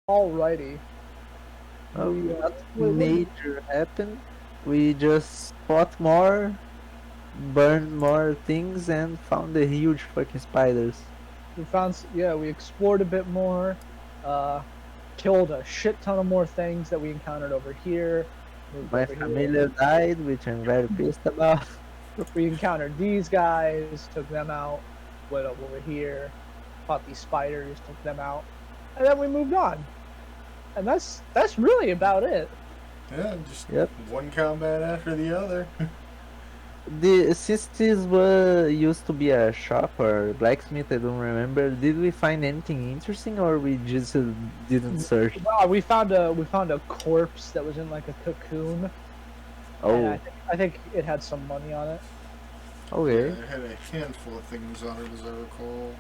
Alrighty. Not What did major happened. We just fought more, burned more things, and found the huge fucking spiders. we found? Yeah, we explored a bit more. Uh, Killed a shit ton of more things that we encountered over here. Moved My over here. familiar died, which I'm very pissed about. We encountered these guys, took them out. Went over here, fought these spiders, took them out, and then we moved on. And that's really about it. Yeah, just Yep. one combat after the other. Since this was used to be a shop or blacksmith, I don't remember. Did we find anything interesting, or we just didn't search? We found a corpse that was in like a cocoon, and Oh, I think it had some money on it. Yeah, okay. it had a handful of things on it, as I recall.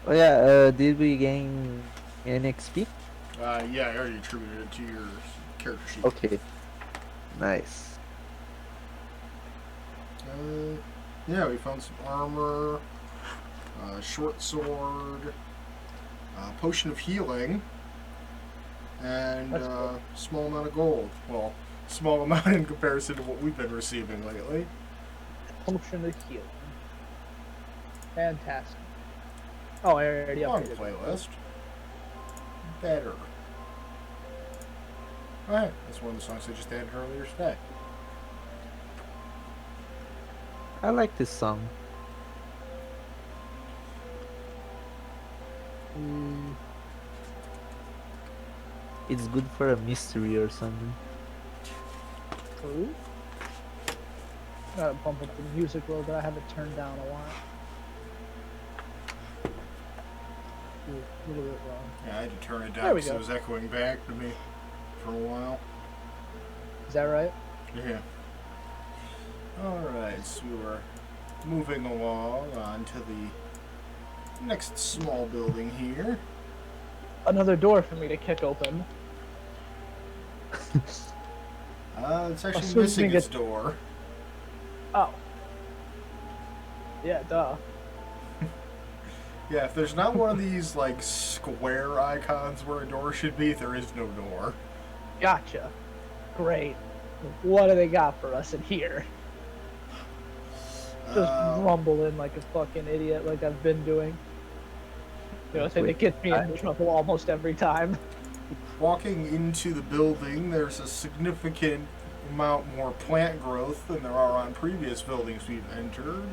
Oh yeah. Did we gain any XP? Yeah, I already attributed it to your character sheet. Okay. Nice. Yeah, we found some armor, short sword, potion of healing, and That's cool. small amount of gold. Well, small amount in comparison to what we've been receiving lately. Potion of healing. Fantastic. Oh, I already Long updated. playlist. Better. Alright, that's one of the songs I just added earlier today. I like this song. Mm, It's good for a mystery or something. cool. Gotta bump up the music a little bit. I have it turned down a lot. Ooh, a little bit wrong. Yeah, I had to turn it There down we because go. it was echoing back to me for a while. Is that right? Yeah. Alright, so we're moving along onto the next small building here. Another door for me to kick open. It's actually Assuming missing its it- door. Oh. Yeah, duh. Yeah, if there's not one of these, like, square icons where a door should be, there is no door. Gotcha. Great. What do they got for us in here? Just rumble in like a fucking idiot, like I've been doing. You know, thing that gets me into trouble almost every time. Walking into the building, there's a significant amount more plant growth than there are on previous buildings we've entered.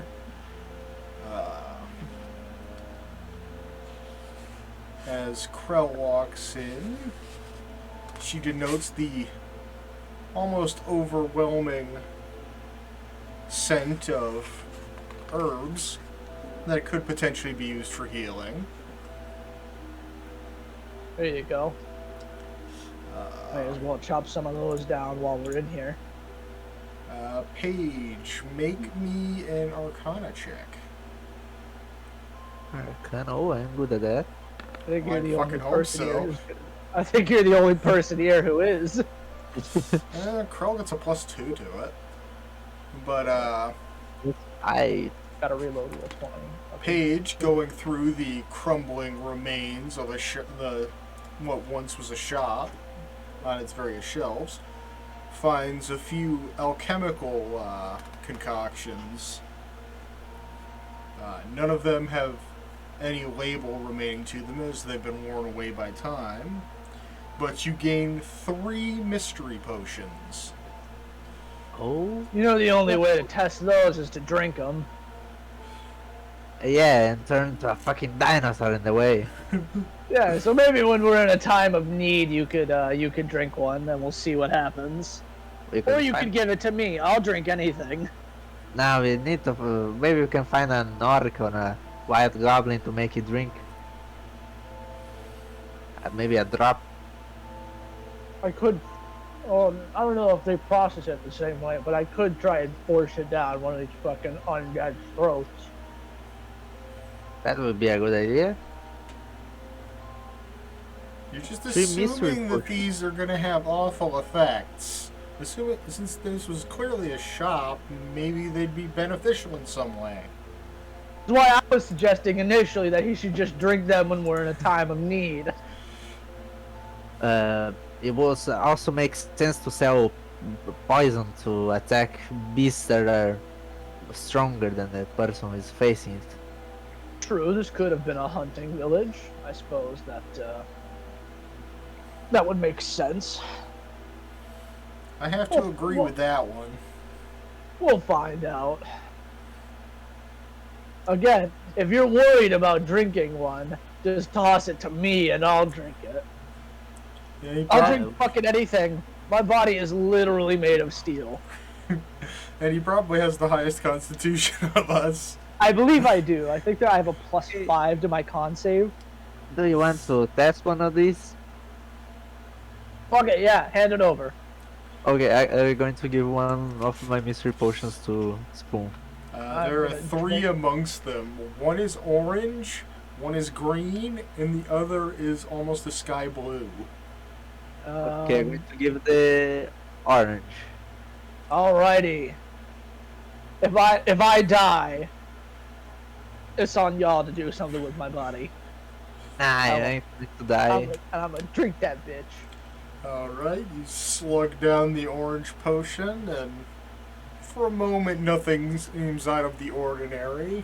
As Krell walks in, she denotes the almost overwhelming scent of herbs that could potentially be used for healing. There you go. Might as well chop some of those down while we're in here. Paige, make me an Arcana check. Arcana. Oh, I'm good at that. I think you're I the only fucking hope person here. so. I think you're the only person here who is. Krell gets a +2 to it. But, I Gotta reload with 20. Okay. Paige, going through the crumbling remains of what once was a shop on its various shelves, finds a few alchemical concoctions. None of them have any label remaining to them as they've been worn away by time. But you gain 3 mystery potions. oh You know the only way to test those is to drink them. yeah, and turn into a fucking dinosaur in the way. Yeah, so maybe when we're in a time of need, you could drink one, and we'll see what happens. Or you could give it to me. I'll drink anything. Now we need to. Maybe we can find an orc or a wild goblin to make it drink. Maybe a drop. I could. I don't know if they process it the same way, but I could try and force it down one of these fucking undead throats. That would be a good idea. You're just 3 mystery assuming that potions. these are going to have awful effects. Since this was clearly a shop, maybe they'd be beneficial in some way. That's why I was suggesting initially that he should just drink them when we're in a time of need. It was also makes sense to sell poison to attack beasts that are stronger than the person who is facing it. True, this could have been a hunting village. I suppose that would make sense. I have to agree with that one. We'll find out. Again, if you're worried about drinking one, just toss it to me and I'll drink it. Yeah, I'll drink fucking anything. My body is literally made of steel. and he probably has the highest constitution of us. I believe I do. I think that I have a +5 to my con save. Do you want to test one of these? Fuck it, yeah, hand it over. Okay, I'm going to give one of my mystery potions to Spoon. There are 3 amongst them. One is orange, one is green, and the other is almost a sky blue. Okay, I'm going to give the orange. Alrighty. If I die, it's on y'all to do something with my body. Nah, I ain't going to die. I'm gonna drink that bitch. Alright, you slug down the orange potion, and for a moment nothing seems out of the ordinary.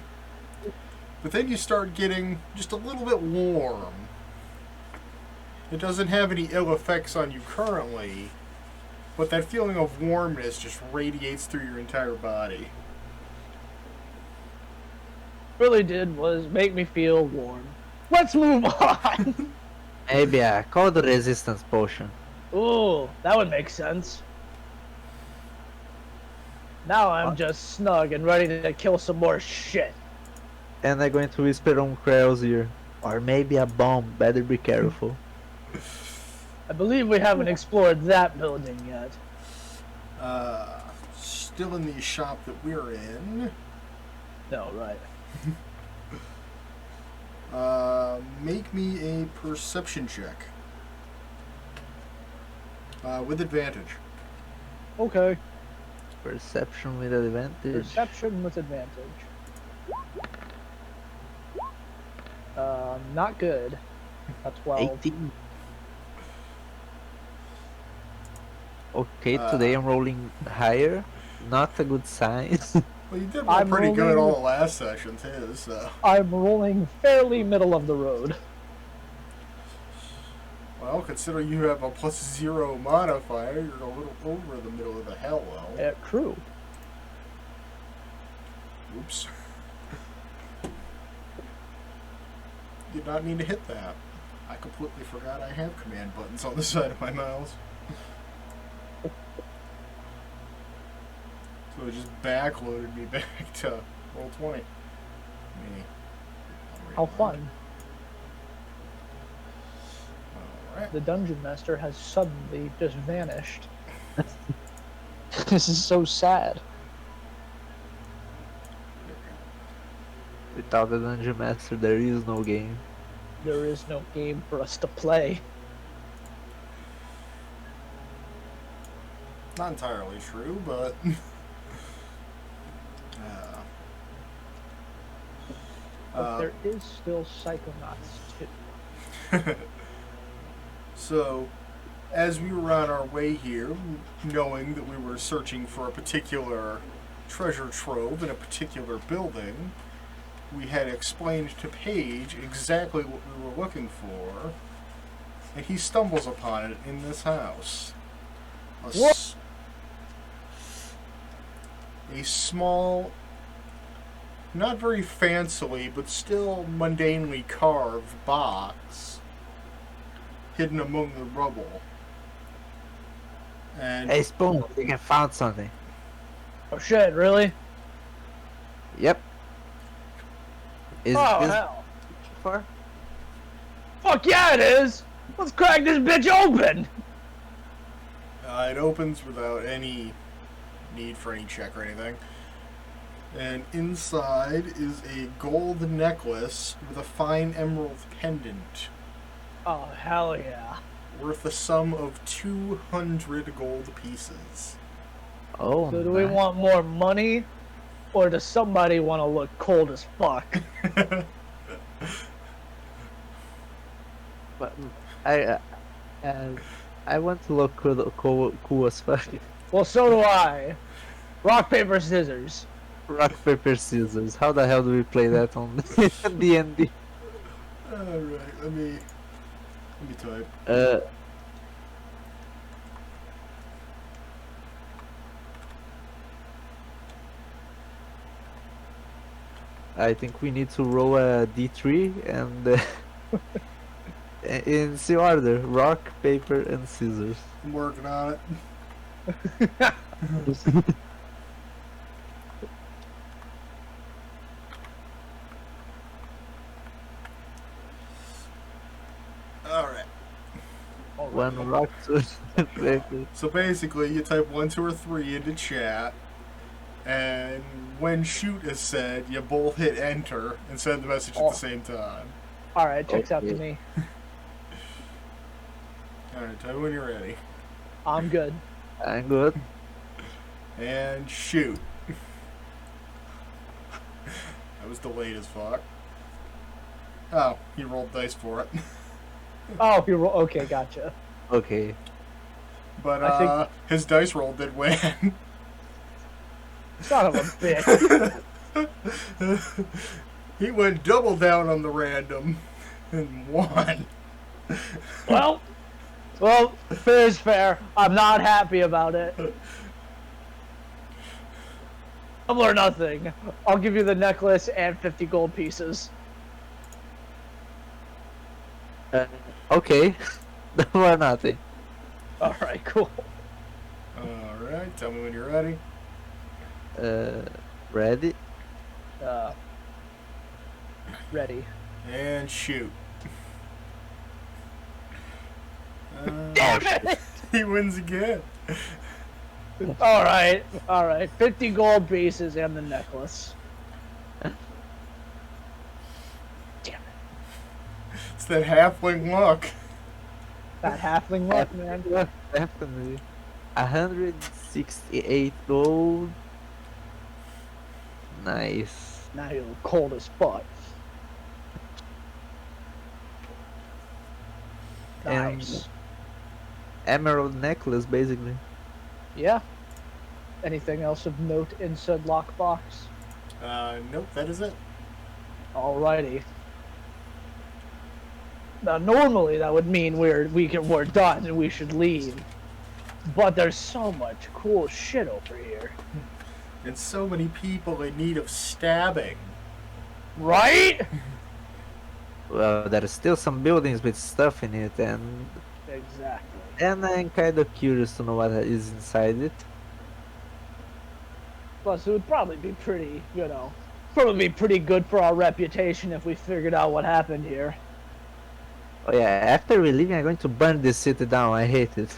But then you start getting just a little bit warm. It doesn't have any ill effects on you currently, but that feeling of warmness just radiates through your entire body. Really did was make me feel warm. Let's move on. Maybe a cold resistance potion. Ooh, that would make sense. Now I'm just snug and ready to kill some more shit. And I'm going to whisper on Krell's ear. Or maybe a bomb, better be careful. I believe we haven't explored that building yet. Still in the shop that we're in. No, right. Make me a perception check. With advantage. Okay. Perception with advantage. Perception with advantage. Not good. That's 12. 18. Okay, today I'm rolling higher. Not a good sign. Well, you did roll pretty good all the last session too, so. I'm rolling fairly middle of the road. Well, considering you have a +0 modifier, you're a little over the middle of the hell well. True. Oops. Did not mean to hit that. I completely forgot I have command buttons on the side of my mouse. So it just backloaded me back to roll 20. How fun. Alright. The dungeon master has suddenly just vanished. This is so sad. Without the dungeon master, there is no game. There is no game for us to play. Not entirely true, but. But there is still Psychonauts 2. So, as we were on our way here, knowing that we were searching for a particular treasure trove in a particular building, we had explained to Paige exactly what we were looking for, and he stumbles upon it in this house. A small, not very fancily, but still mundanely carved box hidden among the rubble. And Hey Spoon, I think I found something. Oh shit, really? Yep. Is Oh this hell. far? Fuck yeah it is! Let's crack this bitch open! it opens without any need for any check or anything. And inside is a gold necklace with a fine emerald pendant, Oh hell yeah. worth a sum of 200 gold pieces. Oh, So do we nice. want more money? Or does somebody want to look cold as fuck? But I And I want to look cool as fuck. Well, so do I. Rock, paper, scissors. Rock, paper, scissors. How the hell do we play that on D&D? Alright, let me type. I think we need to roll a D3 and in the order: rock, paper, and scissors. I'm working on it. Alright. One rock, two paper. So basically, you type 1, 2, or 3 into chat, and when shoot is said, you both hit enter and send the message at the same time. Alright, checks out to Okay. me. Alright, tell me when you're ready. I'm good. I'm good. And shoot. That was delayed as fuck. Oh, he rolled dice for it. Oh, you're okay, gotcha. Okay. But I think- his dice roll did win. Son of a bitch. He went double down on the random and won. Well, fair is fair. I'm not happy about it. Double or nothing. I'll give you the necklace and 50 gold pieces. Okay. Double or nothing. Alright, cool. Alright, tell me when you're ready. Ready? Ready. And shoot. Damn it! He wins again. Alright, 50 gold pieces and the necklace. Damn it. It's that halfling luck. That halfling luck, man. Definitely. 168 gold. Nice. Now you're cold as fuck. Nice. Emerald necklace, basically. Yeah. Anything else of note in said lockbox? Nope, that is it. Alrighty. Now, normally that would mean we're done and we should leave. But there's so much cool shit over here. And so many people in need of stabbing. Right? Well, there are still some buildings with stuff in it, and Exactly. I'm kind of curious to know what is inside it. Plus, it would probably be pretty, probably be pretty good for our reputation if we figured out what happened here. Oh yeah, after we leave, I'm going to burn this city down. I hate it.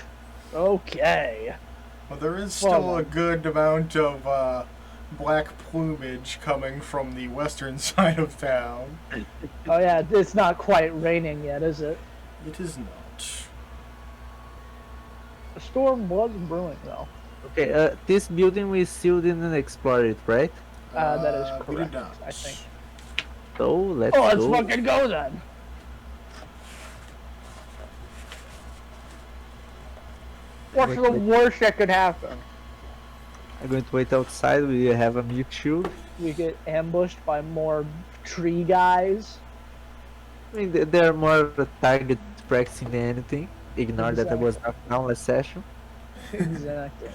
Okay. Well, there is still a good amount of black plumage coming from the western side of town. Oh yeah, it's not quite raining yet, is it? It is not. The storm was brewing, though. Okay, this building we still didn't explore it, right? That is We did correct, not. I think. So let's Oh, let's go. fucking go then. What's the worst that could happen? I'm going to wait outside. We have a mute shield. We get ambushed by more tree guys. I mean, they're more target practicing than anything. Ignore that I was knocked down last session. Exactly.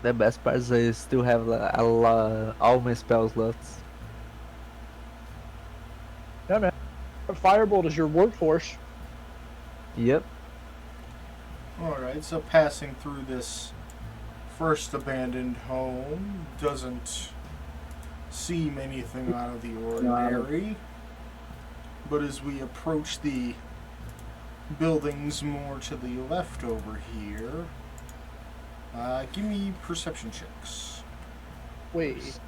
The best part is I still have all my spells left. Yeah, man. Firebolt is your workhorse. Yep. Alright, so passing through this first abandoned home doesn't seem anything out of the ordinary. But as we approach the buildings more to the left over here. Give me perception checks. Wait.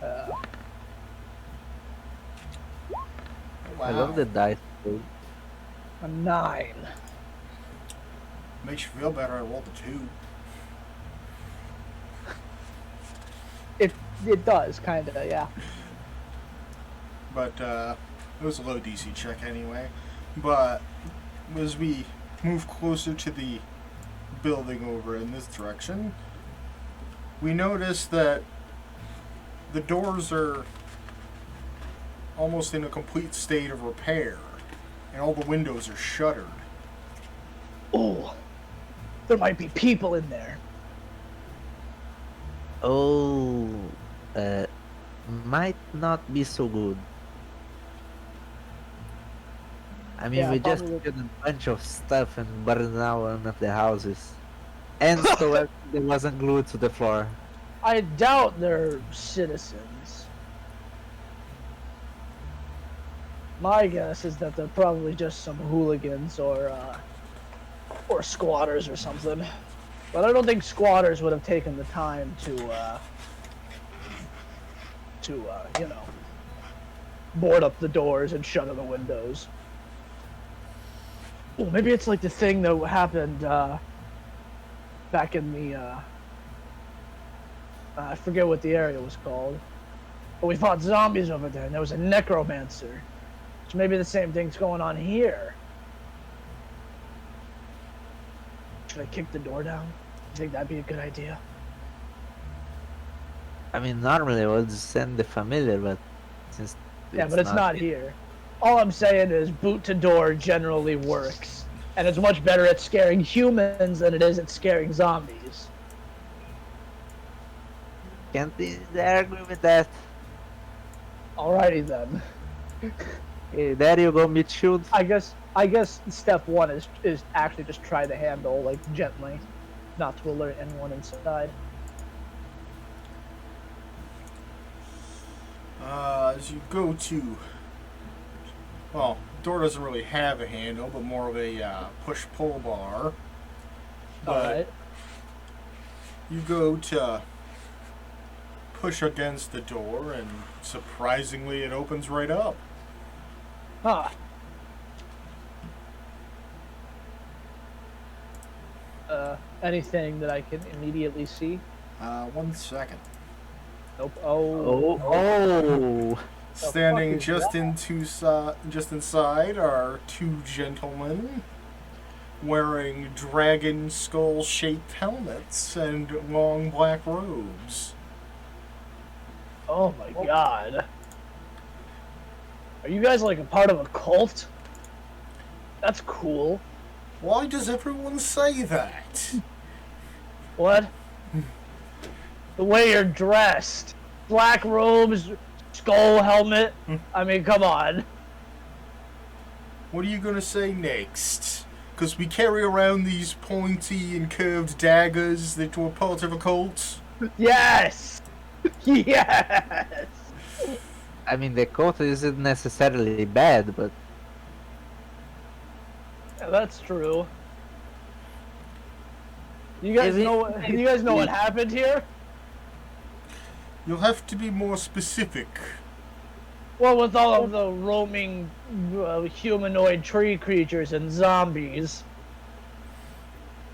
Oh, wow. I love the dice. Dude. A 9. Makes you feel better. I rolled a 2. It does, kind of, yeah. But it was a low DC check anyway. But as we move closer to the building over in this direction, we notice that the doors are almost in a complete state of repair, and all the windows are shuttered. Oh, there might be people in there. Oh, might not be so good. I mean, Yeah, we just probably. killed a bunch of stuff and burned down one of the houses. And so everything wasn't glued to the floor. I doubt they're citizens. My guess is that they're probably just some hooligans or squatters or something. But I don't think squatters would have taken the time to you know, board up the doors and shutter the windows. Oh, maybe it's like the thing that happened back in the I forget what the area was called. But we fought zombies over there, and there was a necromancer. So maybe the same thing's going on here. Should I kick the door down? You think that'd be a good idea? I mean, normally I would send the familiar, but since Yeah, but it's not here. All I'm saying is boot to door generally works. And it's much better at scaring humans than it is at scaring zombies. Can't argue with that. Alrighty then. Hey, there you go, meat shield. I guess step one is actually just try the handle like gently, not to alert anyone inside. As you go to, well, the door doesn't really have a handle, but more of a push-pull bar. But Alright. you go to push against the door, and surprisingly, it opens right up. Huh. Anything that I can immediately see? 1 second. Nope. Oh. Standing fuck is just inside are 2 gentlemen wearing dragon skull-shaped helmets and long black robes. Oh my god. Are you guys like a part of a cult? That's cool. Why does everyone say that? What? The way you're dressed. Black robes, skull helmet. I mean, come on. What are you gonna say next? Because we carry around these pointy and curved daggers that were part of a cult? Yes! Yes! I mean, the coat isn't necessarily bad, but Yeah, that's true. You guys know what happened here? You'll have to be more specific. Well, with all of the roaming humanoid tree creatures and zombies.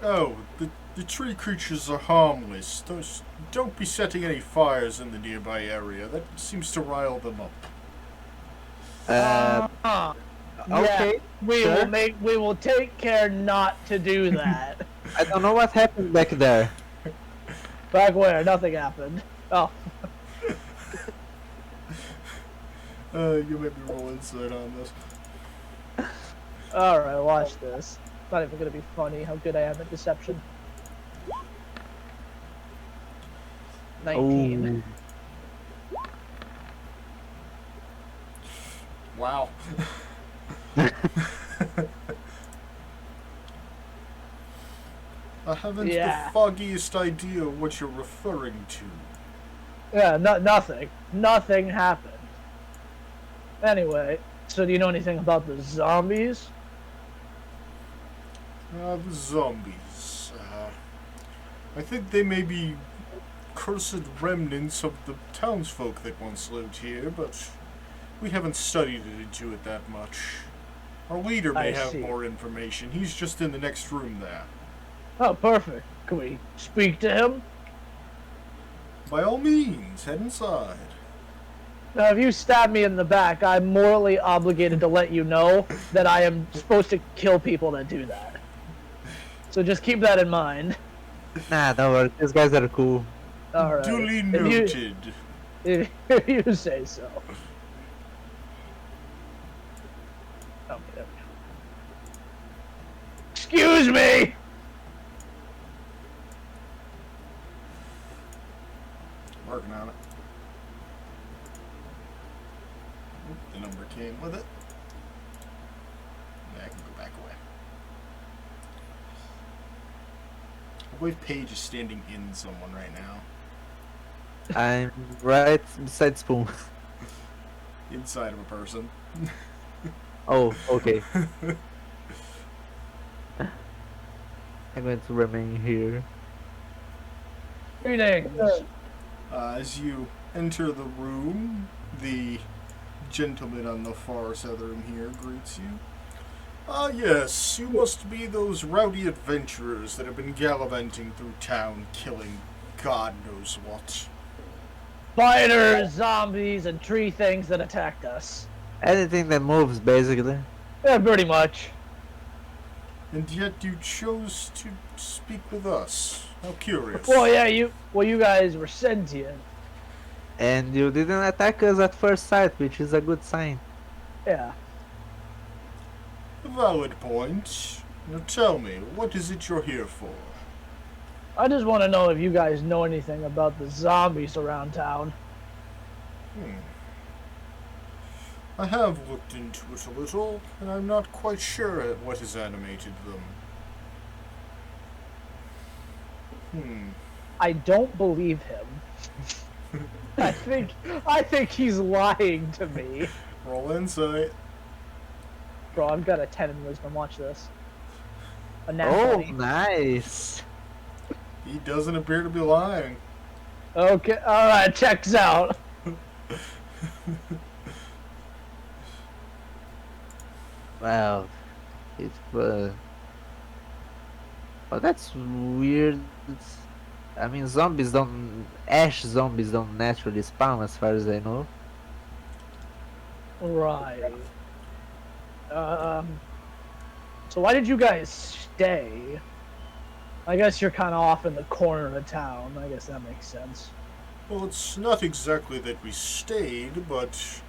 Oh, the tree creatures are harmless. Don't be setting any fires in the nearby area. That seems to rile them up. okay. Yeah, sure. we will take care not to do that. I don't know what happened back there. Back where? Nothing happened. Oh. You made me roll insight on this. Alright, watch this. It's not even gonna be funny how good I am at deception. 19. Wow. I haven't Yeah. the foggiest idea what you're referring to. Yeah, nothing. Nothing happened. Anyway, So do you know anything about the zombies? The zombies. I think they may be cursed remnants of the townsfolk that once lived here, but we haven't studied it into it that much. Our leader may I have see. more information. He's just in the next room there. Oh, perfect. Can we speak to him? By all means, head inside. Now, if you stab me in the back, I'm morally obligated to let you know that I am supposed to kill people that do that. So just keep that in mind. Nah, don't worry. These guys are cool. All right. Duly If noted. if you say so. Okay, there we go. Excuse me! Working on it. The number came with it. I can go back away. I believe Paige is standing in someone right now. I'm right beside Spoon. Inside of a person. Oh, okay. I'm going to remain here. Greetings. As you enter the room, the gentleman on the far side of the room here greets you. Ah, yes, you must be those rowdy adventurers that have been gallivanting through town, killing God knows what. Spiders, zombies, and tree things that attacked us. Anything that moves, basically. Yeah, pretty much. And yet you chose to speak with us. How curious. Well, yeah, you guys were sentient. And you didn't attack us at first sight, which is a good sign. Yeah. A valid point. Now tell me, what is it you're here for? I just want to know if you guys know anything about the zombies around town. I have looked into it a little, and I'm not quite sure at what has animated them. I don't believe him. I think he's lying to me. Roll insight. Bro, I've got a 10 in wisdom. Watch this. A nat Oh, 20. nice. He doesn't appear to be lying. Okay, alright, checks out. Wow. It's oh, that's weird. I mean, ash zombies don't naturally spawn, as far as I know. Right. So why did you guys stay? I guess you're kind of off in the corner of the town. I guess that makes sense. Well, it's not exactly that we stayed, but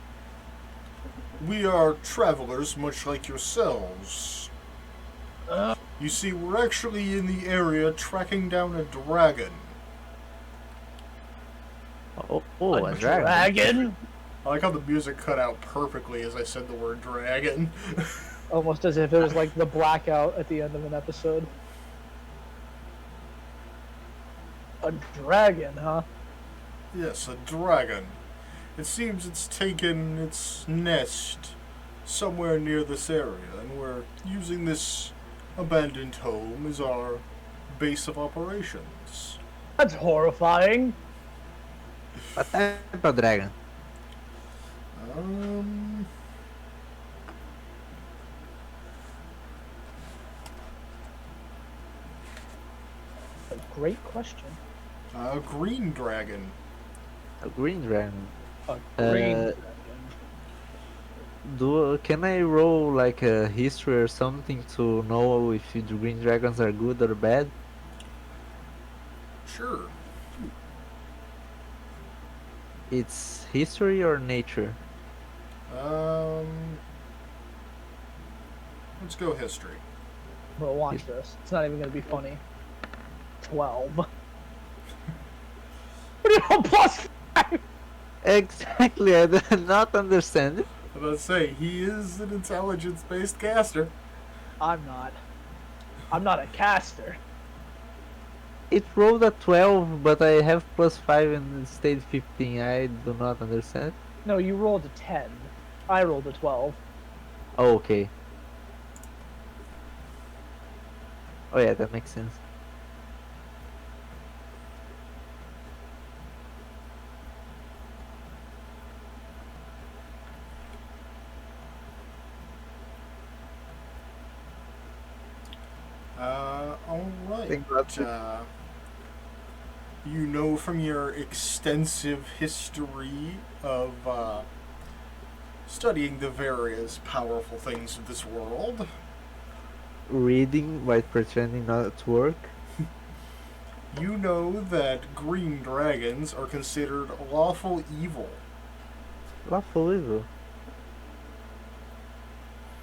we are travelers much like yourselves. You see, we're actually in the area tracking down a dragon. Oh, a dragon. I like how the music cut out perfectly as I said the word dragon. Almost as if it was like the blackout at the end of an episode. A dragon, huh? Yes, a dragon. It seems it's taken its nest somewhere near this area, and we're using this abandoned home as our base of operations. That's horrifying. What type of dragon? A great question. A green dragon. A green dragon. A green dragon. Can I roll like a history or something to know if the green dragons are good or bad? Sure. It's history or nature? Let's go history. Bro, watch this. It's not even gonna be funny. 12. What do you know, plus 5? Exactly, I did not understand it. I was about to say, he is an intelligence-based caster. I'm not. I'm not a caster. It rolled a 12, but I have plus 5 and it stayed 15. I do not understand. No, you rolled a 10. I rolled a 12. Oh, okay. Oh yeah, that makes sense. All right. Think that's it. You know from your extensive history of studying the various powerful things of this world, Reading while pretending not to work. you know that green dragons are considered lawful evil. Lawful evil.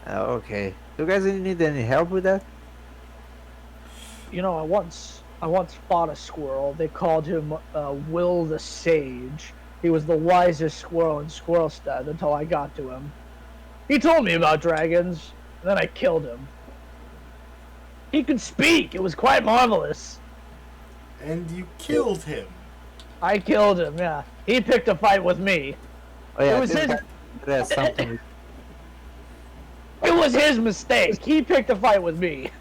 Okay. You guys need any help with that? You know, I once fought a squirrel. They called him Will the Sage. He was the wisest squirrel in Squirrelstead until I got to him. He told me about dragons, and then I killed him. He could speak. It was quite marvelous. And you killed him. I killed him. Yeah, he picked a fight with me. Oh yeah, It was this his. guy has something. It was his mistake. He picked a fight with me.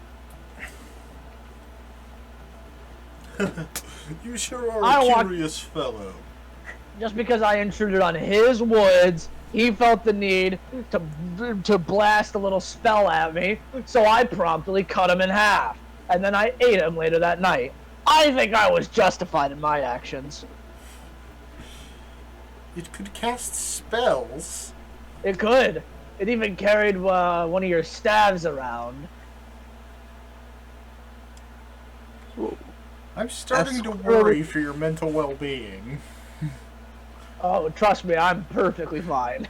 You sure are I a want- curious fellow. Just because I intruded on his woods, he felt the need to blast a little spell at me, so I promptly cut him in half, and then I ate him later that night. I think I was justified in my actions. It could cast spells. It could. It even carried one of your staves around. I'm starting to That's worry for your mental well-being. Oh, trust me, I'm perfectly fine.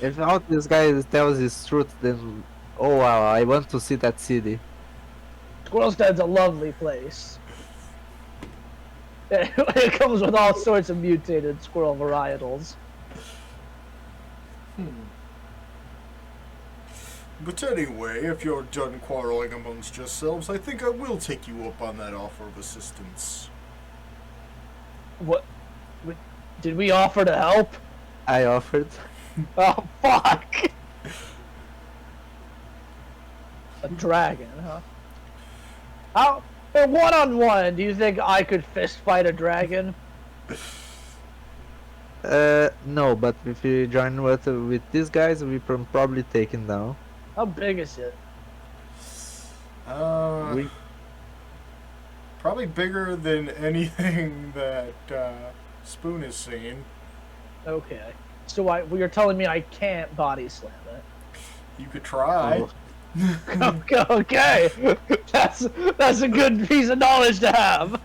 If not this guy tells his truth, then oh wow, I want to see that city. Squirrelstead's a lovely place. It comes with all sorts of mutated squirrel varietals. But anyway, if you're done quarreling amongst yourselves, I think I will take you up on that offer of assistance. What? Did we offer to help? I offered. Oh, fuck! A dragon, huh? How? One-on-one, do you think I could fist fight a dragon? No, but if you join with these guys, we can probably take him down. How big is it? We Probably bigger than anything that Spoon has seen. Okay. So well, you're telling me I can't body slam it? You could try. Oh. Okay. That's a good piece of knowledge to have.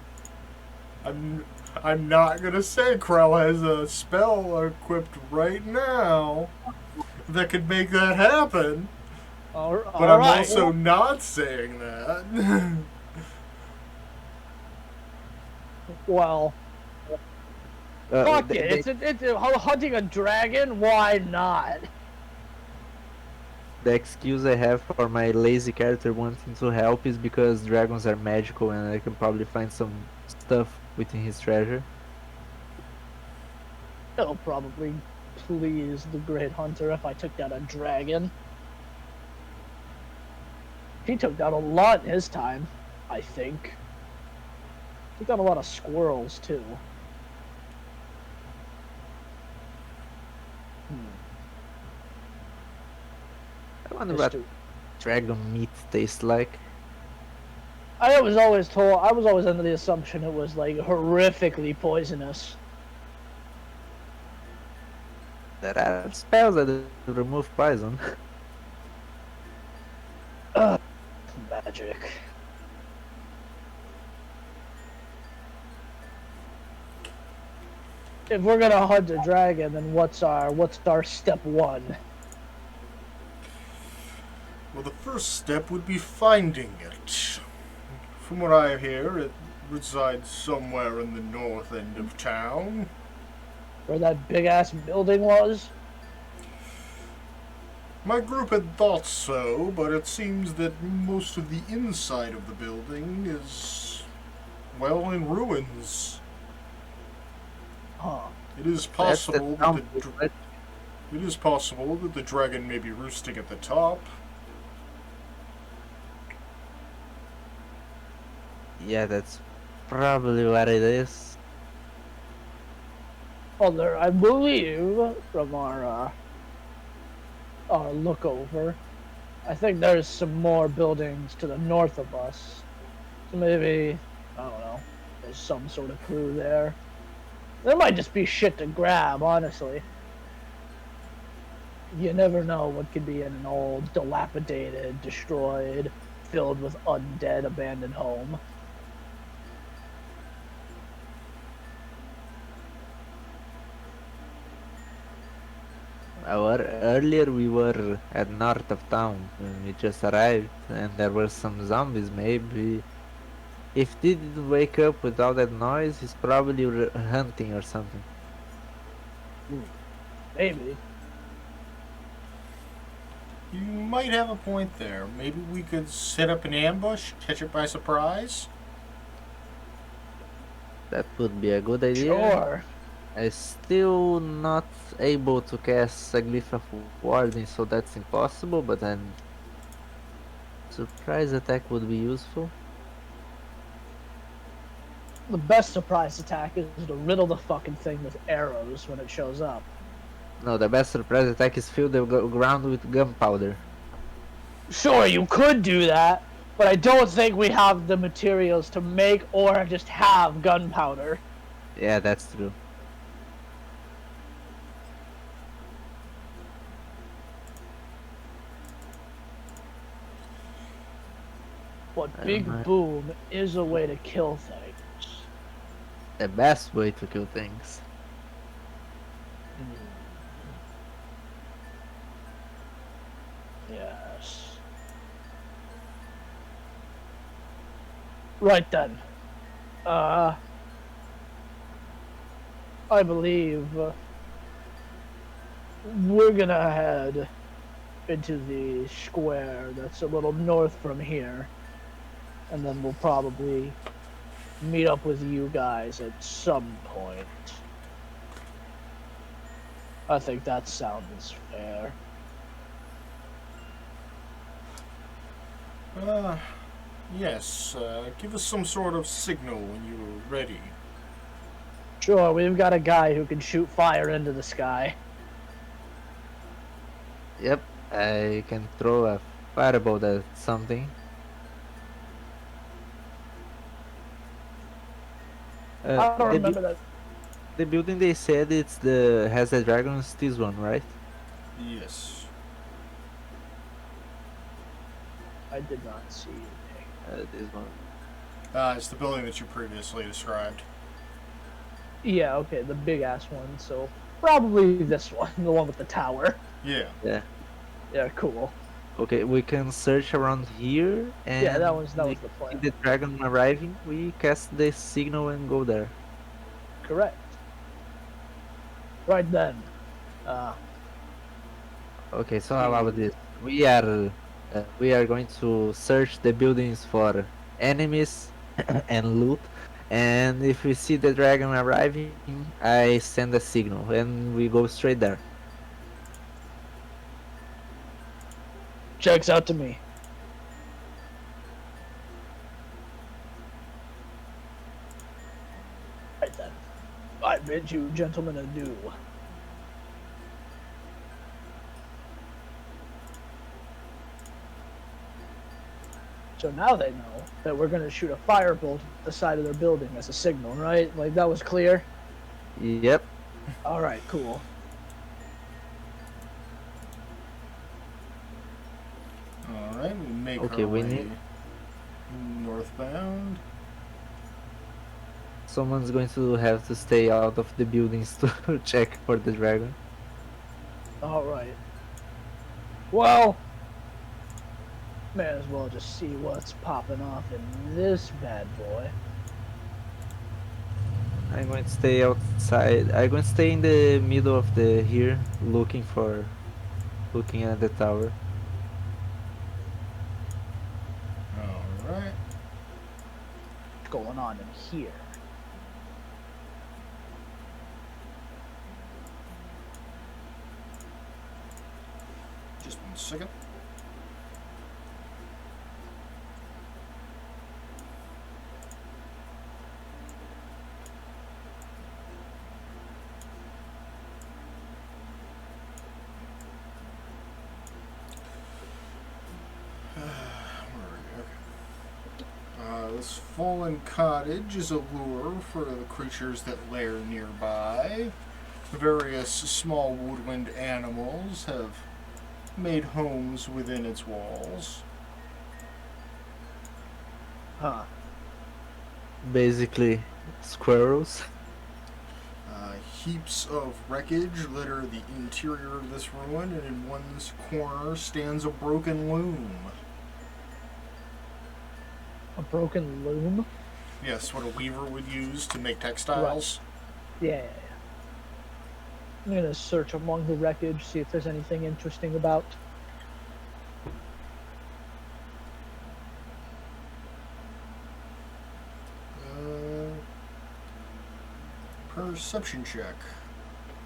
I'm not gonna say Krell has a spell equipped right now that could make that happen. But I'm Alright. also not saying that. Well, fuck it. It's hunting a dragon. Why not? The excuse I have for my lazy character wanting to help is because dragons are magical and I can probably find some stuff within his treasure. It'll probably please the great hunter if I took down a dragon. He took down a lot in his time, I think. Took down a lot of squirrels too. I wonder what dragon meat tastes like. I was always under the assumption it was like horrifically poisonous. There are spells that remove poison. Magic. If we're gonna hunt a dragon, then what's our step one? Well, the first step would be finding it. From what I hear, it resides somewhere in the north end of town. Where that big ass building was? My group had thought so, but it seems that most of the inside of the building is, well, in ruins. Huh. It is possible that It is possible that the dragon may be roosting at the top. Yeah, that's probably what it is. Well, there, I believe from our look over, I think there's some more buildings to the north of us. So maybe, I don't know, there's some sort of clue there. There might just be shit to grab, honestly. You never know what could be in an old, dilapidated, destroyed, filled with undead, abandoned home. Earlier we were at north of town when we just arrived, and there were some zombies. Maybe if he didn't wake up with all that noise, he's probably hunting or something. Maybe. You might have a point there. Maybe we could set up an ambush, catch it by surprise. That would be a good idea. Sure. I'm still not able to cast a glyph of warding, so that's impossible. But then surprise attack would be useful. The best surprise attack is to riddle the fucking thing with arrows when it shows up. No, the best surprise attack is fill the ground with gunpowder. Sure, you could do that, but I don't think we have the materials to make or just have gunpowder. Yeah, that's true. But Big Boom is a way to kill things. The best way to kill things. Yes. Right then. I believe we're gonna head into the square that's a little north from here. And then we'll probably meet up with you guys at some point. I think that sounds fair. Yes. Give us some sort of signal when you're ready. Sure, we've got a guy who can shoot fire into the sky. Yep, I can throw a firebolt at something. I don't remember that. The building they said has the dragons. This one, right? Yes. I did not see anything. This one. It's the building that you previously described. Yeah, okay, the big ass one. So probably this one, the one with the tower. Yeah. Yeah. Yeah, cool. Okay, we can search around here, and Yeah, that was the see plan. the dragon arriving. We cast the signal and go there. Correct. Right then. Okay, so how about this? We are going to search the buildings for enemies and loot. And if we see the dragon arriving, I send a signal and we go straight there. Checks out to me. Right then. I bid you gentlemen adieu. So now they know that we're gonna shoot a firebolt at the side of their building as a signal, right? Like that was clear? Yep. Alright, cool. Alright, we make Okay, our we way need- northbound. Someone's going to have to stay out of the buildings to check for the dragon. Alright. Well, may as well just see what's popping off in this bad boy. I'm going to stay outside. I'm going to stay in the middle of the here, looking at the tower. Alright. What's going on in here? second. This fallen cottage is a lure for the creatures that lair nearby. Various small woodland animals have made homes within its walls. Huh. Basically, squirrels. Heaps of wreckage litter the interior of this ruin, and in one corner stands a broken loom. A broken loom? Yes, what a weaver would use to make textiles. Yeah. I'm gonna search among the wreckage, see if there's anything interesting about. Perception check.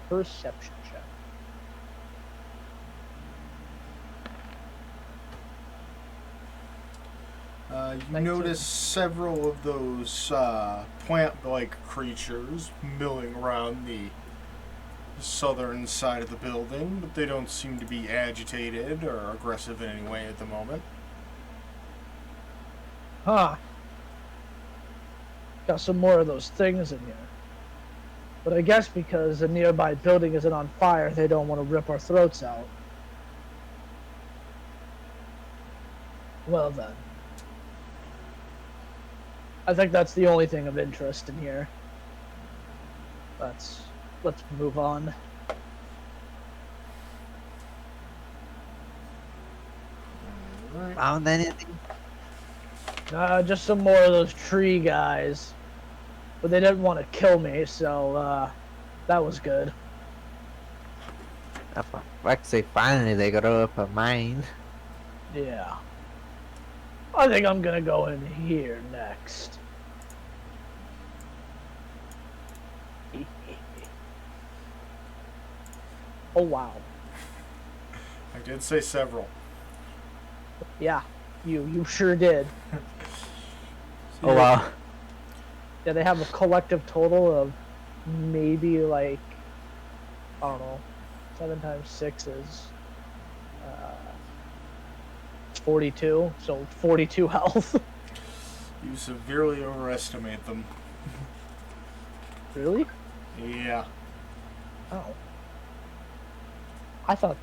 Perception check. You 19. notice several of those plant-like creatures milling around the southern side of the building, but they don't seem to be agitated or aggressive in any way at the moment. Huh. Got some more of those things in here. But I guess because a nearby building isn't on fire, they don't want to rip our throats out. Well then. I think that's the only thing of interest in here. Let's move on. Alright. Found anything? Just some more of those tree guys. But they didn't want to kill me, so that was good. Like say finally they got up a mine. Yeah. I think I'm gonna go in here next. Oh wow. I did say several. Yeah, you sure did. Oh wow. Yeah, they have a collective total of maybe like, I don't know, 7 times 6 is 42, so 42 health. You severely overestimate them. Really? Yeah. Oh. I thought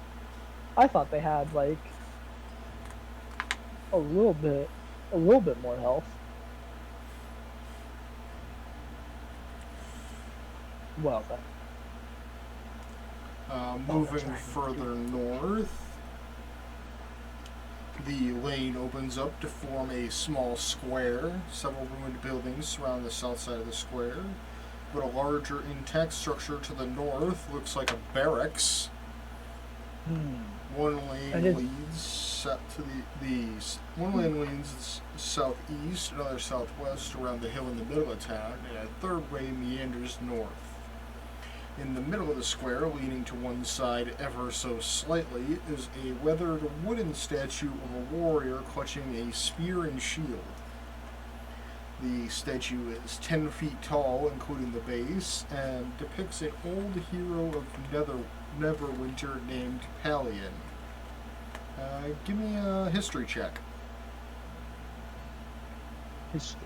they had like a little bit more health. Well then. Moving right. further north, the lane opens up to form a small square. Several ruined buildings surround the south side of the square, but a larger intact structure to the north looks like a barracks. One lane leads to one lane leads southeast, another southwest around the hill in the middle of town, and a third way meanders north. In the middle of the square, leaning to one side ever so slightly, is a weathered wooden statue of a warrior clutching a spear and shield. The statue is 10 feet tall, including the base, and depicts an old hero of Neverwinter named Palion. Give me a history check. History.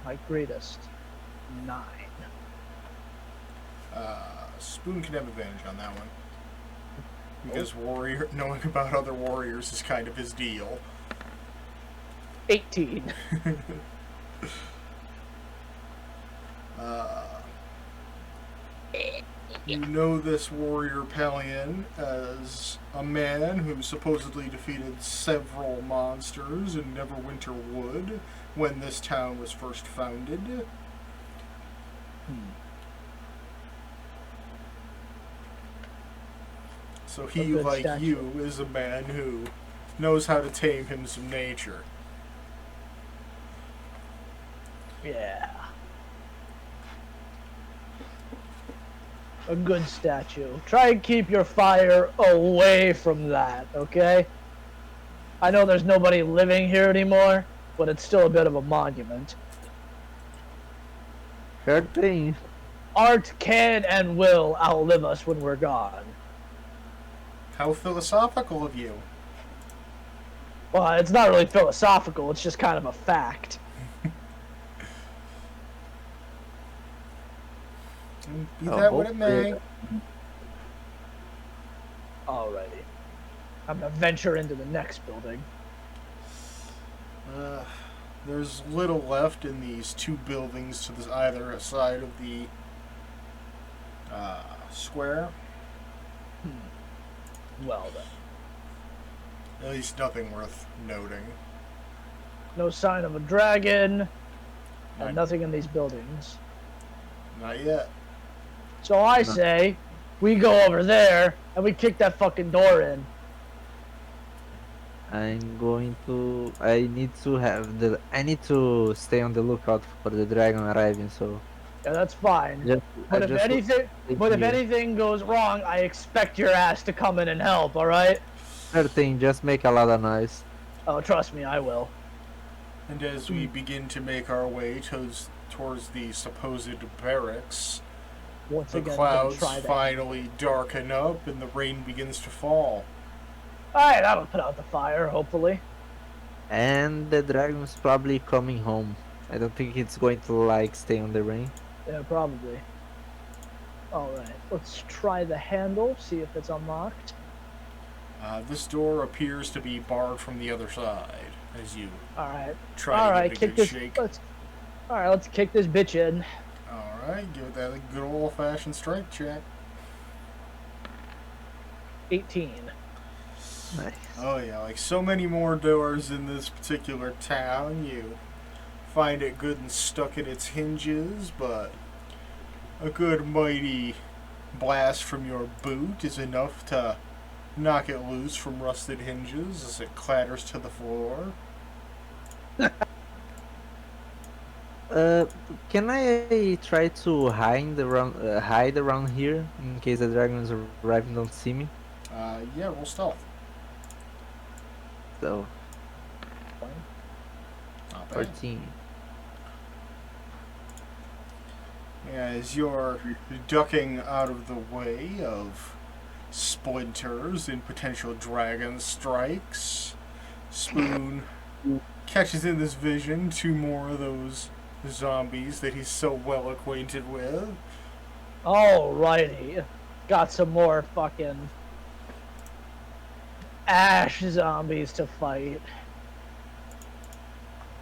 My greatest 9. Spoon can have advantage on that one. Because knowing about other warriors is kind of his deal. 18. You know this warrior Palion as a man who supposedly defeated several monsters in Neverwinter Wood when this town was first founded. So he, like you, is a man who knows how to tame him some nature. Yeah. A good statue. Try and keep your fire away from that, okay? I know there's nobody living here anymore, but it's still a bit of a monument. Sure thing. Art can and will outlive us when we're gone. How philosophical of you. Well, it's not really philosophical, it's just kind of a fact. Be that what it may. Alrighty. I'm gonna venture into the next building. There's little left in these two buildings to the either side of the square. Well then. At least nothing worth noting. No sign of a dragon, Not, and nothing in these buildings. not yet. So I say, we go over there, and we kick that fucking door in. I need to stay on the lookout for the dragon arriving, so Yeah, that's fine. just, But if anything goes wrong, I expect your ass to come in and help, alright? Sure thing, just make a lot of noise. Oh, trust me, I will. And as we begin to make our way towards the supposed barracks, Once the again, clouds try that. finally darken up and the rain begins to fall. Alright, that'll put out the fire, hopefully. And the dragon's probably coming home. I don't think it's going to like stay on the rain. Yeah, probably. Alright, let's try the handle, see if it's unlocked. This door appears to be barred from the other side as you Alright. try Alright, to kick give it a this. good shake. Let's kick this bitch in. Alright, give it that good old-fashioned strength check. 18. Nice. Oh yeah, like so many more doors in this particular town, you find it good and stuck in its hinges, but a good mighty blast from your boot is enough to knock it loose from rusted hinges as it clatters to the floor. Can I try to hide around here in case the dragons arrive and don't see me? Yeah, roll stealth. So, Not bad. 14. Yeah, as you're ducking out of the way of splinters and potential dragon strikes, Spoon catches in this vision two more of those zombies that he's so well acquainted with. Alrighty. Got some more fucking ash zombies to fight.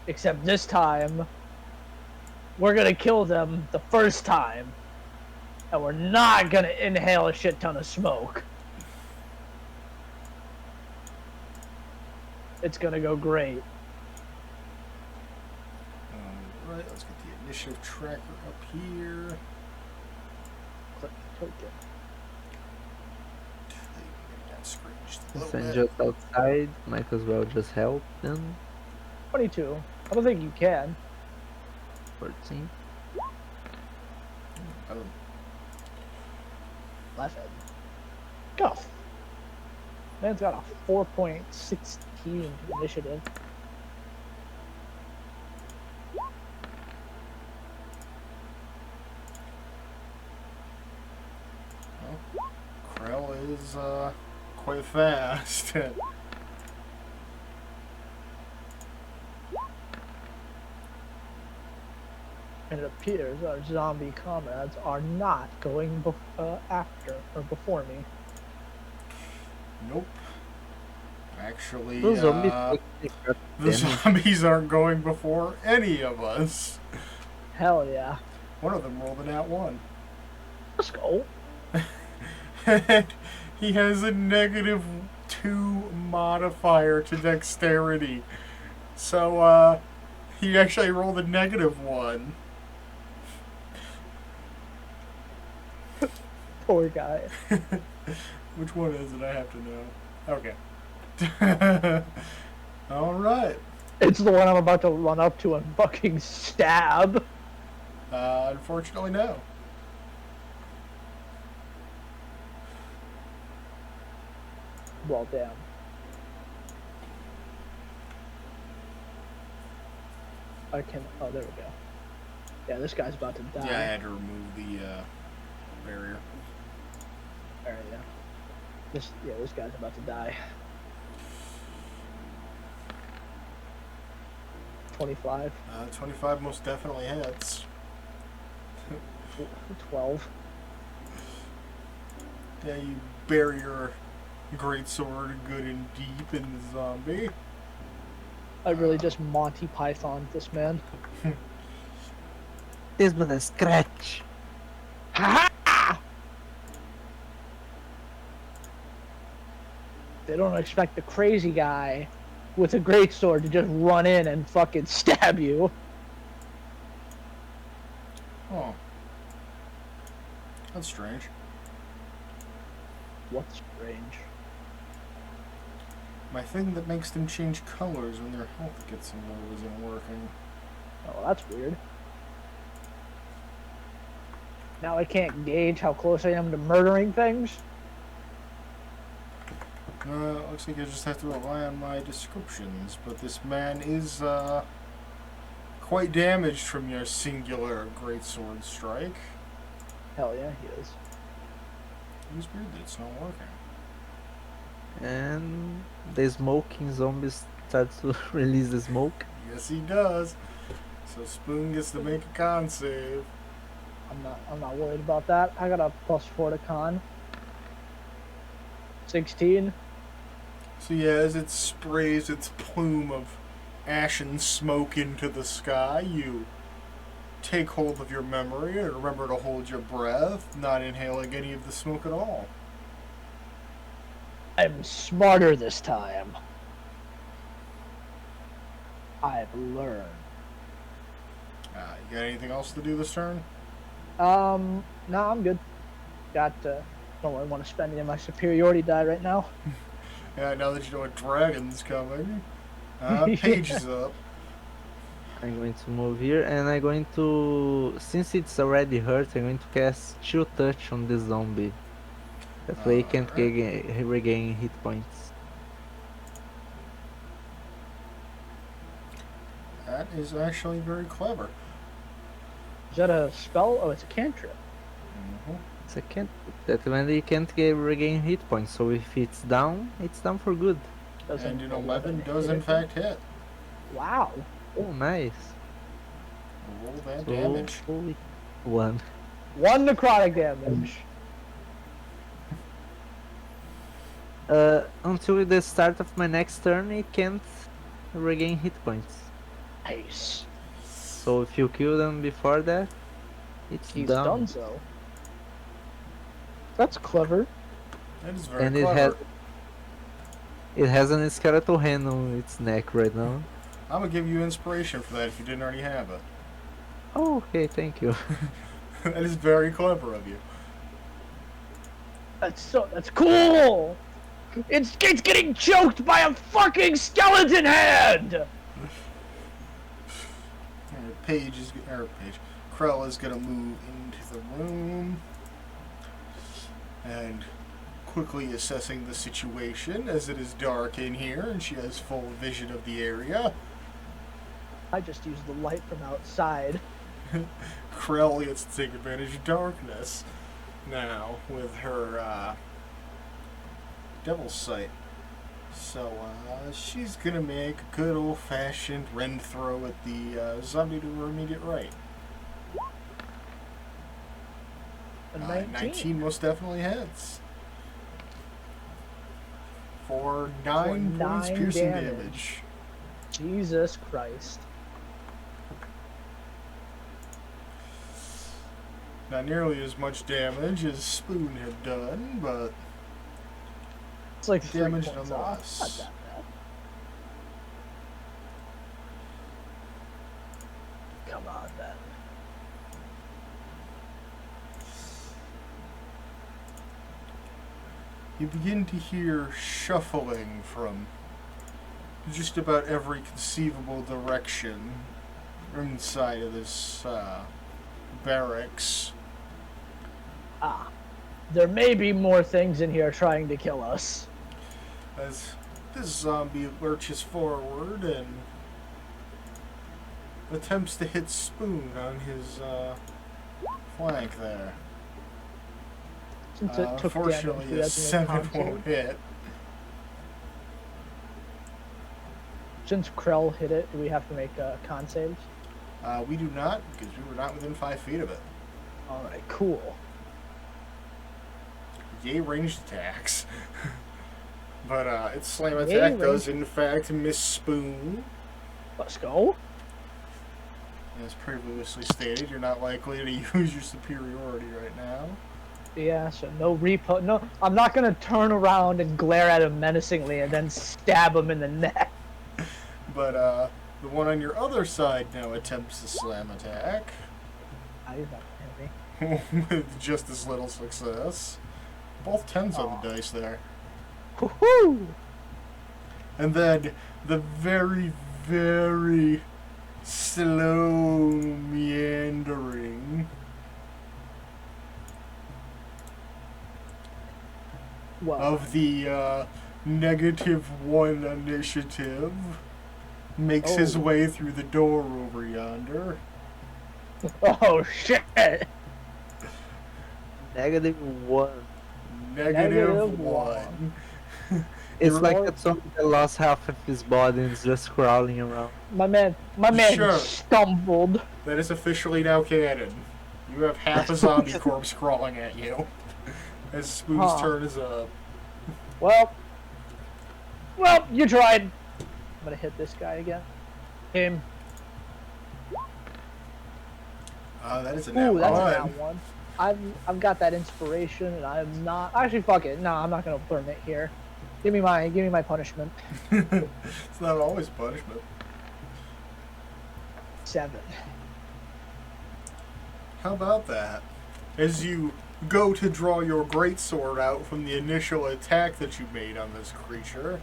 Except this time, we're gonna kill them the first time. And we're not gonna inhale a shit ton of smoke. It's gonna go great. Alright, let's get the initiative tracker up here. Click token. Maybe that screen just a Since little I'm bit. just outside, might as well just help them. 22. I don't think you can. 14. Oh, 11. Go. Man's got a 4.16 initiative. Krell is quite fast. And it appears our zombie comrades are not going after or before me. Nope. Actually, Those zombies the zombies aren't going before any of us. Hell yeah. One of them rolled a nat 1. Let's go. And he has a -2 modifier to dexterity. So, he actually rolled a -1. Poor guy. Which one is it? I have to know. Okay. Alright. It's the one I'm about to run up to and fucking stab. Unfortunately, no. Well, damn. I can. Oh, there we go. Yeah, this guy's about to die. Yeah, I had to remove the barrier. Alright, yeah. This guy's about to die. 25. 25 most definitely hits. 12. Yeah, you bury your greatsword good and deep in the zombie. I really just Monty Python this man. This one a scratch. Ha! They don't expect the crazy guy with a greatsword to just run in and fucking stab you. Oh. That's strange. What's strange? My thing that makes them change colors when their health gets low isn't working. Oh, that's weird. Now I can't gauge how close I am to murdering things. Looks like I just have to rely on my descriptions, but this man is, quite damaged from your singular greatsword strike. Hell yeah, he is. It's weird that it's not working. And the smoking zombies start to release the smoke. Yes, he does. So Spoon gets to make a con save. I'm not worried about that. I got a +4 to con. 16. So yeah, as it sprays its plume of ashen smoke into the sky, you take hold of your memory and remember to hold your breath, not inhaling any of the smoke at all. I'm smarter this time. I've learned. You got anything else to do this turn? No, I'm good. Don't really want to spend any of my superiority die right now. Yeah, now that you know a dragon's coming. Page is up. I'm going to move here and I'm going to, since it's already hurt, I'm going to cast Chill Touch on the zombie. That way he can't regain hit points. That is actually very clever. Is that a spell? Oh, it's a cantrip. Mm-hmm. It's a can't, that when he can't regain hit points, so if it's down for good. And an 11 does in fact hit. Wow. Oh, nice. Roll that So, damage. holy 1. 1 necrotic damage. Until the start of my next turn, it can't regain hit points. Nice. So if you kill them before that, it's He's down. done so. That's clever. That is very And clever. it has an skeletal hand on its neck right now. I'm gonna give you inspiration for that if you didn't already have it. Oh, okay, thank you. That is very clever of you. That's cool. It's getting choked by a fucking skeleton hand. Krell is gonna move into the room and quickly assessing the situation as it is dark in here and she has full vision of the area. I just used the light from outside. Krell gets to take advantage of darkness now with her Devil's Sight. So she's gonna make a good old-fashioned rend throw at the zombie to her immediate right. A 19 most definitely hits. For 9 points 9 piercing damage. damage. Jesus Christ. Not nearly as much damage as Spoon had done, but It's like 3 damage points nonetheless. off. Not that bad. Come on, then. You begin to hear shuffling from just about every conceivable direction inside of this barracks. Ah. There may be more things in here trying to kill us. As this zombie lurches forward and attempts to hit Spoon on his flank there. Since it took Unfortunately, damage, a 7 won't hit. Since Krell hit it, do we have to make con saves? We do not, because we were not within 5 feet of it. Alright, cool. Yay, ranged attacks. But its slam Yay, attack does, ranged. in fact, miss Spoon. Let's go. As previously stated, you're not likely to use your superiority right now. Yeah, so no repo. No, I'm not gonna turn around and glare at him menacingly and then stab him in the neck. But the one on your other side now attempts a slam attack. I did not hit me. With just as little success. Both 10s on the dice there. Woohoo! And then the very, very slow meandering Well, of the -1 initiative makes his Oh. way through the door over yonder. oh shit! -1. Negative -1. 1. It's like You're- a zombie that lost half of his body and is just crawling around. My man Sure. stumbled. That is officially now canon. You have half a zombie corpse crawling at you. As Spoon's Huh. turn is up. Well, you tried. I'm gonna hit this guy again. Him. That is a nat Ooh, that's a one. round one. I've got that inspiration, and I'm not actually. Fuck it. No, I'm not gonna burn it here. Give me my punishment. It's not always punishment. 7. How about that? As you go to draw your greatsword out from the initial attack that you made on this creature,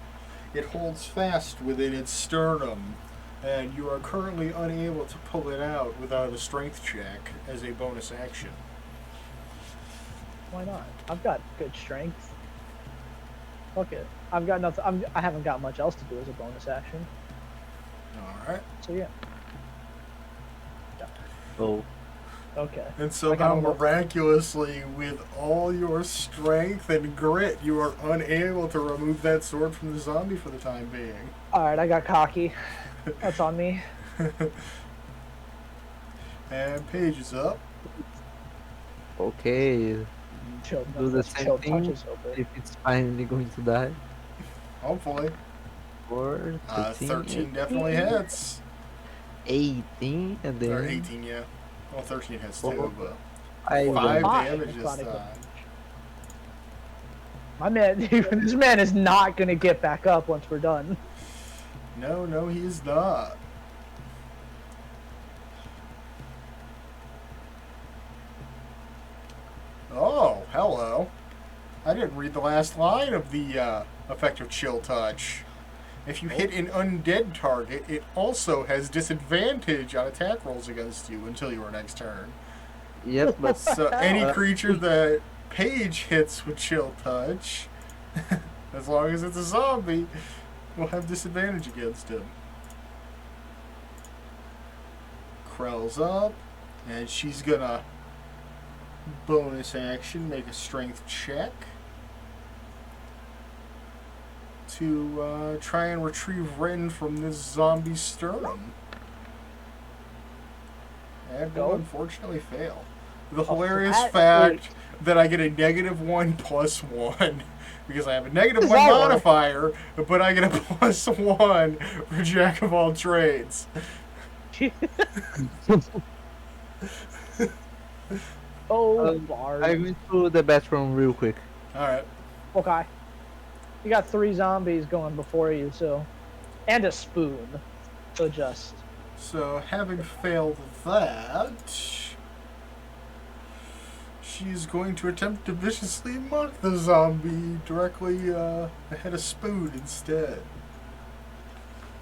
it holds fast within its sternum, and you are currently unable to pull it out without a strength check as a bonus action. Why not? I've got good strength. Fuck it. I've got nothing. I haven't got much else to do as a bonus action. Alright. So yeah. Oh, Okay. And somehow, Like, I don't know. miraculously, with all your strength and grit, you are unable to remove that sword from the zombie for the time being. All right. I got cocky. That's on me. And Paige is up. okay. Chill. Do the same chill thing. touches over. If it's finally going to die. Hopefully. 4, 13, 13 definitely hits. 18, and then Or 18, yeah. Well, 13 hits Oh. too, but 5. 5 Five damage this necrotic time. My man, this man is not gonna get back up once we're done. No, he is not. Oh, hello. I didn't read the last line of the effective chill touch. If you hit an undead target, it also has disadvantage on attack rolls against you until your next turn. Yep, but So any creature that Paige hits with chill touch, as long as it's a zombie, will have disadvantage against him. Krell's up, and she's gonna bonus action make a strength check to try and retrieve Ren from this zombie sternum. And will Go. unfortunately fail. The A hilarious flat fact that I get a -1 + 1 because I have a -1 Does that work? modifier, but I get a +1 for Jack of all trades. Oh, I'm bard. going to the bathroom real quick. Alright. Okay. You got 3 zombies going before you, so. And a spoon. So just. So, having failed that, she's going to attempt to viciously mock the zombie directly ahead of Spoon instead.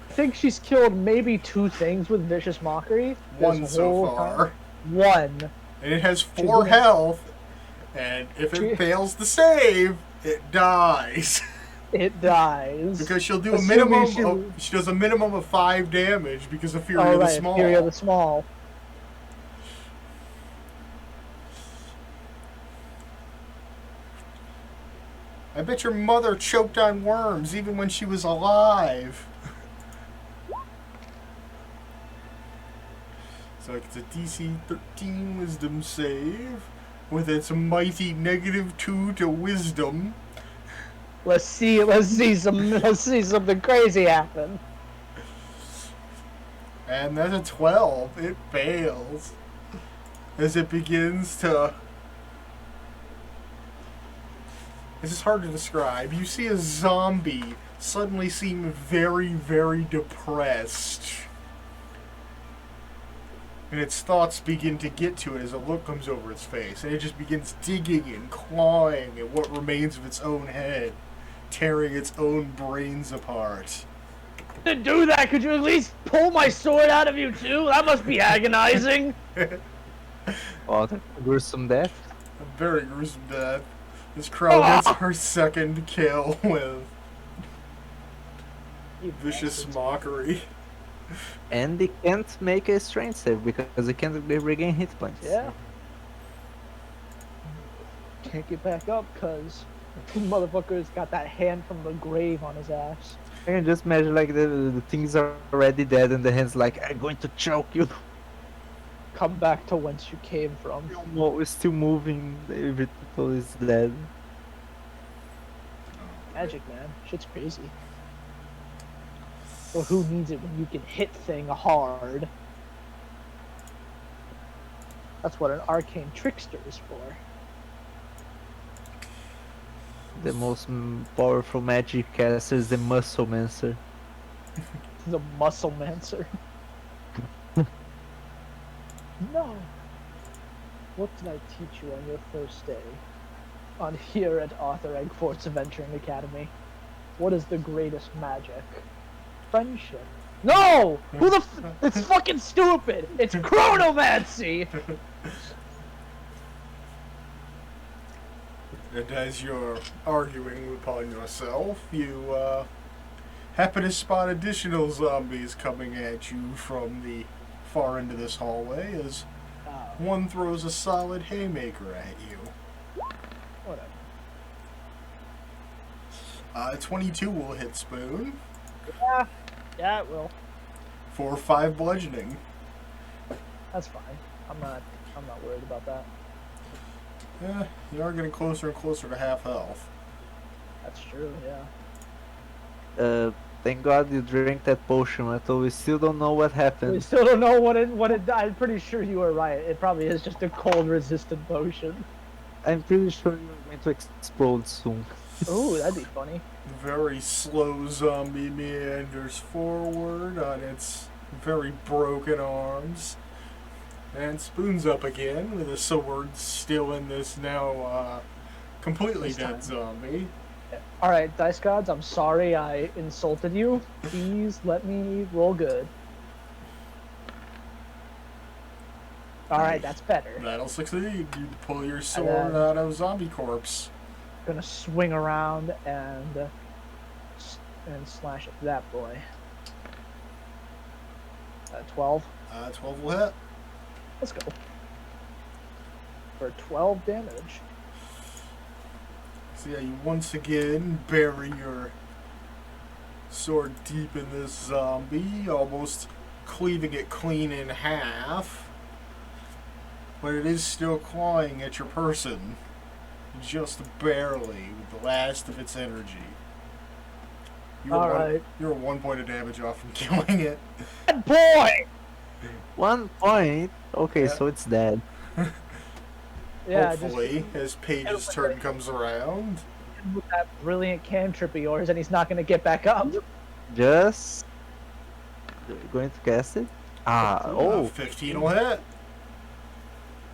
I think she's killed maybe 2 things with vicious mockery. One this so whole far. time. 1. And it has 4 gonna- health, and if it She- fails to save, it dies. it dies. Because she'll do a Assuming minimum of, she does a minimum of 5 damage because of Fury Oh, of the right, Small. Fury of the Small. I bet your mother choked on worms even when she was alive. So it's a DC 13 Wisdom save with its mighty -2 to Wisdom. Let's see something crazy happen. And that's a 12. It fails. As it begins to... This is hard to describe. You see a zombie suddenly seem very, very depressed. And its thoughts begin to get to it as a look comes over its face. And it just begins digging and clawing at what remains of its own head, tearing its own brains apart. To do that, could you at least pull my sword out of you too? That must be agonizing. Oh, that's a gruesome death. A very gruesome death. This crow gets her second kill with vicious mockery. And they can't make a strength save because they can't regain hit points. Yeah. Can't get back up because motherfucker's got that hand from the grave on his ass. I can just imagine like the things are already dead and the hand's like, I'm going to choke you. Come back to whence you came from. No, we're still moving. Everything is dead. Magic, man. Shit's crazy. Well, who needs it when you can hit thing hard? That's what an arcane trickster is for. The most powerful magic caster is the Muscle Mancer. The Muscle Mancer. No. What did I teach you on your first day? On here at Arthur Eggfort's Adventuring Academy. What is the greatest magic? Friendship. No! Who the it's fucking stupid! It's chronomancy! And as you're arguing upon yourself, you happen to spot additional zombies coming at you from the far end of this hallway as one throws a solid haymaker at you. Whatever. 22 will hit Spoon Yeah, it will. for 5 bludgeoning. That's fine. I'm not worried about that. Yeah, you are getting closer and closer to half health. That's true, yeah. Thank God you drank that potion, Mato. We still don't know what We happened. still don't know what it I'm pretty sure you were right. It probably is just a cold resistant potion. I'm pretty sure you're going to explode soon. Ooh, that'd be funny. Very slow zombie meanders forward on its very broken arms. And Spoon's up again with a sword still in this now completely dead zombie. Alright, Dice Gods, I'm sorry I insulted you. Please let me roll good. Alright, that's better. That'll succeed. You pull your sword out of zombie corpse. Gonna swing around and slash at that boy. 12. 12 will hit. Let's go. For 12 damage. So yeah, you once again bury your sword deep in this zombie, almost cleaving it clean in half. But it is still clawing at your person, just barely, with the last of its energy. You're 1 point of damage off from killing it. Good boy! 1 point? Okay, Yeah. so it's dead. Yeah, Hopefully, as Paige's turn comes around. just with that brilliant cantrip of yours, and he's not gonna get back up. Just going to cast it. 15 will hit.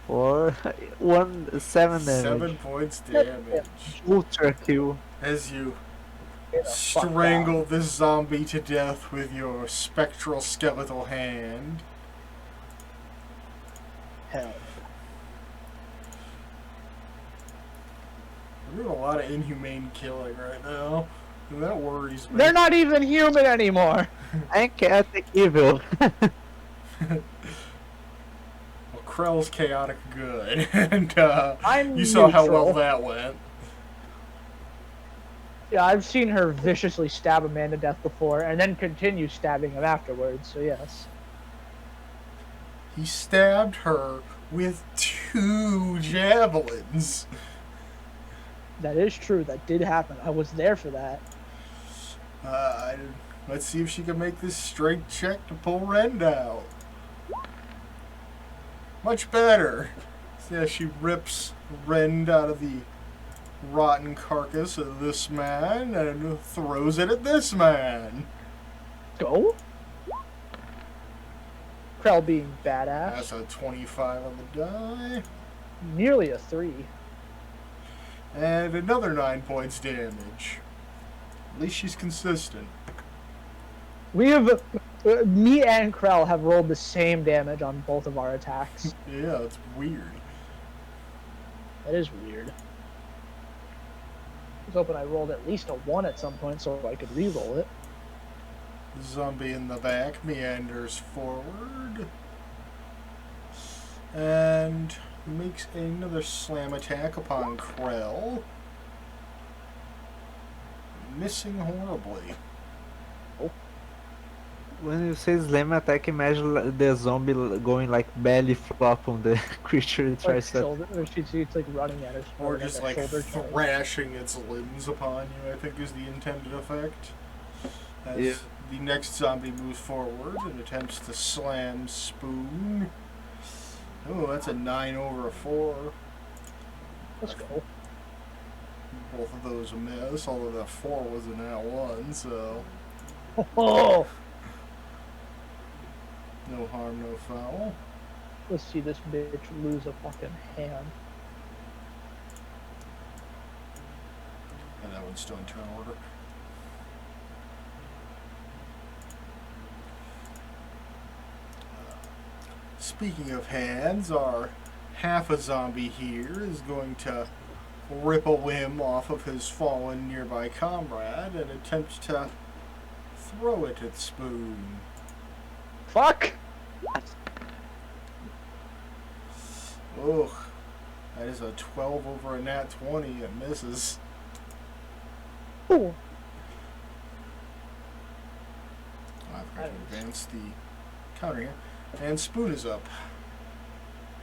For 7 damage. 7 points damage. Ultra kill. As you Get the fuck strangle this zombie to death with your spectral skeletal hand. Hell. We're doing a lot of inhumane killing right now. That worries me. They're not even human anymore. And chaotic evil. Well, Krell's chaotic good, and I'm you saw how well neutral. that went. Yeah, I've seen her viciously stab a man to death before, and then continue stabbing him afterwards. So yes, He stabbed her with 2 javelins. that is true. That did happen. I was there for that. Uh, let's see if she can make this strength check to pull Rend out. Much better. So yeah, she rips Rend out of the rotten carcass of this man and throws it at this man. Go. Krell being badass. That's a 25 on the die. Nearly a 3. And another 9 points damage. At least she's consistent. We have, me and Krell have rolled the same damage on both of our attacks. Yeah, it's weird. That is weird. I was hoping I rolled at least a 1 at some point so I could re-roll it. Zombie in the back meanders forward. And makes another slam attack upon Krell. Missing horribly. When you say slam attack, imagine the zombie going like belly flop on the creature it Like tries to. shoulder, or it's like running at us. Or just like shoulder charge. thrashing its limbs upon you, I think is the intended effect. As Yeah. the next zombie moves forward and attempts to slam Spoon. Oh, that's a 9 over a 4. Let's go. Both of those a miss, although that 4 was a nat 1, so Oh! no harm, no foul. Let's see this bitch lose a fucking hand. And that one's still in turn order. Speaking of hands, our half a zombie here is going to rip a limb off of his fallen nearby comrade and attempt to throw it at Spoon. Fuck! Ugh. That is a 12 over a nat 20. It misses. Ooh. I've got to advance the counter here. And Spoon is up.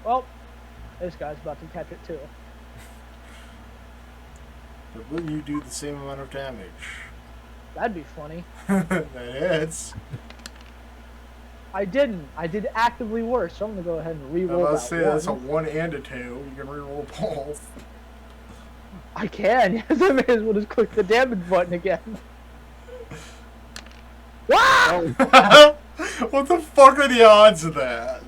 Well, this guy's about to catch it too. But will you do the same amount of damage? That'd be funny. That hits. I didn't. I did actively worse, so I'm gonna go ahead and I re-roll that must say that's a one. 1 and a 2. You can reroll both. I can. Yes, I may as well just click the damage button again. Wow! What the fuck are the odds of that?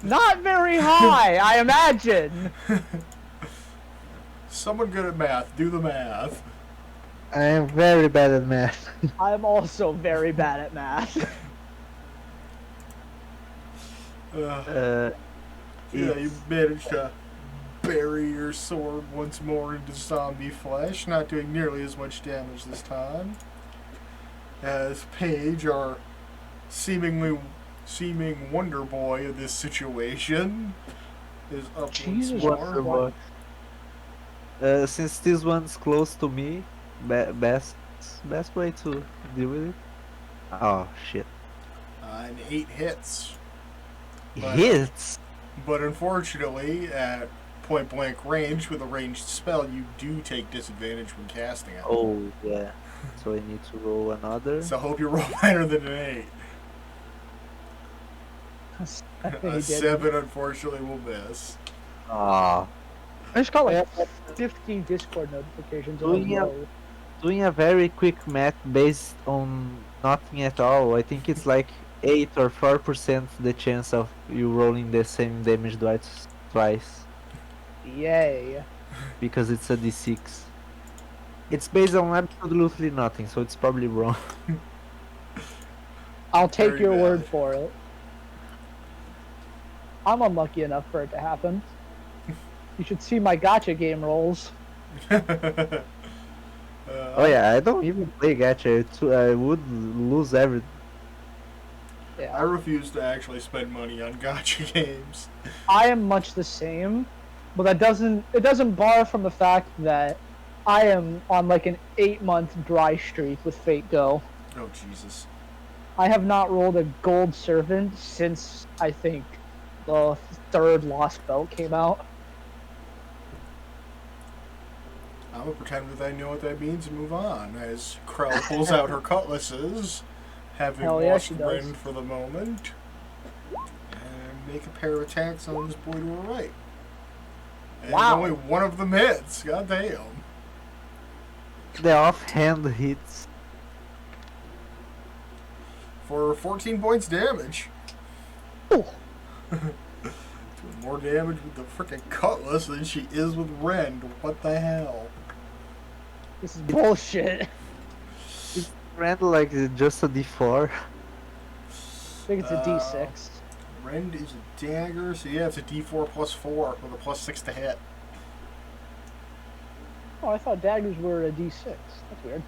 Not very high, I imagine. Someone good at math. Do the math. I am very bad at math. I'm also very bad at math. Yeah, you managed to bury your sword once more into zombie flesh, not doing nearly as much damage this time. As Paige, our seeming wonder boy of this situation, is up Jesus once Wonder more. boy. Since this one's close to me, best way to deal with it. Oh shit! And 8 hits. Hits. But unfortunately, at point blank range with a ranged spell, you do take disadvantage when casting it. Oh yeah. So I need to roll another. So hope you roll better than an 8. He A did. 7 unfortunately will miss. Ah. I just got like 50 Discord notifications. Oh, yeah. Doing a very quick math based on nothing at all, I think it's like 8 or 4% the chance of you rolling the same damage twice Yay. because it's a d6. It's based on absolutely nothing, so it's probably wrong. I'll take Very your bad. word for it. I'm unlucky enough for it to happen. You should see my gotcha game rolls. Oh yeah, I don't even play gacha. I would lose everything. I Yeah, refuse to actually spend money on gacha games. I am much the same, but it doesn't bar from the fact that I am on like an 8-month dry streak with Fate Go. Oh Jesus! I have not rolled a gold servant since I think the third Lost Belt came out. I'm gonna pretend that I know what that means and move on. As Krell pulls out her cutlasses, having Hell yeah, lost she does. Rend for the moment, and make a pair of attacks on this boy to her right. And Wow. only one of them hits. God damn. The offhand hits. For 14 points damage. Ooh. Doing more damage with the freaking cutlass than she is with Rend. What the hell? This is bullshit. It's Randall like just a D4. I think it's a D6. Rend is a dagger, so yeah, it's a D4 plus 4 with a plus 6 to hit. Oh, I thought daggers were a D6. That's weird.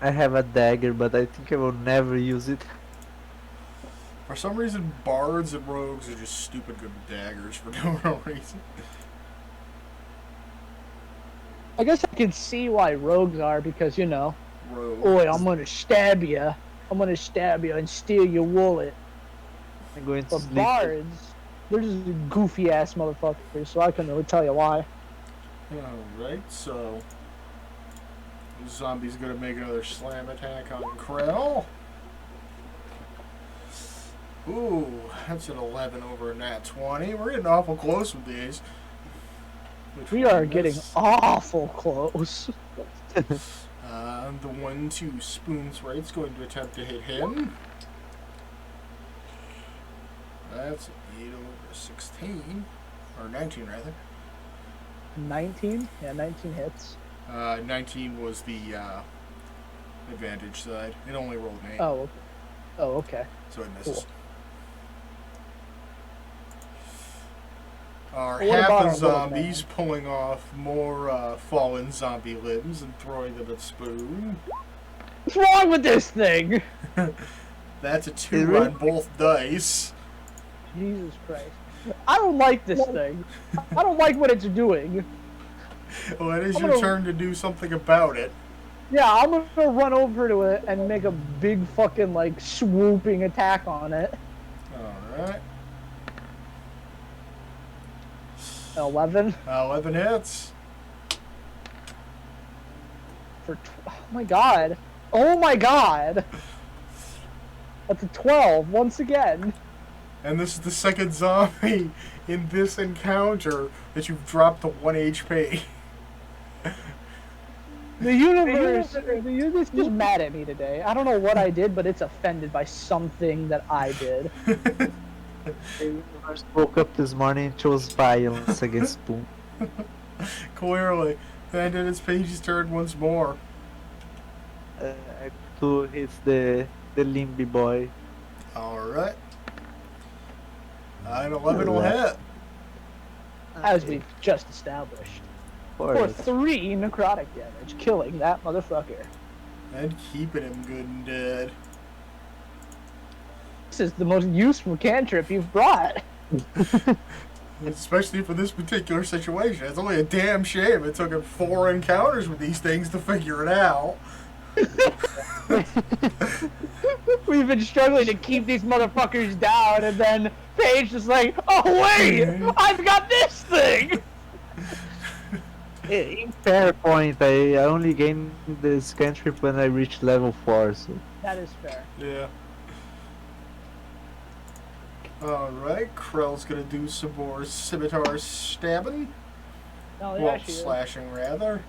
I have a dagger, but I think I will never use it. For some reason, bards and rogues are just stupid good with daggers for no reason. I guess I can see why rogues are because, you know, Rogue. oi, I'm gonna stab you. I'm gonna stab you and steal your wallet. I'm going to But sleep. bards, they're just goofy ass motherfuckers, so I couldn't really tell you why. Alright, so the zombie's gonna make another slam attack on Krell. Ooh, that's an 11 over a nat 20. We're getting awful close with these. Which We one are is getting this? awful close. The 1-2 Spoon's Right's going to attempt to hit him. That's 8 over 16. Or 19, rather. 19? Yeah, 19 hits. 19 was the advantage side. It only rolled an 8. Oh, okay. So it misses. Cool. Our What about half our of little zombies pulling off more fallen zombie limbs and throwing them at Spoon. What's wrong with this thing? That's a 2 on both dice. Jesus Christ. I don't like this thing. I don't like what it's doing. Well, it is I'm your gonna- turn to do something about it. Yeah, I'm gonna run over to it and make a big fucking, like, swooping attack on it. Alright. 11 11 hits. for... Oh my god. Oh my god. That's a 12, once again. And this is the second zombie in this encounter that you've dropped to 1 HP. The universe is just mad at me today. I don't know what I did, but it's offended by something that I did. The universe woke up this morning and chose violence against Spoon. Clearly. And then its page's turn once more. To hit the limby boy. Alright. An 11 will hit. As we've just established. For For it. 3 necrotic damage, killing that motherfucker. And keeping him good and dead. This is the most useful cantrip you've brought. Especially for this particular situation. It's only a damn shame it took him 4 encounters with these things to figure it out. We've been struggling to keep these motherfuckers down, and then Paige is like, oh wait, I've got this thing! In fair point, I only gained this cantrip when I reached level 4, so... That is fair. Yeah. Alright, Krell's gonna do some more scimitar stabbing. No, Well, actually, slashing rather.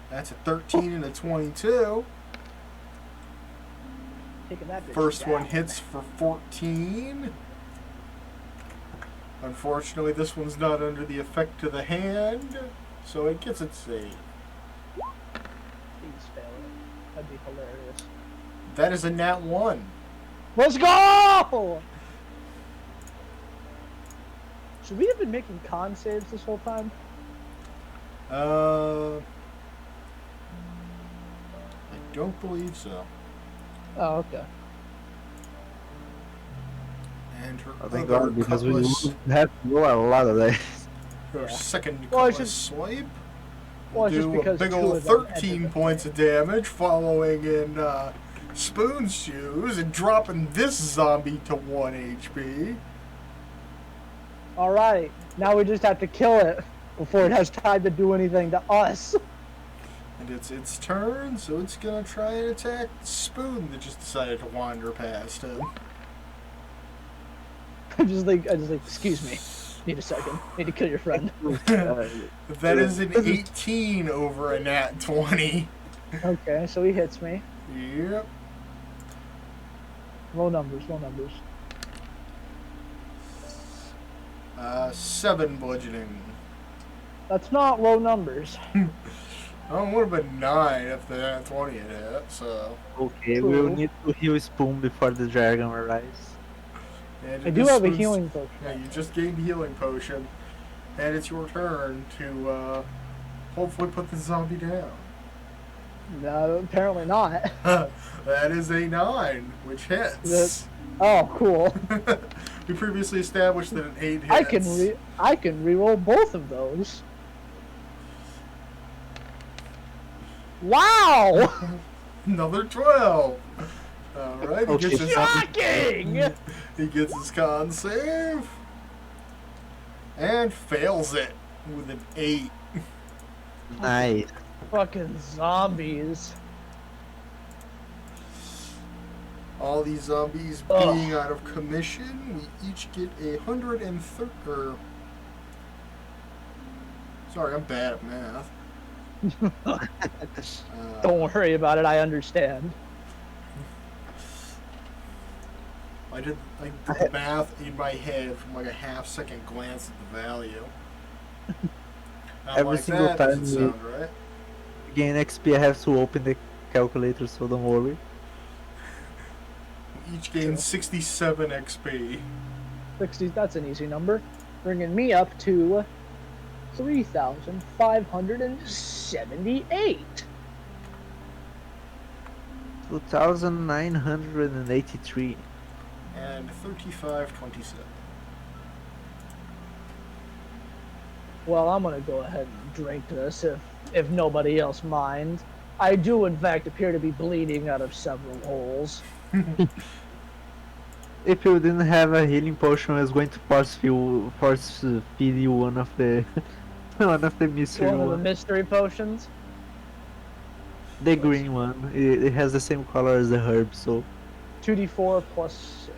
That's a 13 and a 22. taking that bitch First down. one hits for 14. Unfortunately, this one's not under the effect of the hand, so it gets its save. Please fail it. That'd be hilarious. That is a nat 1. Let's go! Should we have been making con saves this whole time? I don't believe so. Oh, okay. And her Oh, thank other God, because we cutlass, would have to go a lot of that. her Yeah. second Well, it's cutlass just- swipe, Well, will it's just do a because big two old of them 13 ended points of damage, following in Spoon's shoes and dropping this zombie to 1 HP. All right. Now we just have to kill it before it has time to do anything to us. And it's its turn, so it's gonna try and attack Spoon that just decided to wander past him. I just think, excuse me. Need a second. Need to kill your friend. That is an 18 over a nat 20. Okay, so he hits me. Yep. Low numbers, low numbers. 7 bludgeoning. That's not low numbers. Oh, it would have been 9 if the nat 20 had hit, so. Okay, Cool. we'll need to heal Spoon before the dragon arrives. And I it do is have a Spoon's- healing potion. Yeah, you just gained a healing potion. And it's your turn to hopefully put the zombie down. No, apparently not. That is a 9, which hits. Oh, cool. We previously established that an 8 hits. I can re-roll both of those. Wow! Another 12. Alright, he Okay. gets his Shocking! he gets his con save. And fails it with an 8. Nice. Fucking zombies. All these zombies Ugh. being out of commission, we each get 130. Sorry, I'm bad at math. Don't worry about it, I understand. I did the math in my head from like a half-second glance at the value. I'm Every like, single that time doesn't we- sound right. Gain XP, I have to open the calculator, so don't worry. We each gain 67 XP. 60, that's an easy number. Bringing me up to 3,578. 2,983. And 3527. Well, I'm gonna go ahead and drink this if nobody else minds. I do, in fact, appear to be bleeding out of several holes. If you didn't have a healing potion, I was going to force feed you one of the one of the mystery One of the ones. mystery potions. The green one. It has the same color as the herb, so 2d4 plus 6,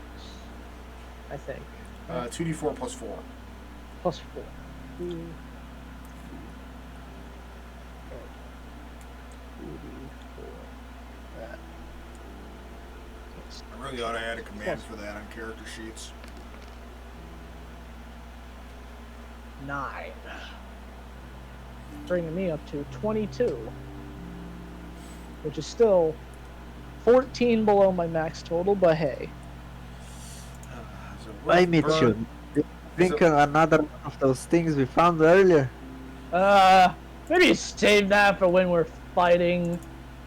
I think. 2d4 plus 4. Plus 4. I really ought to add a command for that on character sheets. 9. Bringing me up to 22. Which is still 14 below my max total, but hey. So I with met burn- you. Drink another one of those things we found earlier. Maybe save that for when we're fighting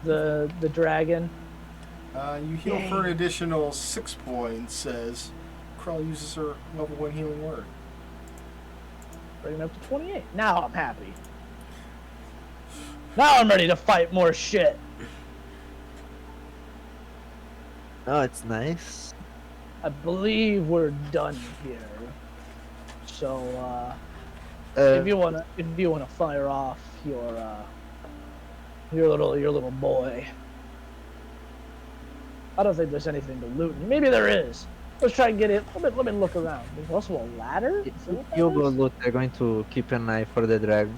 the dragon. You heal for an additional 6 points as Krull uses her level 1 healing word. Bring it up to 28. Now I'm happy. Now I'm ready to fight more shit. Oh, it's nice. I believe we're done here. So, if you wanna fire off your little boy. I don't think there's anything to loot. Maybe there is. Let's try and get it. Let me look around. There's also a ladder. Is that what that You go is? loot. They're going to keep an eye for the dragon.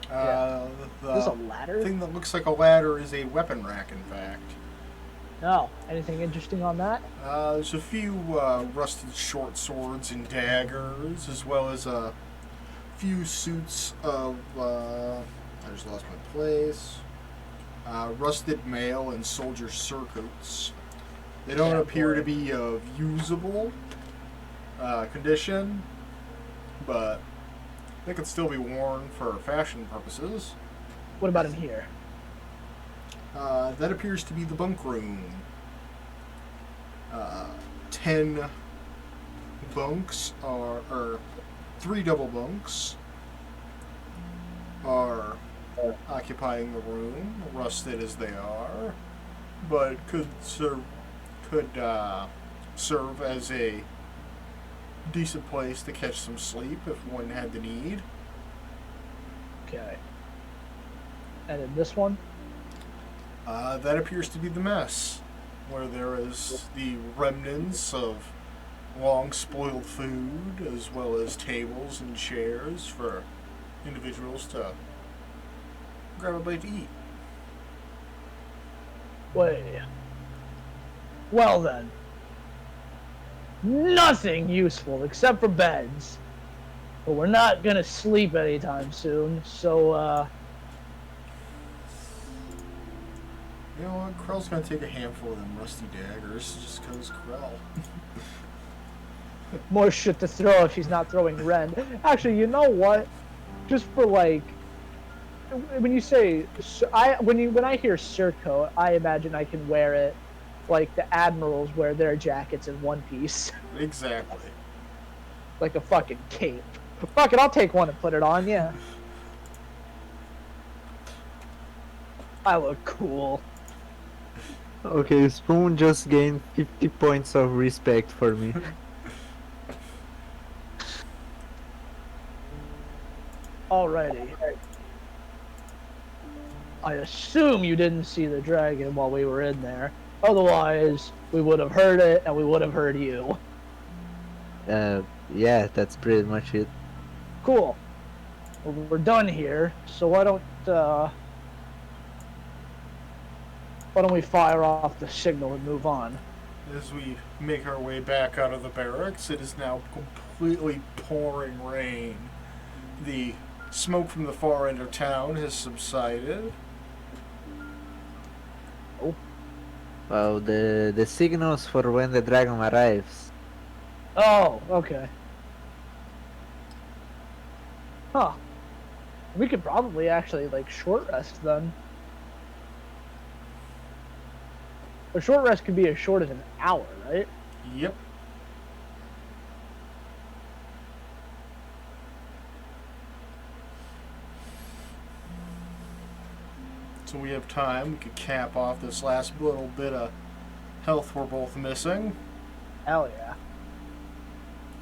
There's a The ladder. thing that looks like a ladder is a weapon rack, in fact. No. Anything interesting on that? There's a few rusted short swords and daggers, as well as a few suits of, I just lost my place, rusted mail and soldier surcoats. They don't Yeah, appear boy. to be of usable condition, but they could still be worn for fashion purposes. What about in here? That appears to be the bunk room. 10 bunks or 3 double bunks are occupying the room, rusted as they are, but could serve as a decent place to catch some sleep if one had the need. Okay. And in this one? That appears to be the mess, where there is the remnants of long spoiled food, as well as tables and chairs for individuals to grab a bite to eat. Wait. Well then. Nothing useful except for beds. But we're not gonna sleep anytime soon, so You know what? Krell's gonna take a handful of them rusty daggers just because Krell. more shit to throw if she's not throwing Ren. Actually, you know what? Just for like, when you say when I hear surcoat, I imagine I can wear it like the admirals wear their jackets in One Piece, Exactly. like a fucking cape. Fuck it, I'll take one and put it on. Yeah, I look cool. Okay, Spoon just gained 50 points of respect for me. Alrighty. I assume you didn't see the dragon while we were in there. Otherwise, we would have heard it and we would have heard you. Yeah, that's pretty much it. Cool. Well, we're done here, so why don't we fire off the signal and move on? As we make our way back out of the barracks, it is now completely pouring rain. The smoke from the far end of town has subsided. Well, the signals for when the dragon arrives. Oh, okay. Huh. We could probably actually, like, short rest then. A short rest could be as short as an hour, right? Yep. So we have time. We could cap off this last little bit of health we're both missing. Hell yeah.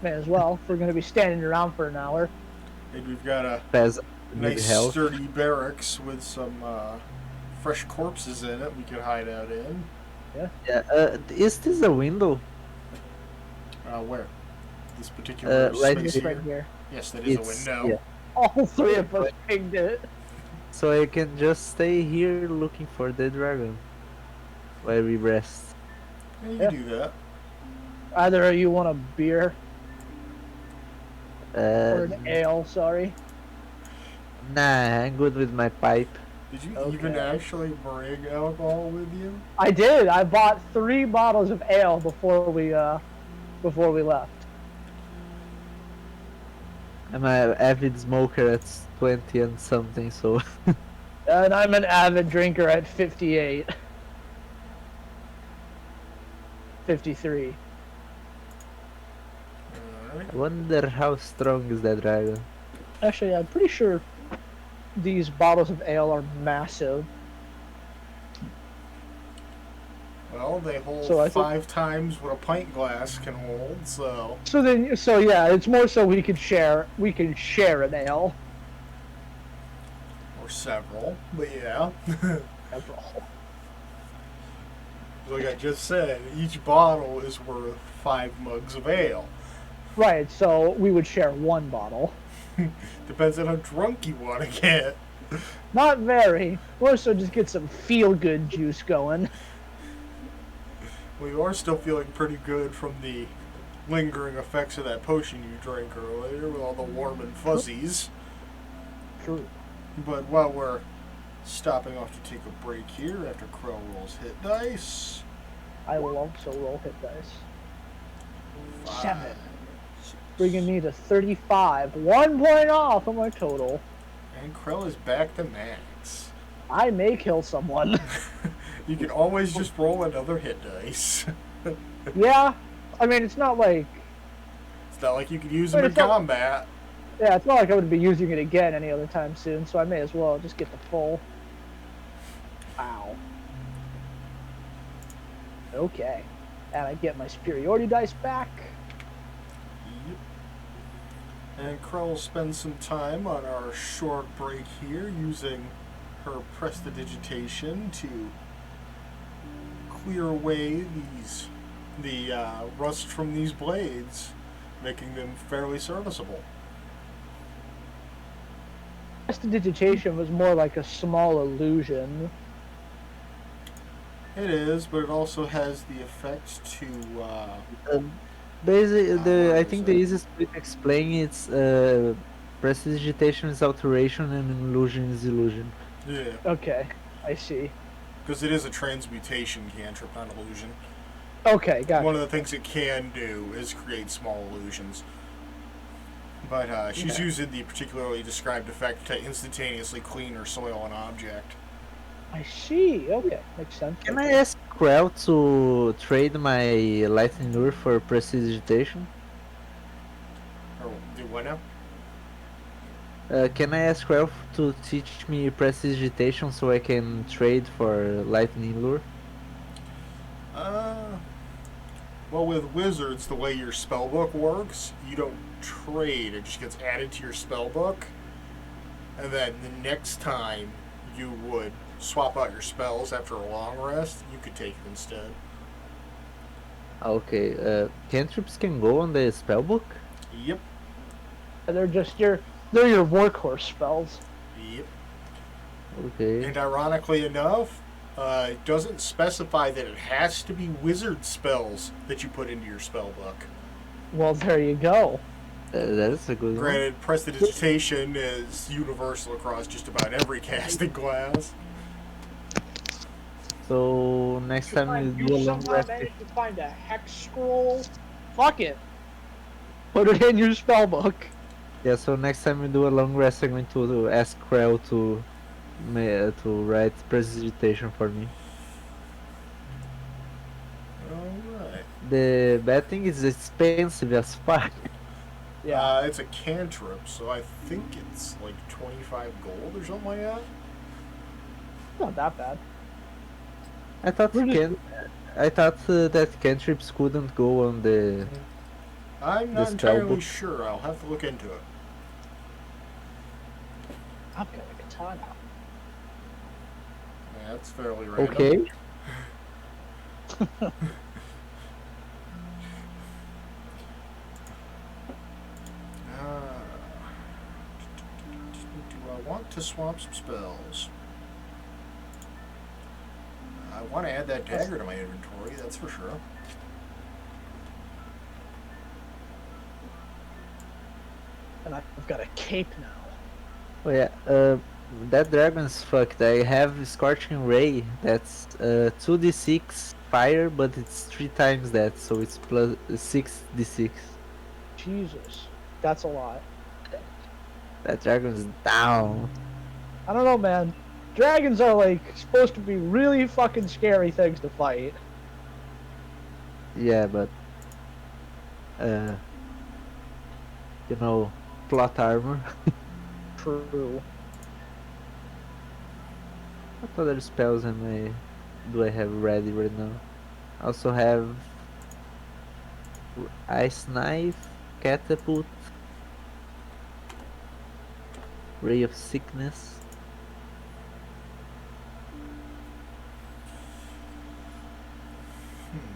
May as well, if we're going to be standing around for an hour. And we've got a Has nice health. sturdy barracks with some fresh corpses in it we could hide out in. Yeah, is this a window? Where? This particular right space Just here? right here. Yes, that is a window. Yeah. All three of us pinged it. So I can just stay here looking for the dragon while we rest. Yeah, you can do that. Either of you want a beer or Uh, an ale, sorry. nah, I'm good with my pipe. Did you Okay. even actually bring alcohol with you? I did. I bought 3 bottles of ale before we left. I'm an avid smoker at 20 and something, so And I'm an avid drinker at 58. 53. Alright. I wonder how strong is that dragon. Actually, I'm pretty sure these bottles of ale are massive. Well, they hold So I think- 5 times what a pint glass can hold, so... So yeah, it's more so we can share an ale. Or several, but yeah. Like I just said, each bottle is worth 5 mugs of ale. Right, so we would share 1 bottle. Depends on how drunk you want to get. Not very. More so just get some feel-good juice going. We are still feeling pretty good from the lingering effects of that potion you drank earlier with all the warm and fuzzies. True. But while we're stopping off to take a break here after Crow rolls hit dice. I will also roll hit dice. 7. bringing me to 35. 1 point off of my total. And Krell is back to max. I may kill someone. You can always just roll another hit dice. Yeah, I mean, it's not like... It's not like you could use them in combat. Yeah, it's not like I would be using it again any other time soon, so I may as well just get the full. Wow. Okay. And I get my superiority dice back. Yep. And Krell spends some time on our short break here using her prestidigitation to clear away the rust from these blades, making them fairly serviceable. Prestidigitation was more like a small illusion. It is, but it also has the effect to. Basically, I think the easiest way to explain it's prestidigitation is alteration and illusion is illusion. Yeah. Okay, I see. Because it is a transmutation cantrip, not illusion. Okay, gotcha. One of the things it can do is create small illusions. But she's using the particularly described effect to instantaneously clean or soil an object. I see. Okay, makes sense. Can I ask Krell to trade my lightning lure for prestidigitation? Or do what now? Can I ask Krell to teach me prestidigitation so I can trade for lightning lure? Well, with wizards, the way your spellbook works, you don't trade. It just gets added to your spellbook. And then the next time you would swap out your spells after a long rest, you could take it instead. Okay, cantrips can go on the spellbook? Yep. They're just they're your workhorse spells. Yep. Okay. And ironically enough, it doesn't specify that it has to be wizard spells that you put into your spellbook. Well, there you go. That's a good one. Granted, prestidigitation is universal across just about every casting class. So next time you do a long rest, manage to find a hex scroll. Fuck it. Put it in your spellbook. yeah. So next time we do a long rest, I'm going to ask Krell to write prestidigitation for me. Alright. The bad thing is it's expensive as fuck. Yeah. It's a cantrip, so I think it's like 25 gold or something like that. Not that bad. I thought that cantrips couldn't go on the. I'm not The entirely spellbook. sure. I'll have to look into it. I've got a katana. Yeah, that's fairly random. Okay. Do I want to swap some spells? I want to add that dagger to my inventory, that's for sure. And I've got a cape now. Oh yeah. That dragon's fucked. I have Scorching Ray. That's 2d6 fire, but it's 3 times that, so it's plus 6d6. Jesus. That's a lot. That dragon's down. I don't know, man. Dragons are, like, supposed to be really fucking scary things to fight. Yeah, but you know, plot armor. True. What other spells do I have ready right now? I also have Ice Knife, Catapult, Ray of Sickness.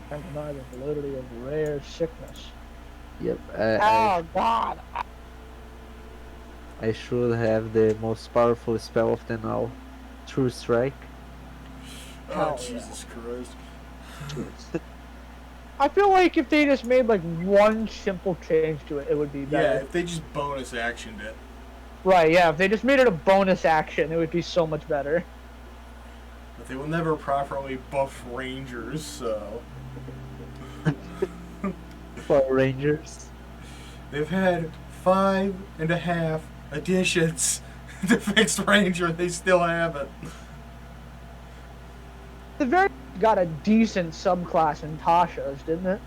And deny the validity of rare sickness. Yep, Oh, God! I should have the most powerful spell of them all. True Strike. Oh, Hell Jesus Christ. I feel like if they just made, like, one simple change to it, it would be Yeah, better. if they just bonus actioned it. Right, yeah, if they just made it a bonus action, it would be so much better. But they will never properly buff rangers, so... For Rangers. They've had 5.5 additions to Fixed Ranger. They still haven't. The very got a decent subclass in Tasha's, didn't it?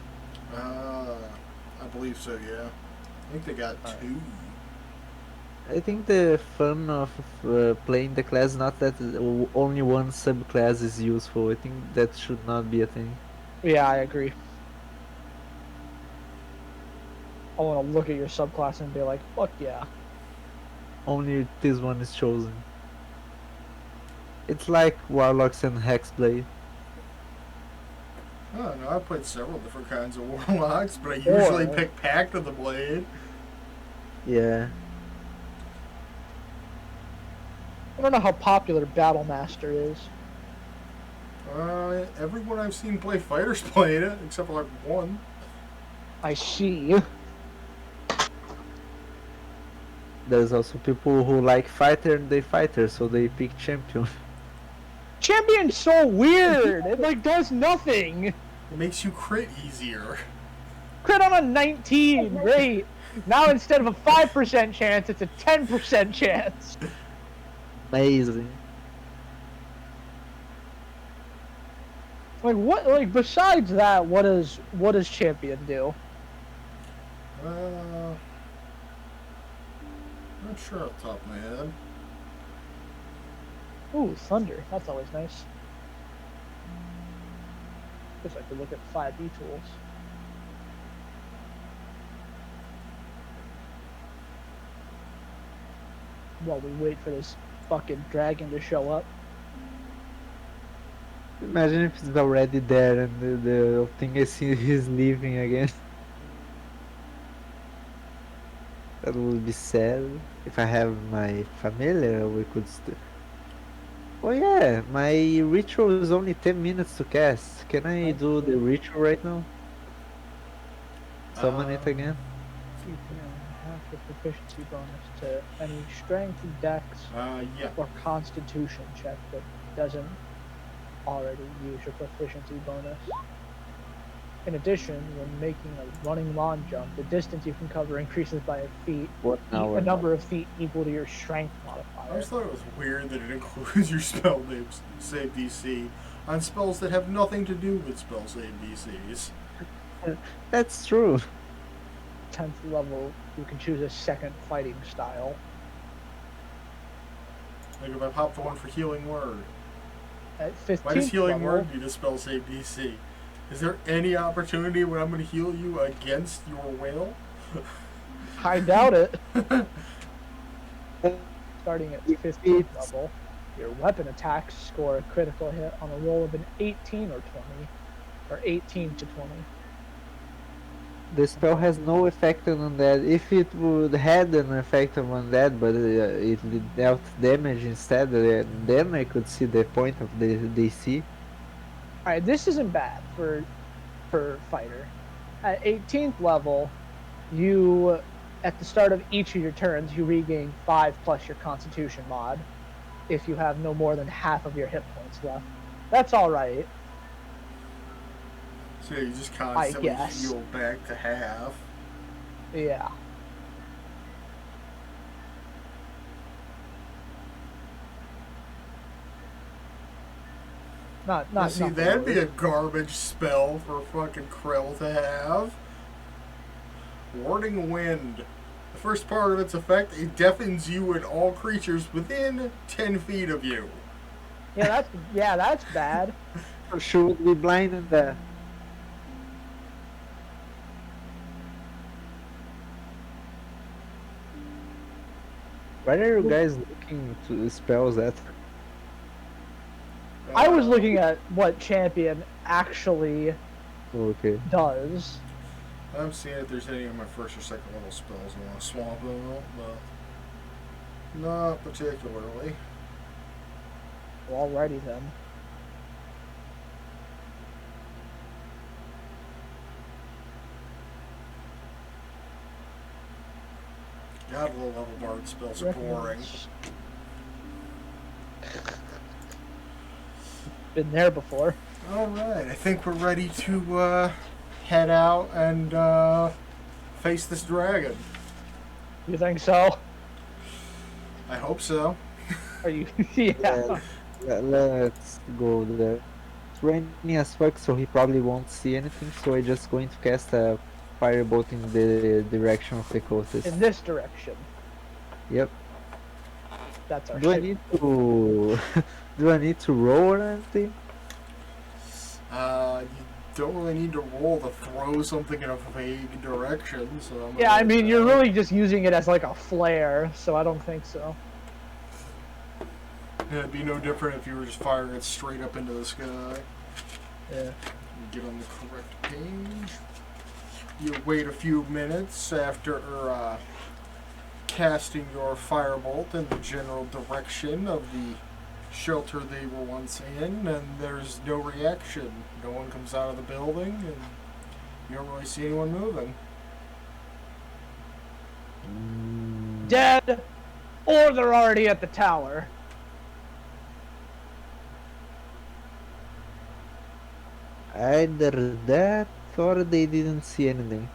I believe so, yeah. I think they got Alright. 2. I think the fun of playing the class not that only one subclass is useful. I think that should not be a thing. Yeah, I agree. I want to look at your subclass and be like, fuck yeah. Only this one is chosen. It's like Warlocks and Hexblade. Oh, no, I played several different kinds of Warlocks, but I usually pick Pact of the Blade. Yeah. I don't know how popular Battlemaster is. Everyone I've seen play fighters played it, except for like one. I see. There's also people who like fighter and they fighter, so they pick champion. Champion's so weird. It like does nothing. It makes you crit easier. Crit on a 19. Great. Now instead of a 5% chance, it's a 10% chance. Amazing. Like what? Like besides that, what does Champion do? Not sure off the top of my head. Ooh, Thunder. That's always nice. Guess I could look at 5e tools. While we wait for this fucking dragon to show up. Imagine if it's already there and the thing I see he's leaving again. That would be sad. If I have my familiar, we could oh yeah, my ritual is only 10 minutes to cast. Can I do the ritual right now? Summon it again? You can have the proficiency bonus to any strength, dex, Yeah. or constitution check that doesn't already use your proficiency bonus. In addition, when making a running lawn jump, the distance you can cover increases by a number of feet equal to your strength I modifier. always thought it was weird that it includes your spell save DC on spells that have nothing to do with spell save DCs. That's true. 10th level, you can choose a second fighting style. Like if I pop the one for Healing Word. At 15th Why does Healing level, Word need a spell save DC? Is there any opportunity when I'm going to heal you against your will? I doubt it. Starting at 15th level, your weapon attacks score a critical hit on a roll of an 18 or 20, or 18 to 20. The spell has no effect on that. If it would had an effect on that, but it dealt damage instead, then I could see the point of the DC. Alright, this isn't bad for fighter. At 18th level, you, at the start of each of your turns, you regain 5 plus your constitution mod if you have no more than half of your hit points left. That's alright. So you just constantly guess. heal back to half. Yeah. Not See, that'd be a garbage spell for fucking Krill to have. Warding Wind. The first part of its effect, it deafens you and all creatures within 10 feet of you. Yeah, that's bad. Should be blinded there. Where are you guys looking to spells at? I was looking at what champion actually Okay. does. I'm seeing if there's any of my first or second level spells I want to swap out, but not particularly. Well, alrighty then. God, low level bard spells are boring. Been there before. Alright, I think we're ready to head out and face this dragon. You think so? I hope so. Are you? Yeah. Let's go there. It's raining as fuck, so he probably won't see anything. So I'm just going to cast a firebolt in the direction of the cultist. In this direction. Yep. That's our Do I shape. need to do I need to roll or anything? You don't really need to roll to throw something in a vague direction. So I'm Yeah, I gonna mean, you're say- really just using it as like a flare, so I don't think so. It'd be no different if you were just firing it straight up into the sky. Yeah. Get on the correct page. You wait a few minutes after casting your firebolt in the general direction of the shelter they were once in, and there's no reaction. No one comes out of the building, and you don't really see anyone moving. Dead, or they're already at the tower. Either that or they didn't see anything.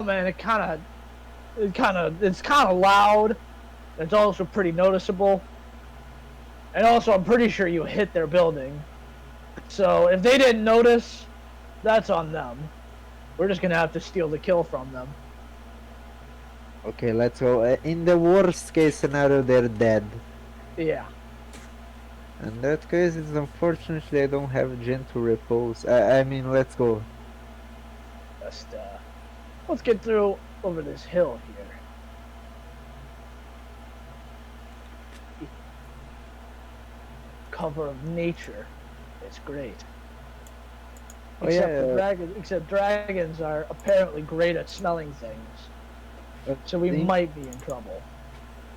Oh, man, it's kind of loud. It's also pretty noticeable. And also, I'm pretty sure you hit their building. So if they didn't notice, that's on them. We're just gonna have to steal the kill from them. Okay, let's go. In the worst case scenario, they're dead. Yeah. In that case, it's unfortunately I don't have gentle repose. I mean, let's go. Just let's get through over this hill here. Cover of nature. It's great. Oh, Except dragons are apparently great at smelling things. So we might be in trouble.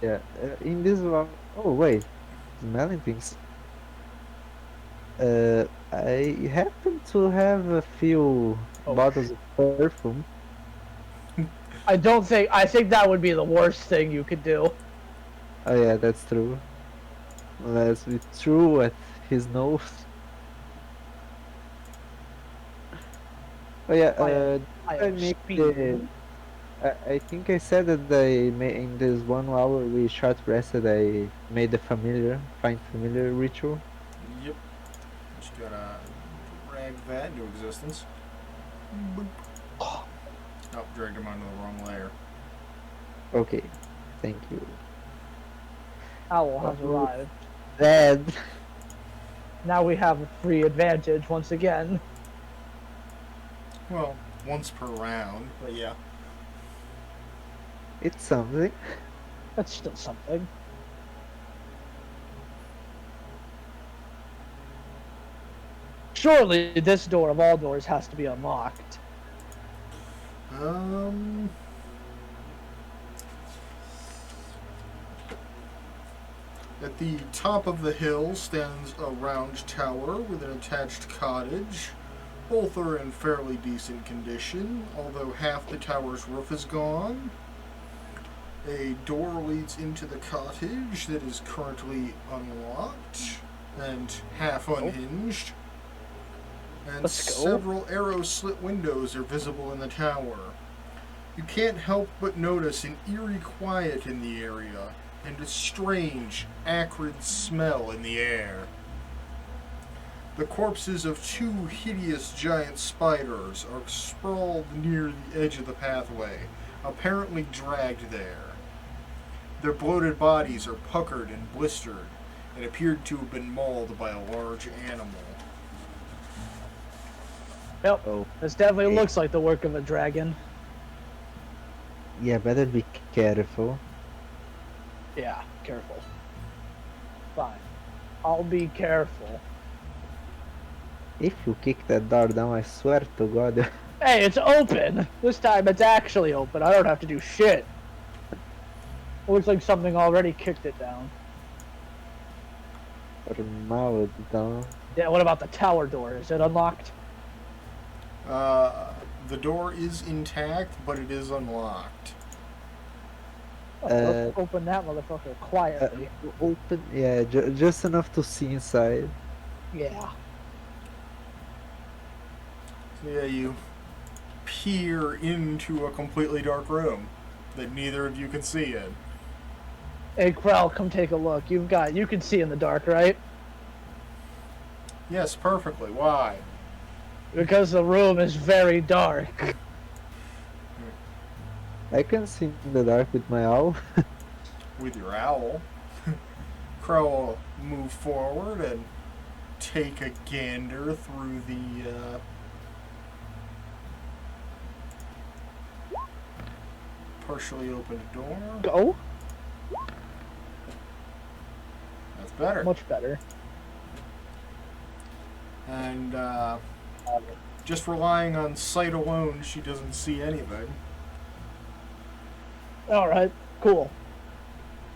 Yeah, in this one. Oh wait, smelling things. I happen to have a few bottles of perfume. I think that would be the worst thing you could do. Oh yeah, that's true. Let's be true at his nose. Oh yeah, I I have make speed. I think I said that in this 1 hour we short rested. I made the find familiar ritual. Yep. Just gotta drag that into existence. Boop. Oh, dragged him onto the wrong layer. Okay, thank you. Owl has arrived. Dead. Now we have a free advantage once again. Well, once per round, but yeah. It's something. That's still something. Surely this door of all doors has to be unlocked. At the top of the hill stands a round tower with an attached cottage. Both are in fairly decent condition, although half the tower's roof is gone. A door leads into the cottage that is currently unlocked and half unhinged. And Let's go. several arrow-slit windows are visible in the tower. You can't help but notice an eerie quiet in the area and a strange, acrid smell in the air. The corpses of two hideous giant spiders are sprawled near the edge of the pathway, apparently dragged there. Their bloated bodies are puckered and blistered, and appeared to have been mauled by a large animal. Yep, Oh, this definitely looks like the work of a dragon. yeah, better be careful. Yeah, careful. Fine. I'll be careful. If you kick that door down, I swear to God. Hey, it's open! This time it's actually open. I don't have to do shit. It looks like something already kicked it down. Or mouth down. Yeah, what about the tower door? Is it unlocked? The door is intact, but it is unlocked. Oh, let's open that motherfucker quietly. Open, yeah, just enough to see inside. Yeah. So yeah, you peer into a completely dark room that neither of you can see in. Hey, Krell, come take a look. You can see in the dark, right? Yes, perfectly. Why? Because the room is very dark. I can see in the dark with my owl. With your owl. Crow will move forward and take a gander through the partially opened door. Go? That's better. Much better. And just relying on sight alone, she doesn't see anything. Alright, cool.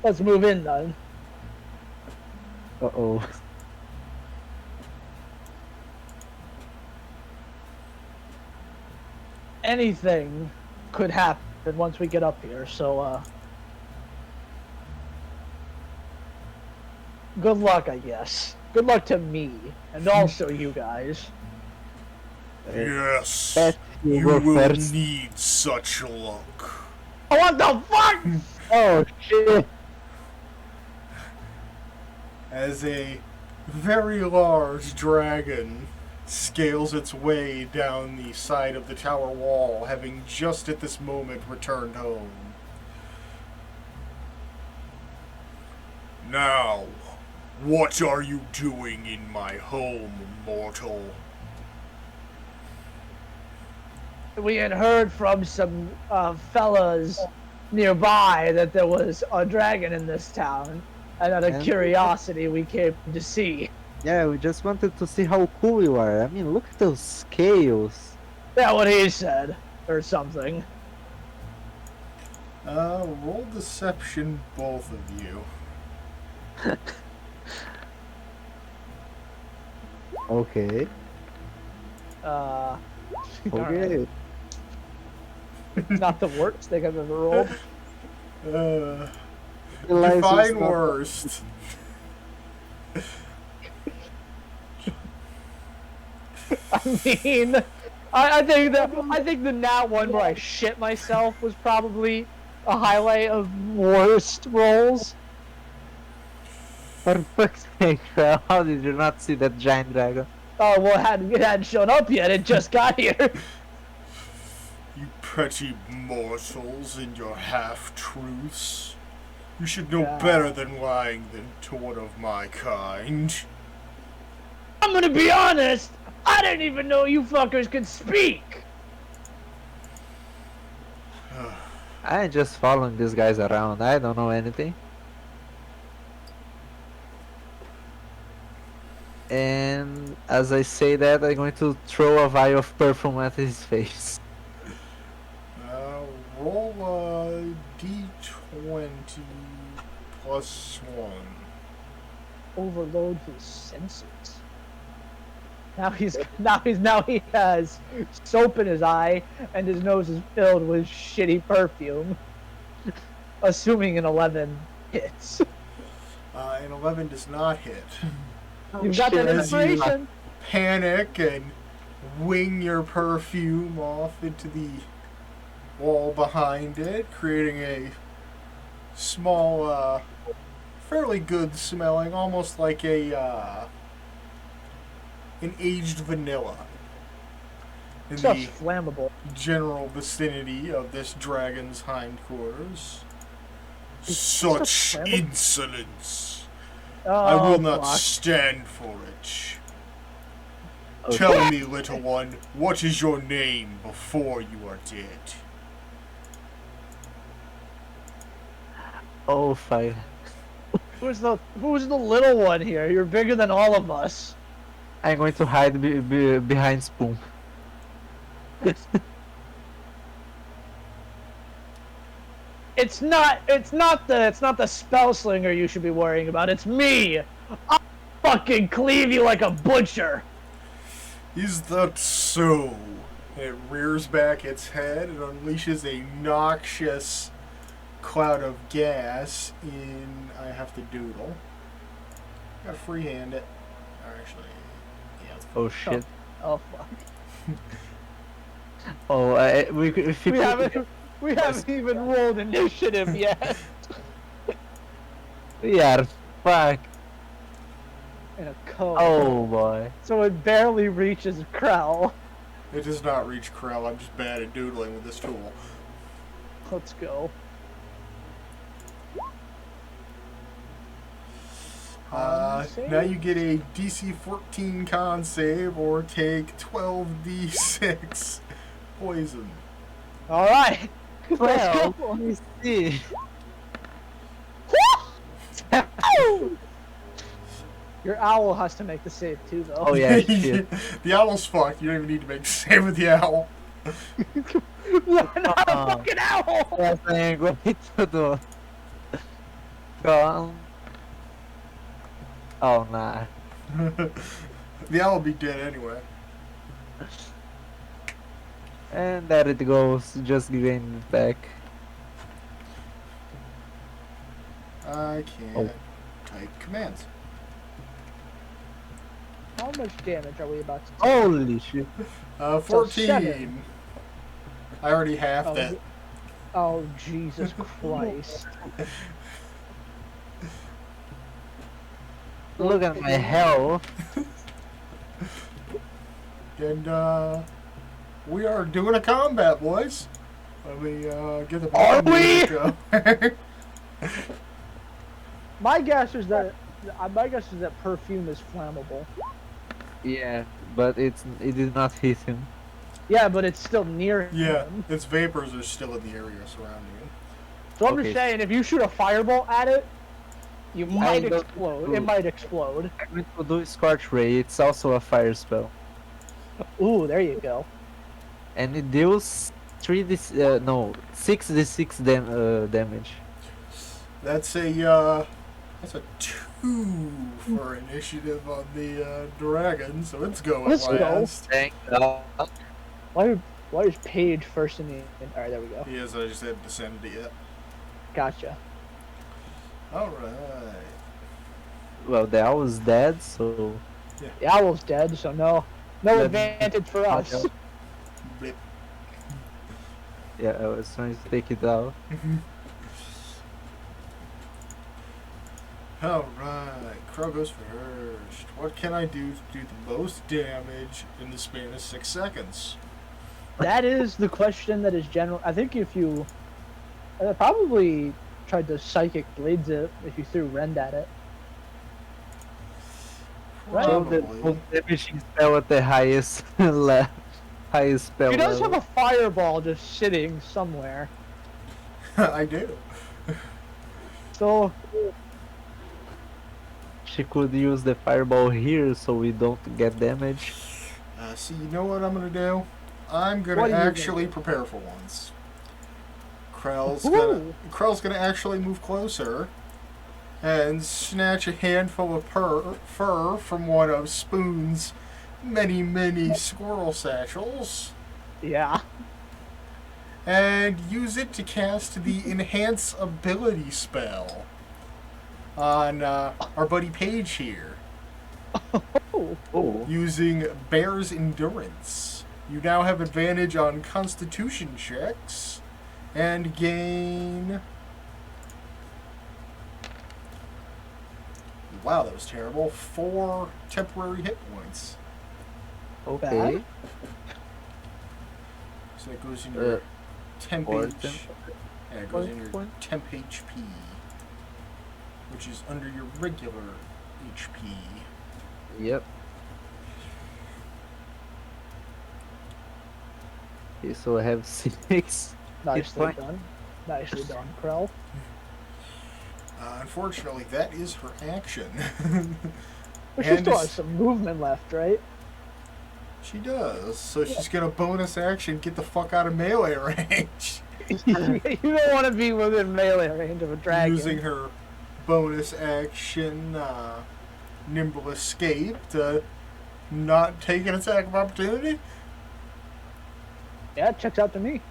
Let's move in then. Uh-oh. Anything could happen once we get up here, so good luck, I guess. Good luck to me, and also you guys. Yes, You you go will first. need such luck. What the fuck? Oh, shit. As a very large dragon scales its way down the side of the tower wall, having just at this moment returned home. Now, what are you doing in my home, mortal? We had heard from some fellas nearby that there was a dragon in this town, and out of And- curiosity we came to see. Yeah, we just wanted to see how cool you are. I mean, look at those scales. That's what he said, or something. Roll deception, both of you. Okay. Alright. Okay. Not the worst thing I've ever rolled. Realize it's Define not- worst. I mean, I think the nat one where I shit myself was probably a highlight of worst rolls. For fuck's sake, how did you not see that giant dragon? Oh well, it hadn't shown up yet. It just got here. You petty morsels and your half-truths. You should know Yeah. better than lying to one of my kind. I'm gonna be honest. I didn't even know you fuckers could speak. I ain't just following these guys around. I don't know anything. And as I say that, I'm going to throw a vial of perfume at his face. Roll a d20 plus 1. Overload his senses. Now he has soap in his eye and his nose is filled with shitty perfume. Assuming an 11 hits. An 11 does not hit. You've got that As you inspiration. panic and wing your perfume off into the wall behind it, creating a small, fairly good smelling, almost like an aged vanilla in Stuff's the flammable. general vicinity of this dragon's hindquarters. Is Such stuff flammable? insolence! Oh, I will not fuck. stand for it. Okay. Tell me, little one, what is your name before you are dead? Oh, fire. Who's the little one here? You're bigger than all of us. I'm going to hide behind Spoon. It's not the spell slinger you should be worrying about. It's me. I'll fucking cleave you like a butcher. Is that so? It rears back its head and unleashes a noxious cloud of gas in... I have to doodle. Gotta freehand it. Or actually... Yeah, it's Oh shit. Oh fuck. Oh, if you We could haven't we haven't even rolled initiative yet. we are fuck. In a code. Oh boy. So it barely reaches Krell. It does not reach Krell. I'm just bad at doodling with this tool. Let's go. Now you get a DC 14 con save or take 12d6 poison. All right. Let's Well, go. let me see. Your owl has to make the save too, though. Oh yeah, shit. The owl's fucked. You don't even need to make the save with the owl. Not a fucking owl. Yes, I am going to do. Go on. Oh nah. The owl will be dead anyway. And there it goes. Just gain it back. I can't type commands. How much damage are we about to take? Holy shit. 14. 7. I already halved Oh, it. Oh, Jesus Christ. Look at my health. And we are doing a combat, boys. Let me get the Are we? music going. My guess is that perfume is flammable. Yeah, but it did not hit him. Yeah, but it's still near Yeah, him. its vapors are still in the area surrounding it. So I'm Okay. just saying, if you shoot a fireball at it, you might don't explode. do- It might explode. I'm going to do Scorch Ray. It's also a fire spell, Ooh, there you go. and it deals 6d6 damage. That's a 2 for initiative on the dragon, so it's going Let's go. last. Thank God. Why is Paige first in the... Alright, there we go. He is. I just hadn't descended yet. Gotcha. All right. Well, the owl is dead, so The owl's dead, so no Then- advantage for us. Blip. yeah, I was trying to take it out. All right. Crow goes first. What can I do to do the most damage in the span of 6 seconds? That is the question that is general. I think if you... probably tried to Psychic Blades it if you threw Rend at it. Right. So the Probably. most damaging spell at the highest highest spell He does have level. a fireball just sitting somewhere. I do. So, She could use the fireball here so we don't get damage. See, you know what I'm gonna do? I'm What gonna are you gonna actually do? prepare for once. Krell's Ooh. gonna actually move closer and snatch a handful of fur from one of Spoon's many squirrel satchels yeah. and use it to cast the Enhance Ability spell on our buddy Paige here, Oh. using Bear's Endurance. You now have advantage on Constitution checks and gain... Wow, that was terrible. 4 temporary hit points. Okay. Bad. So that goes in your temp or H. temp- Yeah, it goes in your point. temp HP, which is under your regular HP. Yep. Okay, so I have 6. Nicely point. done. Nicely done, Krell. Unfortunately, that is her action. But she And still it's- has some movement left, right? She does. So she's gonna bonus action, get the fuck out of melee range. You don't want to be within melee range of a dragon. Using her bonus action, nimble escape to not take an attack of opportunity. Yeah, it checks out to me.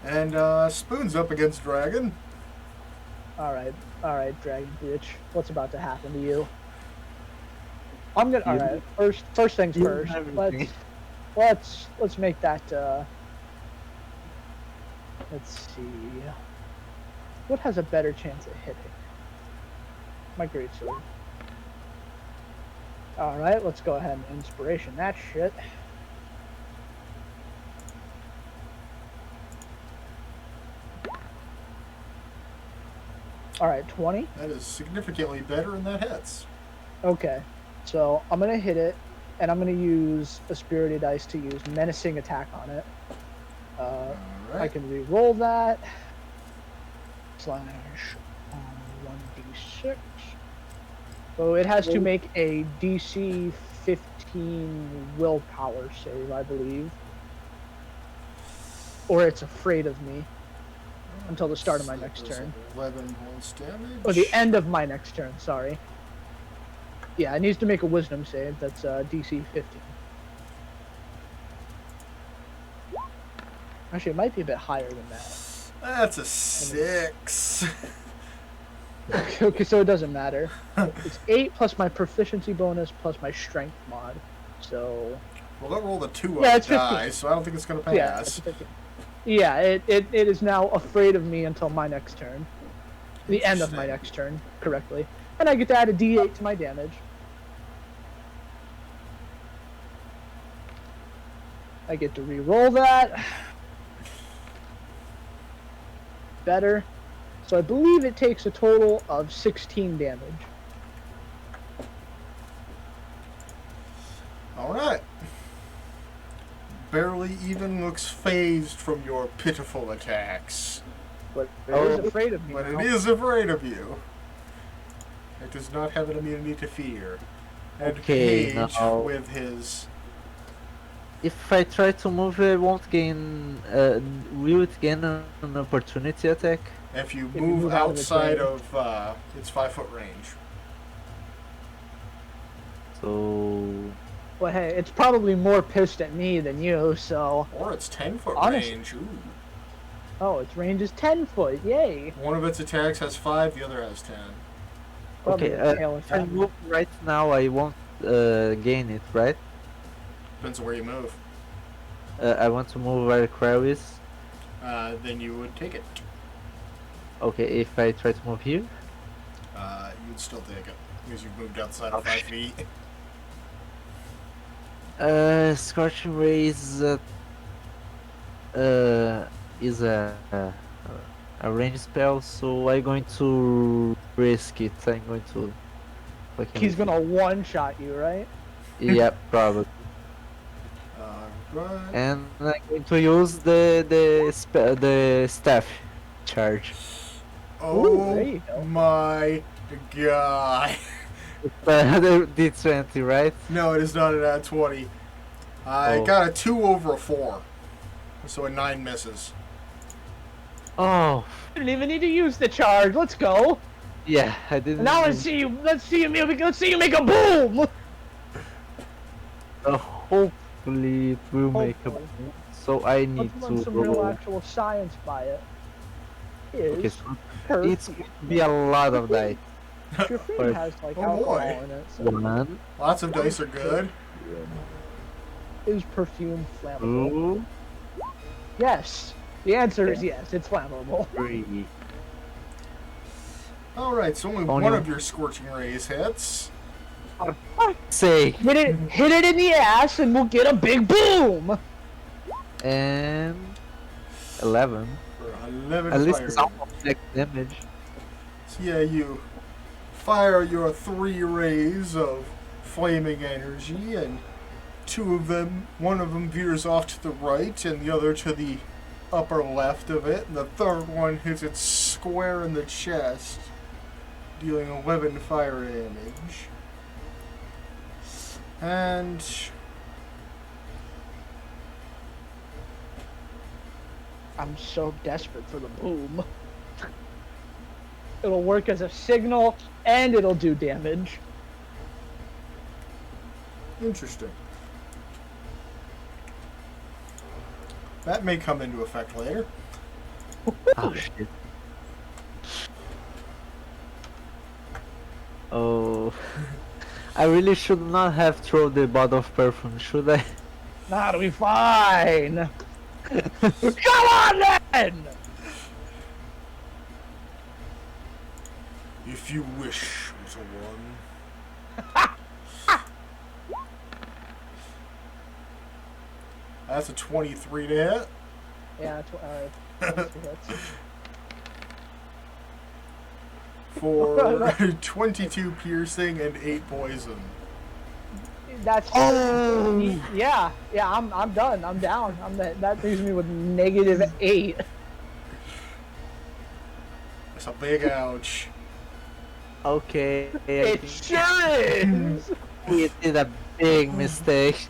And Spoon's up against Dragon. Alright, dragon bitch. What's about to happen to you? I'm gonna. You- Alright, first things you first. everything. let's make that. Let's see. What has a better chance of hitting? My greatsword. All right, let's go ahead and inspiration that shit. All right, 20. That is significantly better, and that hits. Okay, so I'm gonna hit it, and I'm gonna use a spirited dice to use menacing attack on it. All I right. can re-roll that. Slash 1d6. So it has to make a DC 15 willpower save, I believe. Or it's afraid of me until the start of my So next does turn. 11 points damage. Or the end of my next turn, sorry. Yeah, it needs to make a wisdom save that's DC 15. Actually, it might be a bit higher than that. That's a 6. Okay, so it doesn't matter. It's 8 plus my proficiency bonus plus my strength mod. So Well, don't roll the 2 Yeah, on it's the 15. die, so I don't think it's going to yeah, pass. it's 15. Yeah, it is now afraid of me until my next turn. The end of my Interesting. next turn, correctly. And I get to add a d8 to my damage. I get to re-roll that. Better. So I believe it takes a total of 16 damage. All right. Barely even looks phased from your pitiful attacks. But it is afraid of me But now. it is afraid of you. It does not have an immunity to fear. And Okay, Paige, now- with his... If I try to move, I won't gain. Will it gain an opportunity attack? If you you move move out of its outside range. of its 5-foot range. So Well, hey, it's probably more pissed at me than you, so... Or its 10-foot Honest- range. Ooh. Oh, its range is 10 foot, yay! One of its attacks has 5, the other has 10. Probably okay, a tail if I attack. move right now, I won't gain it, right? Depends on where you move. I want to move where Crow is. Then you would take it. Okay, if I try to move here, You'd still take it. Because you've moved outside Oh, of 5 feet. Scorching Ray is a range spell, so I'm going to risk it. I'm going to. He's gonna one-shot you, right? Yeah, probably. Right. And I'm going to use the staff charge. Oh there you go. my god. The D20, right? No, it is not an at 20. I Oh. got a 2 over a 4. So a 9 misses. Oh, Didn't even need to use the charge. Let's go. yeah, I didn't. Now let's see you. Let's see you make a boom. Hopefully it will make a. Hopefully. So I need Let's run to some real roll. actual science by it. Okay, Is so perfect. it's going to be a lot of dice. Your food Right. has like Oh, alcohol boy. in it. So One, Lots of dice are good. is perfume flammable? two, Yes. The answer is yes. It's flammable. 3. Alright, so only Only one one. of your scorching rays hits. Say, Hit it in the ass, and we'll get a big boom. and 11. For 11 At least fire it's damage. almost like damage. So yeah, you fire your 3 rays of flaming energy, and 2 of them, one of them veers off to the right, and the other to the upper left of it, and the third one hits it square in the chest, dealing 11 fire damage. And I'm so desperate for the boom. It'll work as a signal, and it'll do damage. interesting. That may come into effect later. Oh shit. Oh. I really should not have thrown the bottle of perfume, should I? That'll be fine. Come on then. If you wish, little one. That's a 23 to hit. Yeah, 22 hits. For 22 piercing and 8 poison. That's yeah. I'm done. I'm down. That leaves me with -8. That's a big ouch. Okay, I It think sure is. we did a big mistake.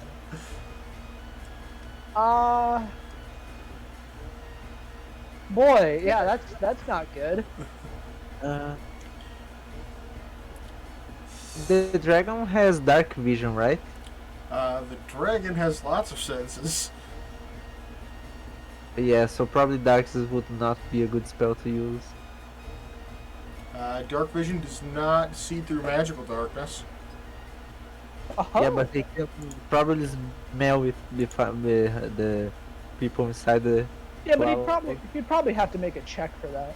Boy, yeah, that's not good. The dragon has dark vision, right? The dragon has lots of senses. Yeah, so probably darkness would not be a good spell to use. Dark vision does not see through magical darkness. Oh. Yeah, but they can probably smell with the people inside the. Yeah, but flower. he'd probably have to make a check for that.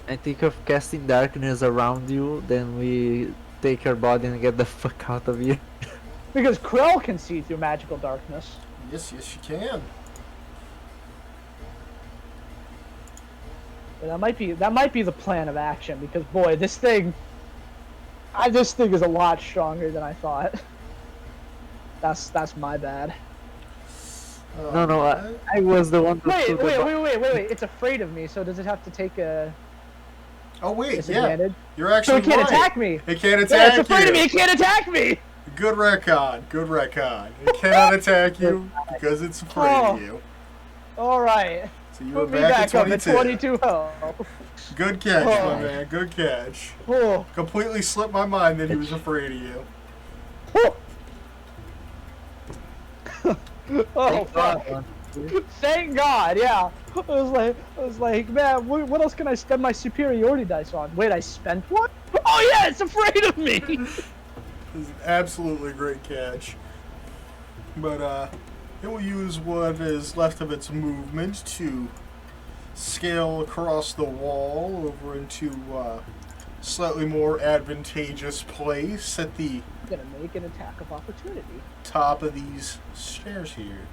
I think of casting darkness around you, then we take your body and get the fuck out of here. Because Krell can see through magical darkness. Yes, you can. That might be the plan of action. Because boy, this thing is a lot stronger than I thought. That's my bad. No, I was the one that Wait. It's afraid of me. So does it have to take a Oh wait, yeah. disadvantage? You're So actually it can't right. attack me. It can't Yeah, attack it's afraid you. of me. It can't attack me. Good retcon. Good retcon. It cannot attack you because it's afraid of you. All right. So you Put are me back back at up 22. at 22 health. Good catch, Oh. my man. Good catch. Oh. Completely slipped my mind that he was afraid of you. Oh, fuck. Thank God, yeah. I was like, man, what else can I spend my superiority dice on? Wait, I spent one? Oh yeah, it's afraid of me. This is an absolutely great catch. But it will use what is left of its movement to scale across the wall over into slightly more advantageous place at the I'm gonna make an attack of opportunity. top of these stairs here.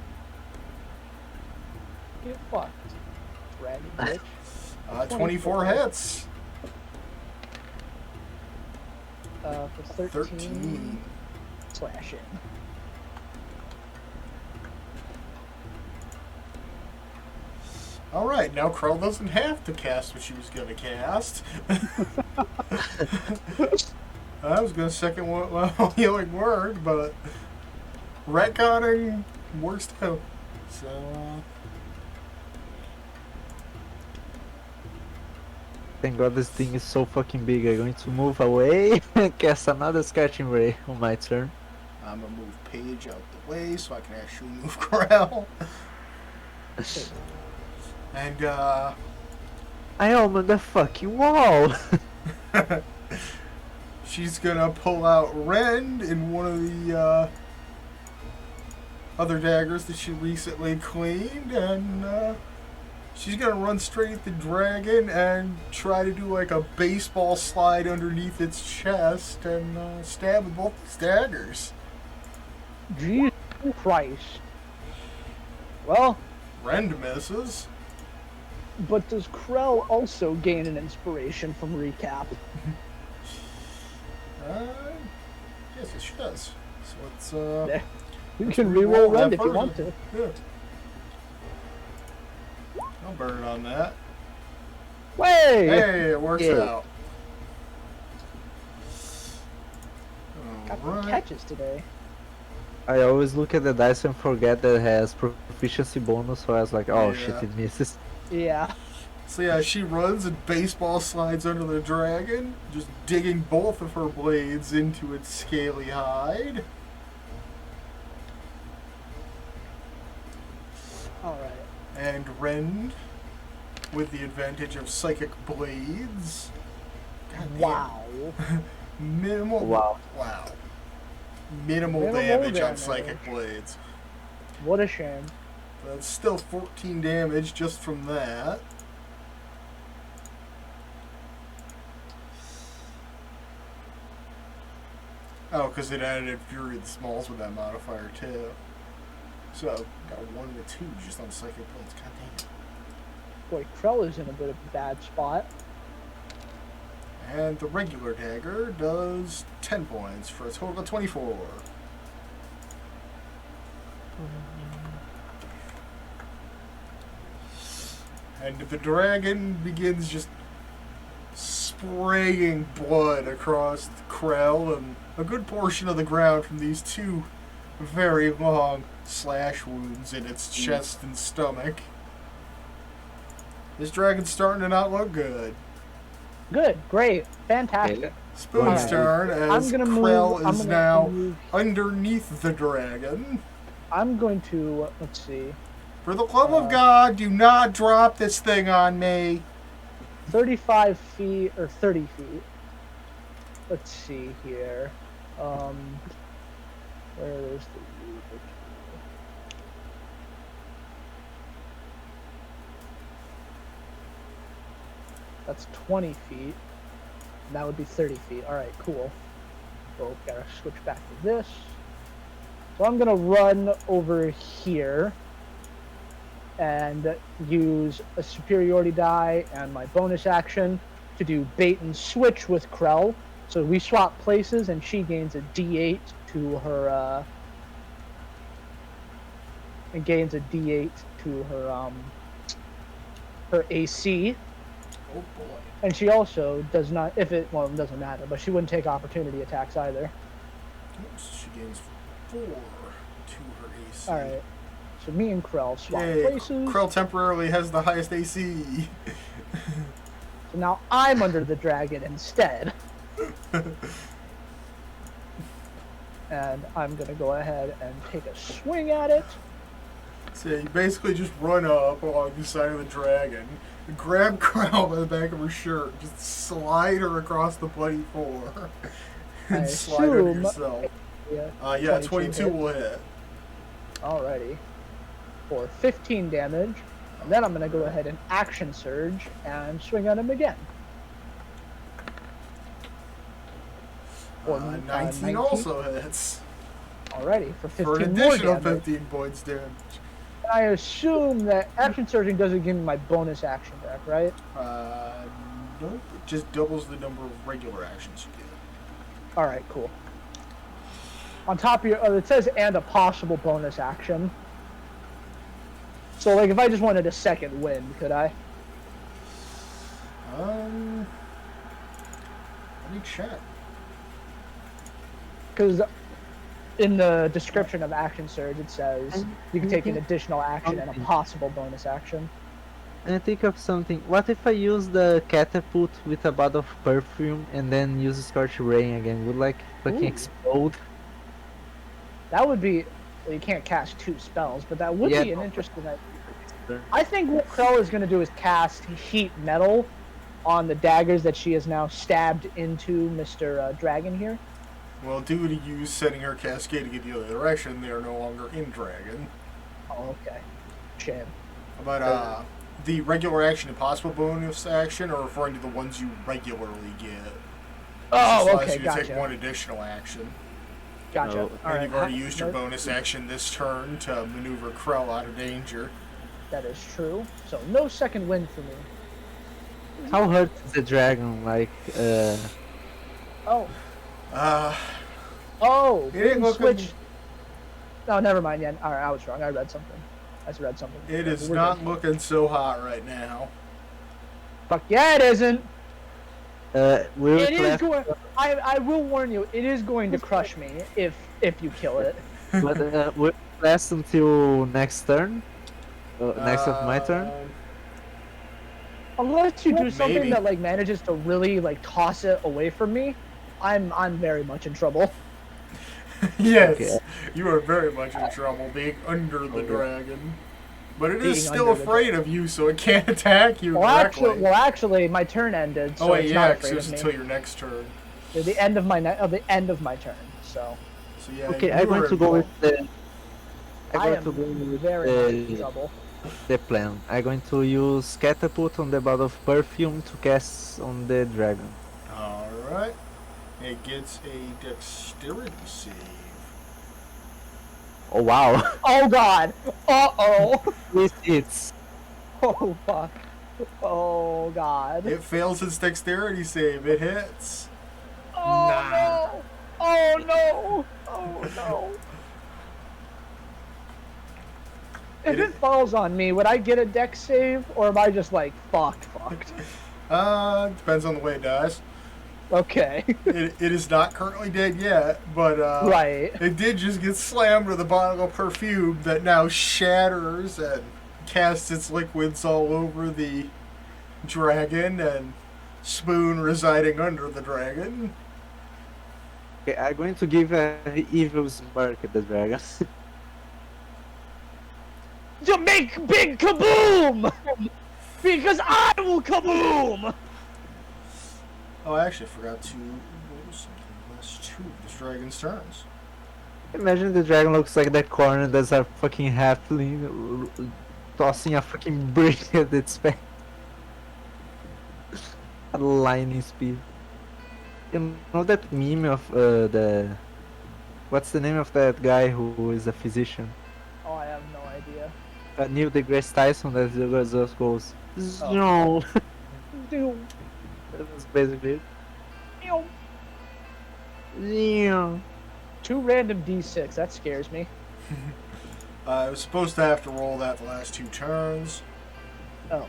Get fucked, dragon bitch. 24 hits. For 13. Slashing. Alright, now Krell doesn't have to cast what she was going to cast. I was going to second one healing word, but retconning works too. So, Thank God this thing is so fucking big. I'm going to move away and cast another Scorching Ray on my turn. I'm going to move Paige out the way so I can actually move Krell. And, I am on the fucking wall! she's gonna pull out Rend in one of the other daggers that she recently cleaned, and she's gonna run straight at the dragon and try to do like a baseball slide underneath its chest and stab with both its daggers. Jesus Christ. Well, Rend misses. but does Krell also gain an inspiration from recap? Yes, she does. So let's Yeah. You let's can re-roll reroll that Rend if you first want one. to. Yeah. I'll burn it on that. Way! Hey, it works Yeah. out. Got the Alright. catches today. I always look at the dice and forget that it has proficiency bonus, so I was like, oh shit, Yeah. it misses. Yeah. So yeah, she runs and baseball slides under the dragon, just digging both of her blades into its scaly hide. Alright. And Rend, with the advantage of psychic blades. God damn. Wow. Minimal. Wow. Wow. minimal damage on Psychic Blades. What a shame. But it's still 14 damage just from that. Oh, because it added Fury of the Smalls with that modifier too. So, got a 1 and a 2 just on Psychic Blades. God damn. Boy, Krell is in a bit of a bad spot. And the regular dagger does 10 points for a total of 24. And the dragon begins just spraying blood across Krell and a good portion of the ground from these two very long slash wounds in its chest and stomach. This dragon's starting to not look good. Good, great, fantastic. Okay. Spoon's Alright. turn as I'm gonna Krell move- I'm is gonna now move- underneath the dragon. I'm going to, let's see, For the love of God, do not drop this thing on me. 35 feet or 30 feet. Let's see here. Where is the... That's 20 feet. And that would be 30 feet. Alright, cool. So, gotta switch back to this. So I'm gonna run over here and use a superiority die and my bonus action to do bait and switch with Krell. So we swap places and she gains a D8 to her and gains a D8 to her her AC. Oh boy. And she also does not, if it, well, it doesn't matter, but she wouldn't take opportunity attacks either. Oops, she gains 4 to her AC. Alright. So me and Krell swap Yay, places. Krell temporarily has the highest AC. So now I'm under the dragon instead. And I'm gonna go ahead and take a swing at it. So you basically just run up along the side of the dragon, grab Krell by the back of her shirt, just slide her across the bloody floor, and I slide her to assume- yourself. Yeah, 22 hit. will hit. Alrighty. For 15 damage. And then I'm gonna go ahead and action surge and swing at him again. For 19 also hits. Alrighty, for 15 For an more additional damage. 15 points damage. I assume that action surging doesn't give me my bonus action back, right? Nope. It just doubles the number of regular actions you get. Alright, cool. On top of your, it says and a possible bonus action. So, like, if I just wanted a second wind, could I? Let me check. Because in the description of action surge, it says you can take an additional action and a possible bonus action. And I think of something. What if I use the catapult with a bottle of perfume and then use Scorch Rain again? Would like fucking Ooh. explode? That would be. Well, you can't cast 2 spells, but that would Yeah. be an interesting idea. I think what Krell is going to do is cast Heat Metal on the daggers that she has now stabbed into Mr. Dragon here. Well, due to you setting her cascading in the other direction, they are no longer in Dragon. Oh, okay. Shame. But, the regular action and possible bonus action are referring to the ones you regularly get. Oh, This allows okay, you to take gotcha. one additional action. Gotcha. No. All And right. you've already used your bonus action this turn to maneuver Krell out of danger. That is true. So no second wind for me. How hurt is the dragon? Like, Oh. Uh, Oh. It ain't looking- Switch. No, never mind. Yeah. All right, I was wrong. I read something. it is We're not good. looking so hot right now. Fuck yeah, it isn't. will It is left, going. I will warn you. It is going to crush me if you kill it. but will it last until next turn? Next of my turn? Unless you do something Maybe. that like manages to really like toss it away from me, I'm very much in trouble. Yes, Okay. you are very much in trouble being under the dragon. But it is Being still under the afraid of you, so it can't attack you Well, directly. actually, my turn ended, so oh wait, it's yeah, not because afraid it's of me. until your next turn. The end of my the end of my turn. So So yeah, Okay, you I'm going were to go with involved. the. I'm I going to go am with very much in trouble. the plan. I'm going to use catapult on the bottle of perfume to cast on the dragon. All right. It gets a dexterity save. Oh wow! Oh god. Uh-oh. This hits. Oh fuck. Oh god. It fails its dexterity save. It hits. Oh no. Oh no. Oh no. If it falls on me, would I get a dex save, or am I just like fucked? Depends on the way it dies. Okay. It is not currently dead yet, but Right. it did just get slammed with a bottle of perfume that now shatters and casts its liquids all over the dragon and Spoon residing under the dragon. Okay, I'm going to give a evil smirk at the dragon. To make big kaboom! Because I will kaboom! Oh, I actually forgot to roll something. Last two of this dragon's turns. Imagine the dragon looks like that corner that's a fucking halfling tossing a fucking brick at its face. A lightning speed. You know that meme of the. What's the name of that guy who is a physician? Oh, I have no idea. Neil deGrasse Tyson that just goes. No. Dude. That's basically it. Ew. Yeah. 2 random d6, that scares me. I was supposed to have to roll that the last 2 turns. Oh.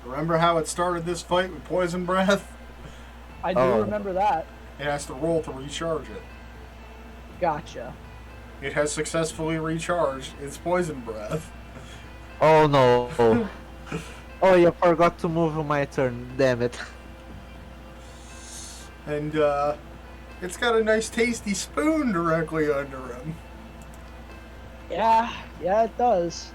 Remember how it started this fight with poison breath? I do remember that. It has to roll to recharge it. Gotcha. It has successfully recharged its poison breath. Oh no. Oh, you forgot to move on my turn. Damn it. And it's got a nice tasty spoon directly under him. Yeah, it does.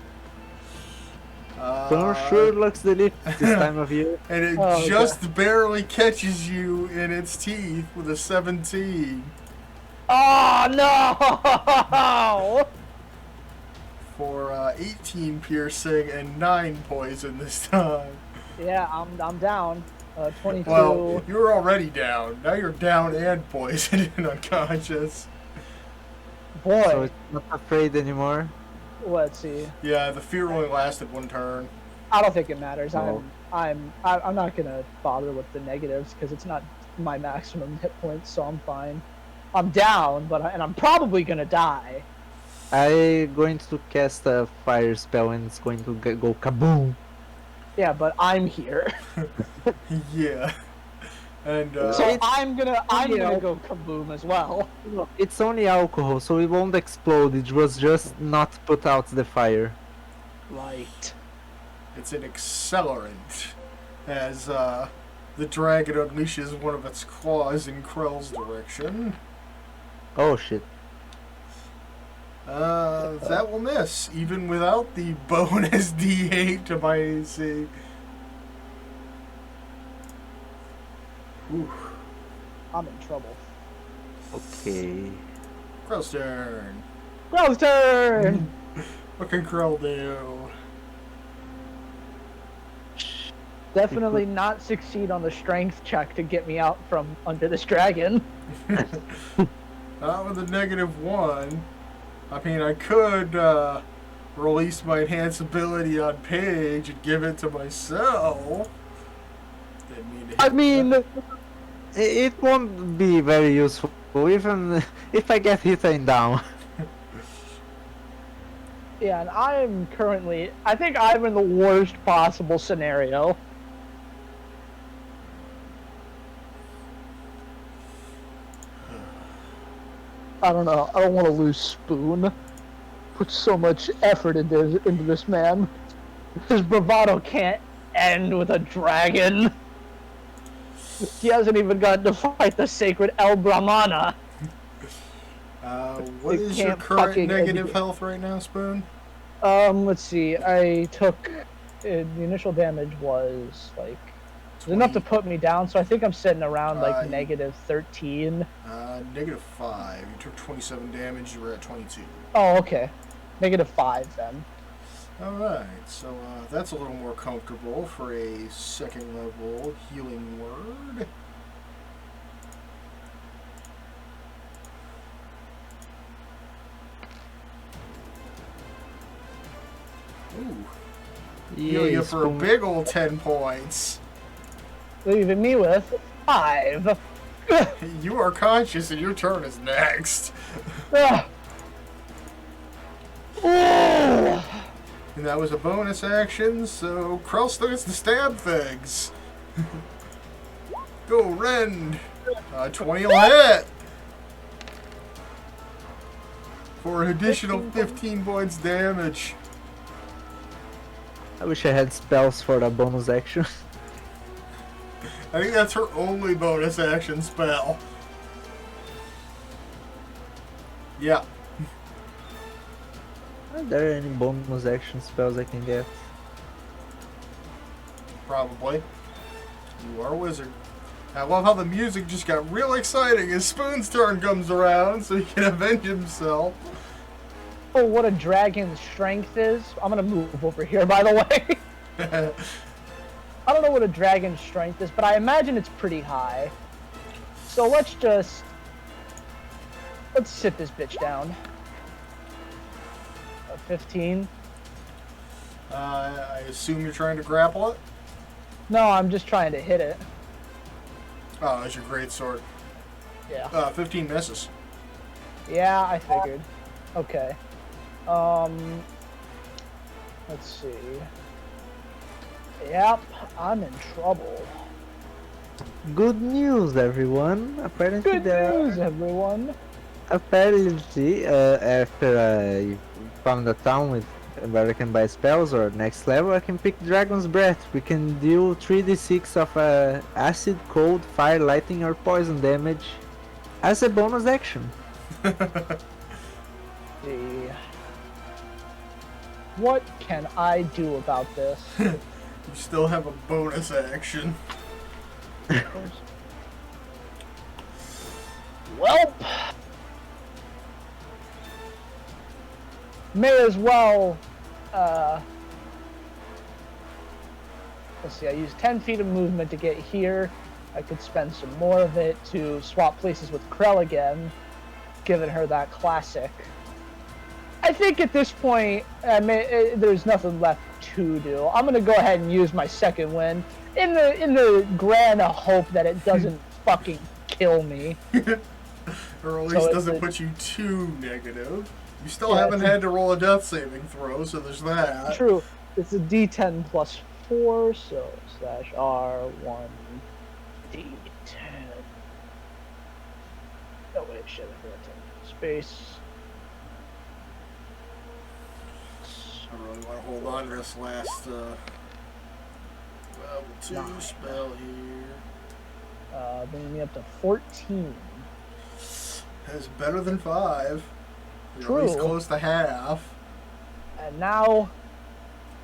Spoon sure looks delicious this time of year. And it Oh, just barely catches you in its teeth with a 17. Oh no! For 18 piercing and 9 poison this time. Yeah, I'm down. 22. Well, you were already down. Now you're down and poisoned and unconscious. Boy, So it's not afraid anymore. let's see. Yeah, the fear only lasted 1 turn. I don't think it matters. Oh. I'm not gonna bother with the negatives because it's not my maximum hit points, so I'm fine. I'm down, and I'm probably gonna die. I'm going to cast a fire spell and it's going to go kaboom. Yeah, but I'm here, Yeah. And so I'm gonna Yeah. go kaboom as well. It's only alcohol, so it won't explode. It was just not put out the fire. Right. it's an accelerant. As the dragon unleashes one of its claws in Krell's direction. Oh shit. That will miss, even without the bonus D8 to my AC. Ooh. I'm in trouble. Okay. Krell's turn. Crow's turn. What can Krell do? Definitely not succeed on the strength check to get me out from under this dragon. Not with a -1. I mean, I could release my enhanced ability on Paige and give it to myself. Didn't mean to I hit mean, that. it won't be very useful, even if I get hit and down. Yeah, and I think I'm in the worst possible scenario. I don't know. I don't want to lose Spoon. Put so much effort into this man. His bravado can't end with a dragon. He hasn't even gotten to fight the sacred El Brahmana. What It is your can't current fucking negative educate. health right now, Spoon? Let's see. I took the initial damage was like enough to put me down, so I think I'm sitting around like You- negative 13. Negative 5. You took 27 damage. You were at 22. Oh, okay. Negative 5 then. Alright, so that's a little more comfortable for a second level healing word. Ooh. Heal you for a big old 10 points. Leaving me with 5. You are conscious and your turn is next. Ah. Ooh. And that was a bonus action, so Krell still gets to stab things. Go, Rend! 20 will hit! For an additional 15 points damage. I wish I had spells for a bonus action. I think that's her only bonus action spell. Yeah. Are there any bonus action spells I can get? Probably. You are a wizard. I love how the music just got real exciting as Spoon's turn comes around so he can avenge himself. Oh, what a dragon's strength is. I'm gonna move over here, by the way. I don't know what a dragon's strength is, but I imagine it's pretty high. So let's sit this bitch down. 15. I assume you're trying to grapple it? No, I'm just trying to hit it. Oh, that's your great sword. Yeah. 15 misses. Yeah, I figured. Okay. Let's see. Yep, I'm in trouble. Good news, everyone. Apparently Good news, everyone. Apparently, after I found a town where I can buy spells or next level, I can pick Dragon's Breath. We can deal 3d6 of acid, cold, fire, lightning, or poison damage as a bonus action. See. What can I do about this? You still have a bonus action. Welp. May as well, let's see, I used 10 feet of movement to get here. I could spend some more of it to swap places with Krell again, giving her that classic. I think at this point, there's nothing left to do. I'm gonna go ahead and use my second win in the grand hope that it doesn't fucking kill me. Or at least So doesn't it's put you too negative. You still haven't had to roll a death saving throw, so there's that. True. It's a D10 plus 4, so /R1 D10. Oh wait, shit, I forgot to space. I really want to hold on to this last level 2 Nine. spell here. Bringing me up to 14. That's better than 5. You're True. at least close to half. And now,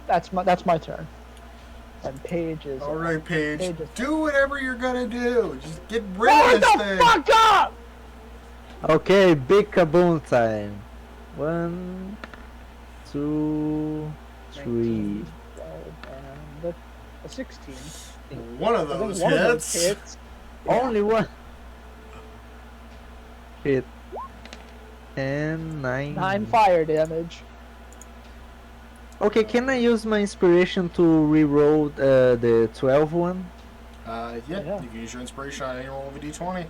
that's my turn. And Paige is. All right, Paige. Paige is- Do whatever you're gonna do. Just get rid Hold of this the thing. fuck up! Okay, big kaboom time. 1, 2, 3. 12, and a 16. One of I think those one of hits. those hits. Only one. Hit. And 9. 9 fire damage. Okay, can I use my inspiration to re-roll the 12 one? Yeah, you can use your inspiration on any roll of a d20.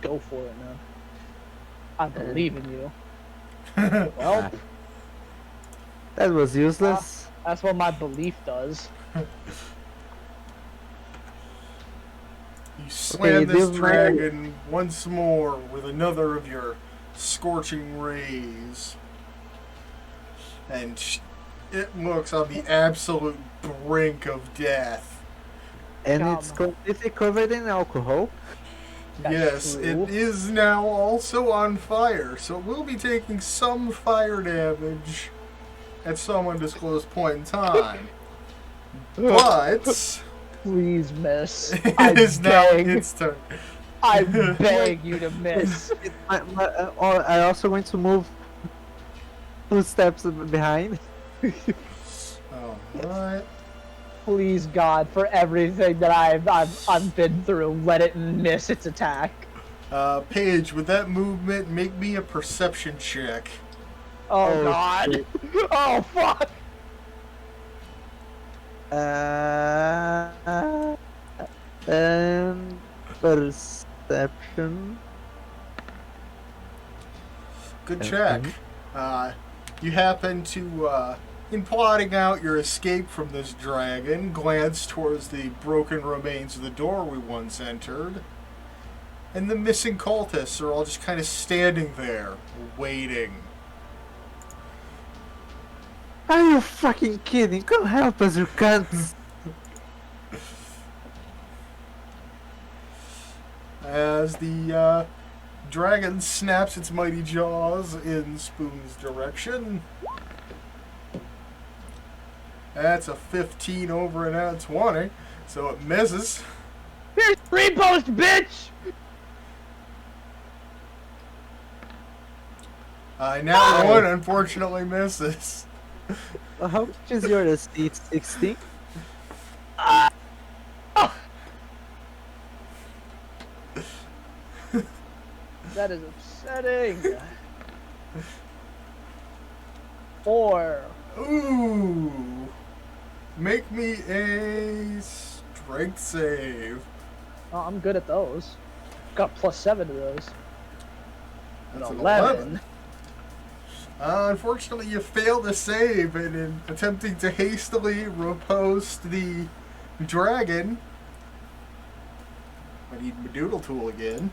Go for it, man. I believe in you. You Well, That was useless. that's what my belief does. slam this this might- dragon once more with another of your scorching rays. And it looks on the absolute brink of death. And Come it's on. completely covered in alcohol. That's Yes, true. it is now also on fire, so it will be taking some fire damage at some undisclosed point in time. But Please miss. It is now its turn. I beg you to miss. I also going to move 2 steps behind. Alright. Please, God, for everything that I've been through, let it miss its attack. Paige, with that movement, make me a perception check. Oh God. Shit. Oh fuck. Perception. Good check. You happen to, in plotting out your escape from this dragon, glance towards the broken remains of the door we once entered. And the missing cultists are all just kind of standing there, waiting. Are you fucking kidding? Come help us, you cunts! As the dragon snaps its mighty jaws in Spoon's direction. That's a 15 over and out 20, so it misses. Here's repost, bitch. Now one unfortunately misses. How much is your C2S18? That is upsetting. 4. Ooh. Make me a strength save. Oh, I'm good at those. Got +7 to those. That's an 11. Unfortunately, you failed to save, and in attempting to hastily repost the dragon, I need my doodle tool again.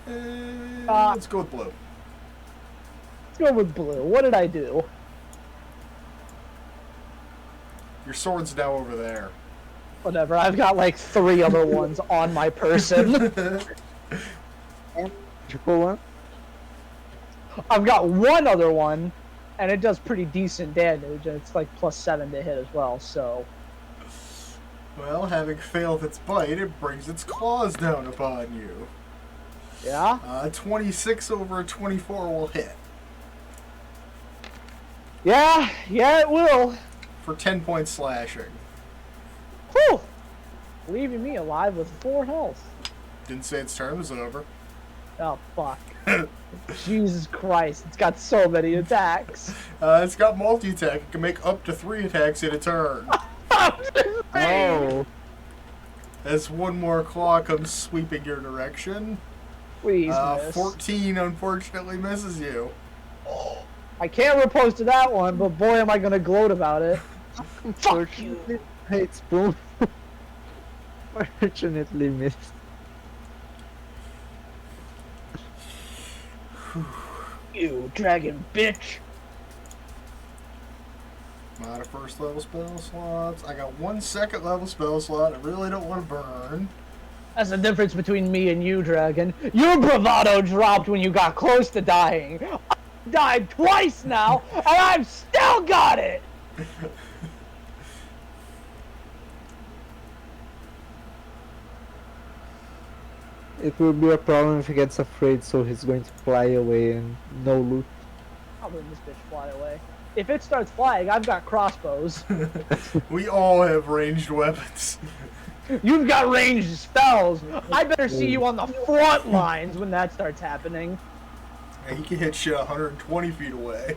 And let's go with blue. Let's go with blue. What did I do? Your sword's now over there. Whatever. I've got like 3 other ones on my person. Triple one? I've got 1 other one, and it does pretty decent damage. It's like +7 to hit as well. So. Well, having failed its bite, it brings its claws down upon you. Yeah. 26 over a 24 will hit. Yeah. Yeah, it will. For 10 points slashing. Whew. Leaving me alive with 4 health. Didn't say its turn was over. Oh fuck. Jesus Christ! It's got so many attacks. It's got multi-attack. It can make up to 3 attacks in a turn. Oh. As one more claw comes sweeping your direction. Please miss. 14 unfortunately misses you. I can't riposte to that one, but boy am I gonna gloat about it. Fuck you. Hey, Spoon. Fortunately missed. You dragon bitch. Not a first level spell slots. I got 1 second level spell slot. I really don't want to burn. That's the difference between me and you, dragon. Your bravado dropped when you got close to dying. I died twice now, and I've still got it. It will be a problem if he gets afraid, so he's going to fly away and no loot. I'll let this bitch fly away. If it starts flying, I've got crossbows. We all have ranged weapons. You've got ranged spells. I better see you on the front lines when that starts happening. And he can hit shit 120 feet away.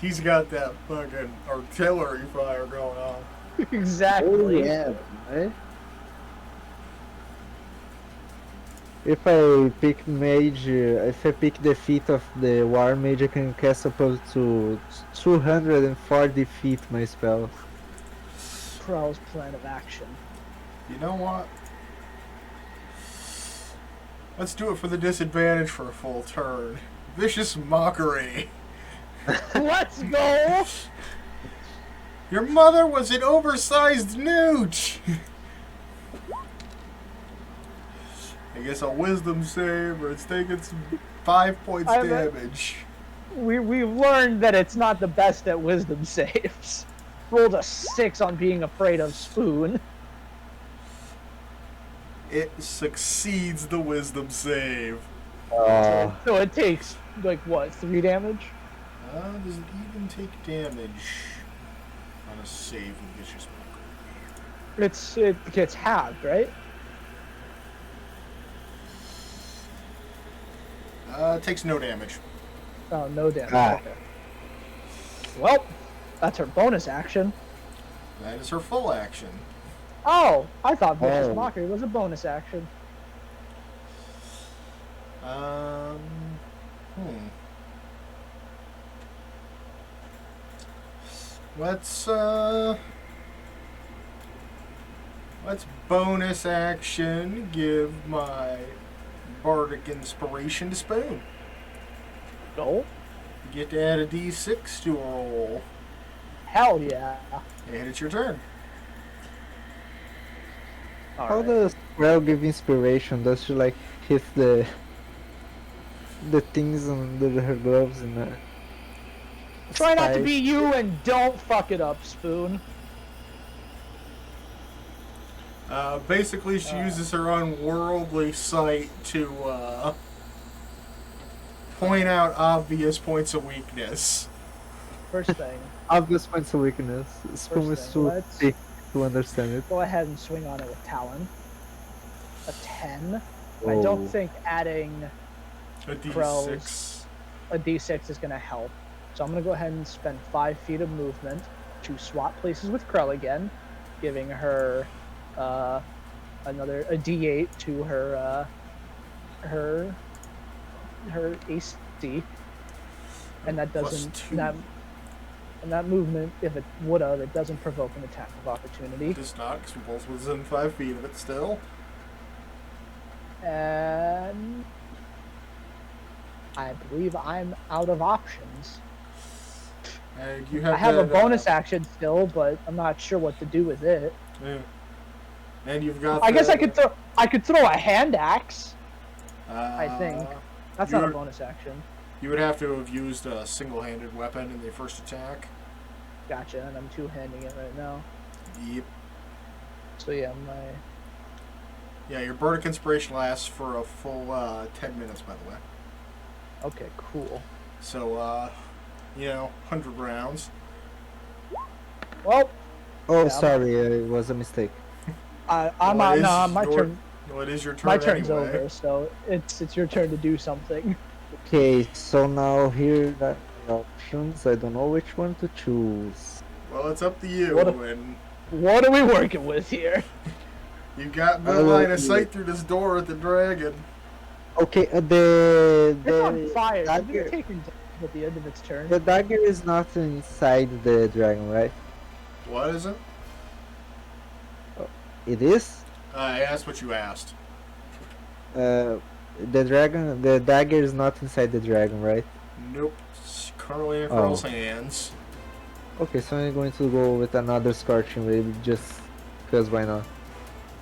He's got that fucking artillery fire going on. Exactly. Oh yeah, right? If I pick mage, if I pick the feat of the war mage, I can cast up to 240 feet my spell. Pro's plan of action. You know what? Let's do it for the disadvantage for a full turn. Vicious mockery. Let's go! Your mother was an oversized newt! I guess a wisdom save, or it's taking some 5 points damage. We've learned that it's not the best at wisdom saves. rolled a 6 on being afraid of Spoon. It succeeds the wisdom save. So it takes, like, what, 3 damage? Does it even take damage on a save with Vicious Mockery? It gets halved, right? It takes no damage. Oh, no damage. Okay. Well, that's her bonus action. That is her full action. Oh, I thought Vicious Mockery was a bonus action. Let's bonus action give my bardic inspiration to Spoon. Go. You get to add a d6 to a roll. Hell yeah. And it's your turn. How does Squirrel give inspiration? Does she like hit the things under her gloves and Try not to be you and don't fuck it up, Spoon. Basically, she uses her unworldly sight to point out obvious points of weakness. First thing. Obvious points of weakness. Spoon is too thick to understand it. Go ahead and swing on it with Talon. A 10. I don't think adding a d6. Krell's a d6 is going to help. So I'm going to go ahead and spend 5 feet of movement to swap places with Krell again, giving her a d8 to her AC, and that doesn't that movement, if it would have, it doesn't provoke an attack of opportunity. It does not, because we're both within 5 feet of it still. And I believe I'm out of options. And you have I have a bonus action still, but I'm not sure what to do with it. Yeah. And you've got. I guess I could throw a hand axe. I think that's not a bonus action. You would have to have used a single-handed weapon in the first attack. Gotcha, and I'm two-handing it right now. Yep. So yeah, your bardic inspiration lasts for a full 10 minutes, by the way. Okay, cool. So 100 rounds. Well. Sorry, it was a mistake. My turn. Well, it is your turn. My turn's anyway. over, so it's your turn to do something. Okay, so now here are the options. I don't know which one to choose. Well, it's up to you. What are we working with here? You got good line of sight through this door at the dragon. Okay, It's on fire. Dagger, It's taking at the end of its turn. the dagger is not inside the dragon, right? What is it? It is? I asked what you asked. The dagger is not inside the dragon, right? Nope. It's currently in Carl's hands. Okay, so I'm going to go with another scorching wave, just because why not?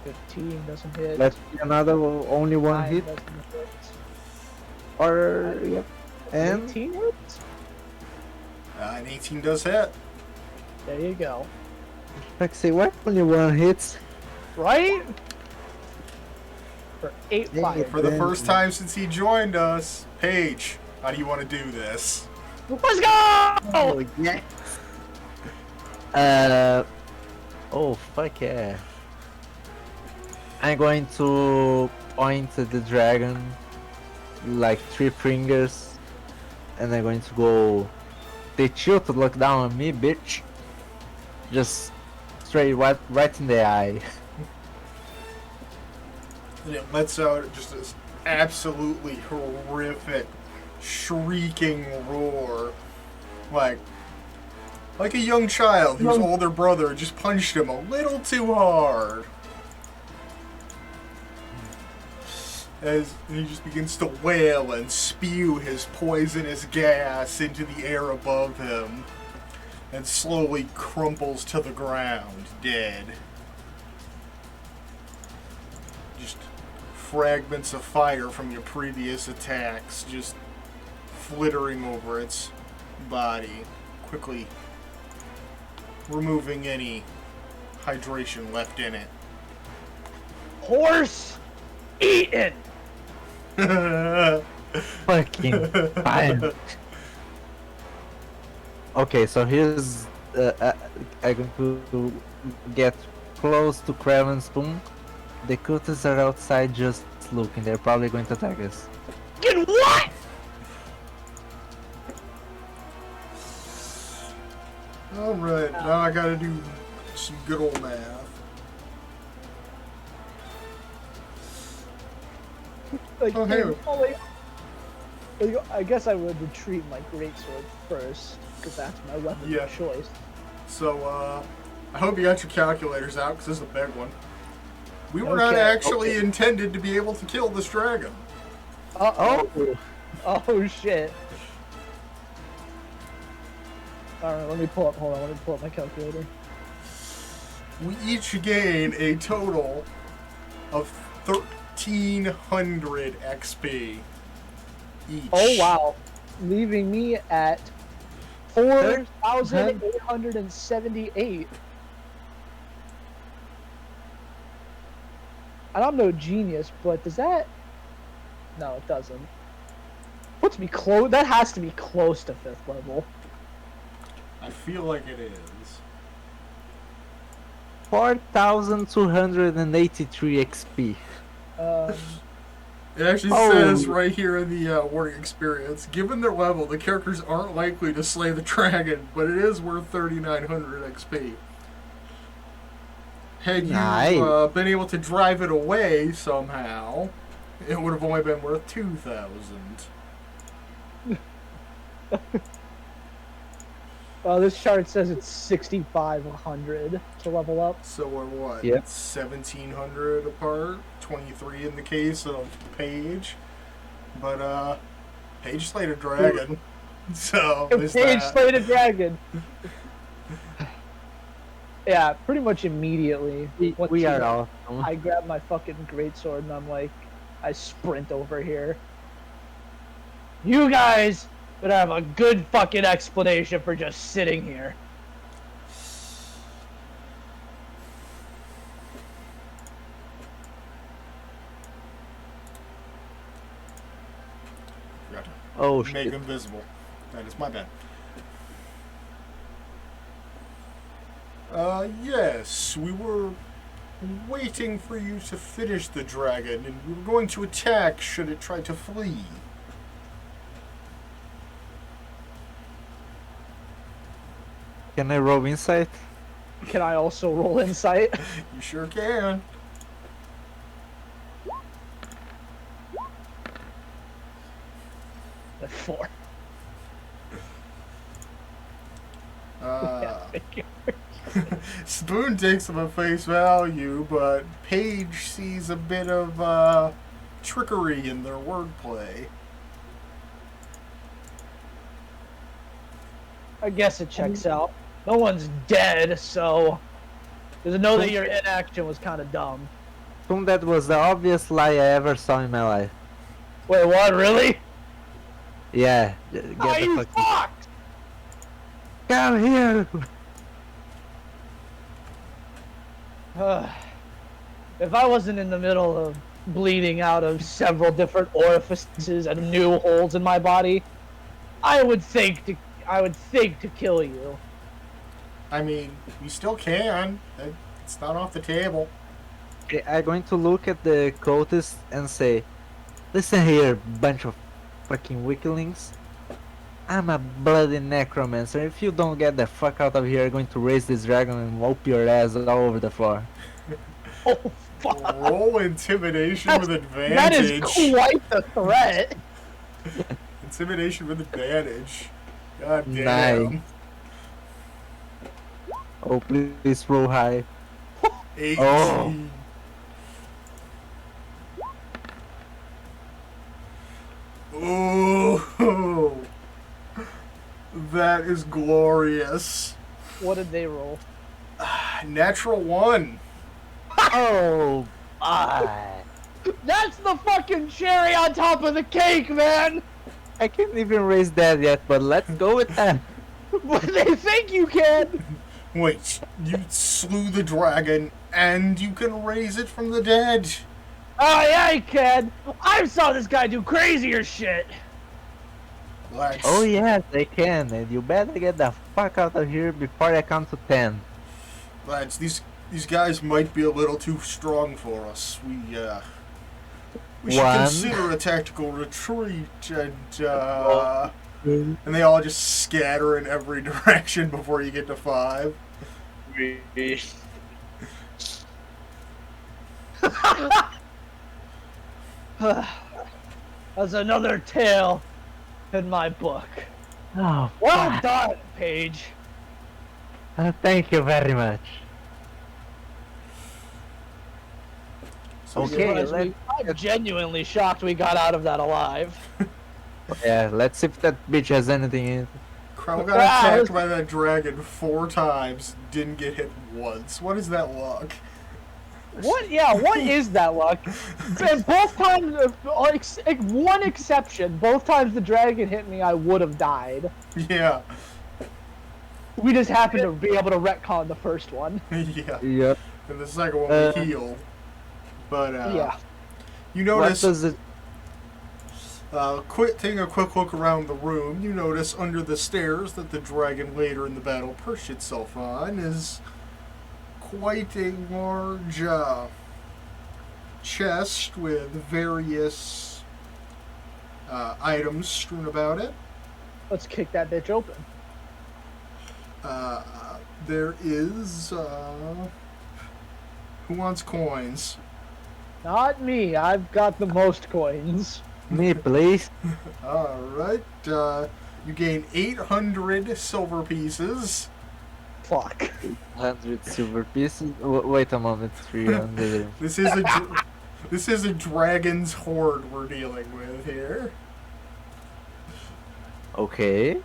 15 doesn't hit. Let's see another only one 9 hit. doesn't hit. Or yep. And 18 hits? An 18 does hit. There you go. like say what? Only one hits. Right? For 8 fire. For the first time since he joined us, Paige, how do you want to do this? Let's go! Oh yes. Oh fuck yeah. I'm going to point at the dragon like 3 fingers, and I'm going to go teach you to look down on me, bitch. Just straight right in the eye. And it lets out just this absolutely horrific, shrieking roar. Like a young child whose older brother just punched him a little too hard. As he just begins to wail and spew his poisonous gas into the air above him, and slowly crumples to the ground, dead. Just fragments of fire from your previous attacks just flittering over its body, quickly removing any hydration left in it. Horse eaten. Fucking fine. Okay, so here's I'm going to get close to Kraven Spoon. The cultists are outside just looking. They're probably going to attack us. Get what? Alright, now I gotta do some good old math. Like, Oh, hey. I guess I would retreat my greatsword first, because that's my weapon Yeah. of choice. So, I hope you got your calculators out, because this is a big one. We were not Okay, actually intended to be able to kill this dragon. Oh shit. Alright, let me pull up, hold on, let me pull up my calculator. We each gain a total of 1,300 XP each. Oh wow. Leaving me at 4,878. And I'm no genius, but does that... No, it doesn't. Puts me close... That has to be close to 5th level. I feel like it is. 4,283 XP. It actually says right here in the warning experience, given their level, the characters aren't likely to slay the dragon, but it is worth 3,900 XP. Had you been able to drive it away somehow, it would have only been worth 2,000. This chart says it's 6,500 to level up. So we're what? Yep. 1,700 apart, 23 in the case of Paige. But Paige slayed a dragon, so there's Paige that. slayed a dragon. Yeah, pretty much immediately. We are awesome. I grab my fucking greatsword and I'm like, I sprint over here. You guys better have a good fucking explanation for just sitting here. Forgot to Oh make shit. him visible. That is my bad. Yes, we were waiting for you to finish the dragon, and we were going to attack should it try to flee. Can I roll insight? Can I also roll insight? You sure can. At 4. Spoon takes them at face value, but Paige sees a bit of trickery in their wordplay. I guess it checks out. No one's dead, so to know that your inaction was kind of dumb. Boom, that was the obvious lie I ever saw in my life. Wait, what? Really? Yeah, get Are the you fucking... fucked? Come here! If I wasn't in the middle of bleeding out of several different orifices and new holes in my body, I would think to kill you. I mean, you still can. It's not off the table. Okay, I'm going to look at the cultists and say, listen here, bunch of fucking weaklings. I'm a bloody necromancer. If you don't get the fuck out of here, I'm going to raise this dragon and whoop your ass all over the floor. Oh, fuck. Roll intimidation with advantage. That is quite the threat. Intimidation with advantage. God damn. Nice. Oh, please roll high. 18. Oh. Ooh. That is glorious. What did they roll? Natural 1. Oh, my. That's the fucking cherry on top of the cake, man! I can't even raise that yet, but let's go with that. But they think you can! Wait, you slew the dragon and you can raise it from the dead? Oh yeah, I can. I saw this guy do crazier shit. Oh Let's yes, they can, and you better get the fuck out of here before I count to 10. Lads, these guys might be a little too strong for us. We should One. consider a tactical retreat, and they all just scatter in every direction before you get to 5. That's another tale in my book. Oh, Well fuck. done, Paige. Thank you very much. So, Okay, I'm genuinely shocked we got out of that alive. Yeah, let's see if that bitch has anything in it. Krell got attacked by that dragon 4 times, didn't get hit once. What is that luck? What? Yeah, what is that luck? And both times, one exception, both times the dragon hit me, I would have died. Yeah. We just happened to be able to retcon the first one. Yeah. Yep. And the second one we healed. But, Yeah. you What notice, does it... taking a quick look around the room, you notice under the stairs that the dragon later in the battle perched itself on is quite a large chest with various items strewn about it. Let's kick that bitch open. There is who wants coins? Not me. I've got the most coins. Me, please. All right. You gain 800 silver pieces. Fuck. 100 silver pieces. Wait a moment. 300. This is this is a dragon's horde we're dealing with here. Okay.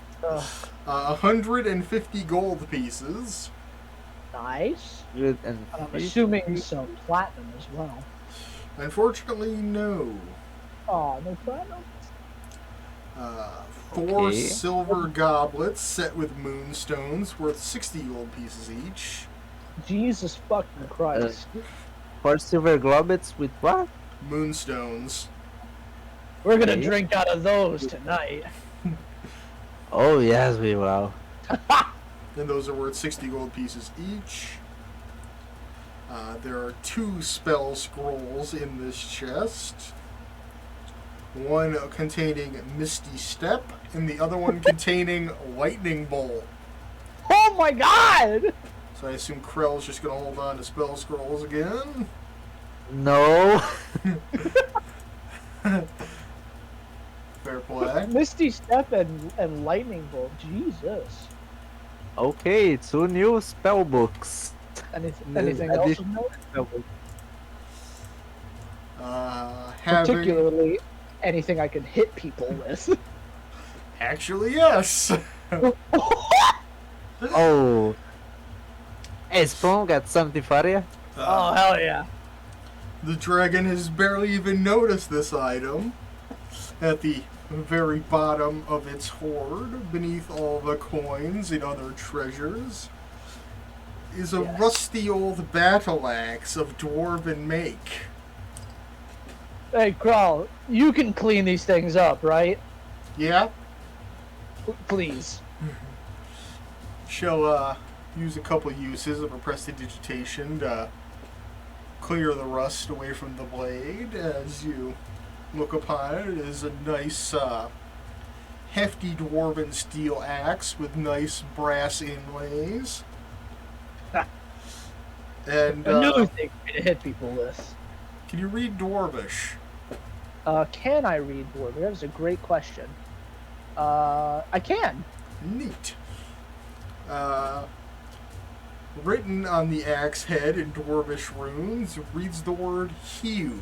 150 gold pieces. Nice. 150. I'm assuming some platinum as well. Unfortunately, no. Oh, no platinum? 4 Okay. silver goblets set with moonstones worth 60 gold pieces each. Jesus fucking Christ. 4 silver globules with what? Moonstones. We're gonna Okay. drink out of those tonight. Oh yes, we will. And those are worth 60 gold pieces each. There are 2 spell scrolls in this chest. One containing Misty Step, and the other one containing Lightning Bolt. Oh my god! So I assume Krell's just going to hold on to spell scrolls again. No. Fair play. Misty Step and Lightning Bolt. Jesus. Okay, 2 new spell books. Anything else of note? Spell book. Having, Particularly anything I can hit people with. actually, yes. Oh. Hey, Spawn, got something for you? Oh, hell yeah. The dragon has barely even noticed this item. At the very bottom of its hoard, beneath all the coins and other treasures, is a Yes. rusty old battle axe of dwarven make. Hey, Kral, you can clean these things up, right? Yeah? Please. She'll use a couple uses of her prestidigitation to clear the rust away from the blade. As you look upon it, it is a nice, hefty dwarven steel axe with nice brass inlays. And A new thing to hit people with. can you read Dwarvish? Can I read Dwarven? That's a great question. I can. Neat. Written on the axe head in Dwarvish runes reads the word Hugh.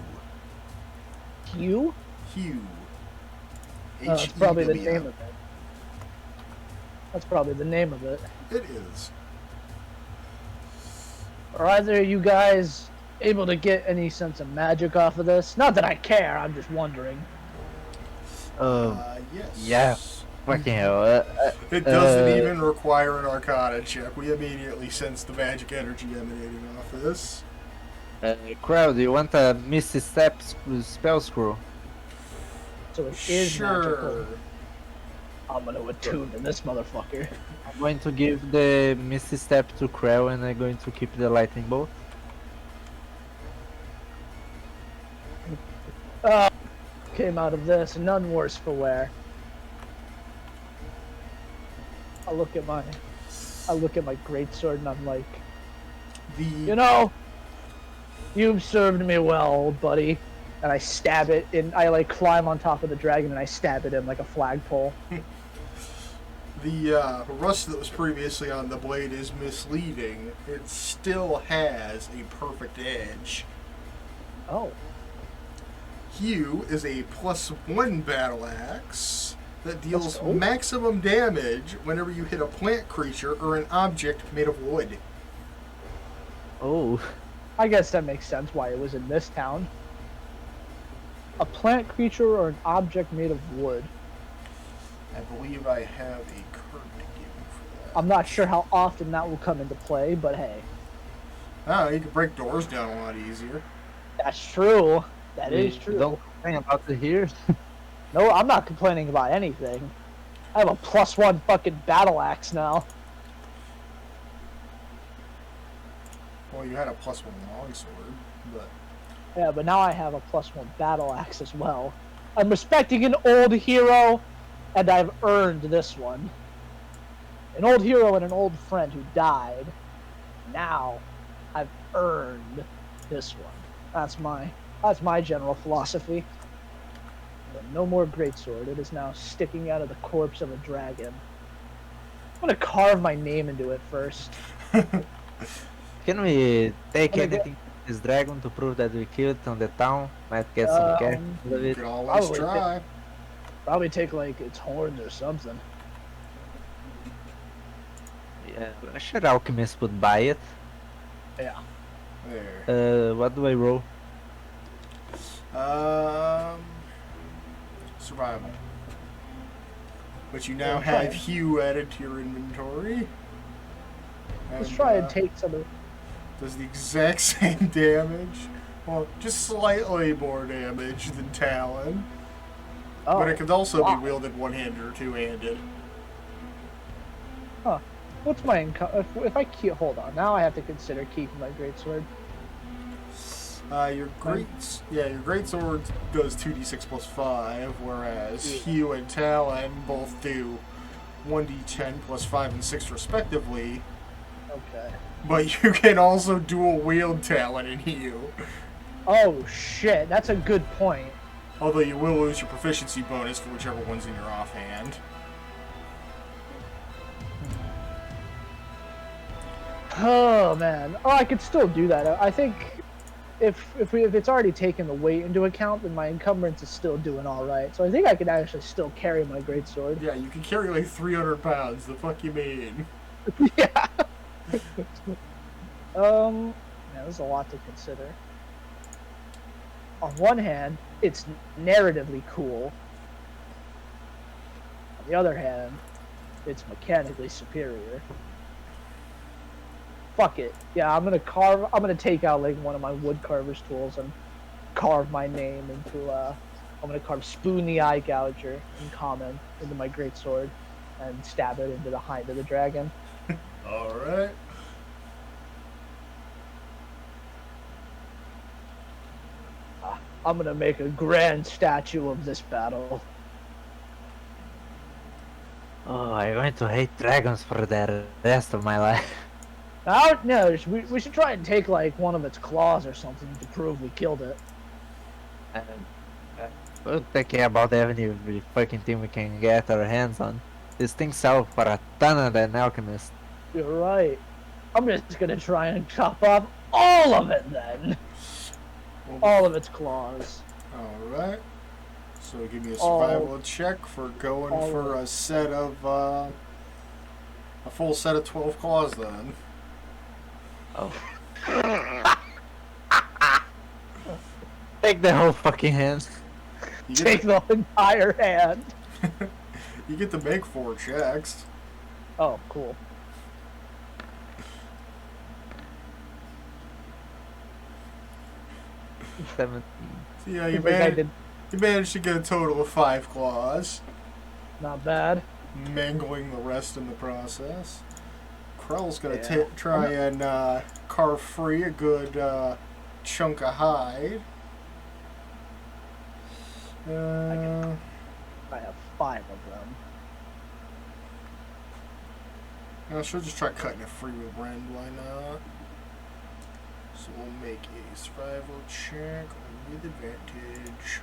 Hugh? Hugh. That's probably the H-E-W. name of it. That's probably the name of it. It is. Are either of you guys able to get any sense of magic off of this? Not that I care, I'm just wondering. Yes. Yeah. Fucking hell. It doesn't even require an Arcana check. We immediately sense the magic energy emanating off this. Crow, do you want a Misty Step spell scroll? So it is Sure. magical. I'm gonna attune to this motherfucker. I'm going to give the Misty Step to Crow and I'm going to keep the lightning bolt. Came out of this, none worse for wear. I look at my greatsword and I'm like, you know, you've served me well, old buddy. And I stab it, and I like climb on top of the dragon and I stab it in like a flagpole. The rust that was previously on the blade is misleading. It still has a perfect edge. Oh. Hue is a +1 battle axe that deals cool. maximum damage whenever you hit a plant creature or an object made of wood. Oh. I guess that makes sense why it was in this town. A plant creature or an object made of wood. I believe I have a card to give you for that. I'm not sure how often that will come into play, but hey. Oh, you can break doors down a lot easier. That's true. That is true. Don't complain about it here. No, I'm not complaining about anything. I have a +1 fucking battle axe now. Well, you had a +1 longsword, but... Yeah, but now I have a +1 battle axe as well. I'm respecting an old hero, and I've earned this one. An old hero and an old friend who died. Now, I've earned this one. That's my general philosophy. But no more greatsword. It is now sticking out of the corpse of a dragon. I'm gonna carve my name into it first. Can we take anything from this dragon to prove that we killed it on the town? Might get some cash out of You it. could always Probably try. Probably take like its horns or something. Yeah, I'm sure alchemists would buy it. Yeah. There. What do I roll? Survival. But you now Yeah, have try. Hue added to your inventory. Let's try and take some of. Does the exact same damage. Well, just slightly more damage than Talon. Oh, But it could also wow. be wielded one-handed or two-handed. Huh. What's my income? If I keep, hold on. Now I have to consider keeping my greatsword. Your greatsword does 2d6 plus 5, whereas Hue and Talon both do 1d10 plus 5 and 6 respectively. Okay. But you can also dual wield Talon and Hue. Oh shit, that's a good point. Although you will lose your proficiency bonus for whichever one's in your offhand. Oh man. Oh, I could still do that. I think if it's already taken the weight into account, then my encumbrance is still doing all right. So I think I could actually still carry my greatsword. Yeah, you can carry like 300 pounds. The fuck you mean? Yeah. Yeah, there's a lot to consider. On one hand, it's narratively cool. On the other hand, it's mechanically superior. Fuck it. Yeah, I'm gonna take out like one of my wood carver's tools and carve my name into I'm gonna carve Spoon the Eye Gouger in common into my greatsword and stab it into the hind of the dragon. Alright. I'm gonna make a grand statue of this battle. Oh, I'm going to hate dragons for the rest of my life. I don't know. We should try and take like one of its claws or something to prove we killed it. We'll take care about every fucking thing we can get our hands on. This thing sells for a ton of an alchemist. You're right. I'm just gonna try and chop off all of it then. All of its claws. Alright. So give me a survival check for going all for a set of, a full set of 12 claws then. Oh. Take the whole fucking hand. You get Take the entire hand. You get to make 4 checks. Oh, cool. Seven. So yeah, Seems like I did you managed to get a total of 5 claws, not bad. mangling the rest in the process. Krell's gonna Yeah. try and carve free a good chunk of hide. I have 5 of them. I should just try cutting it free with Rend, why not? So we'll make a survival check with advantage.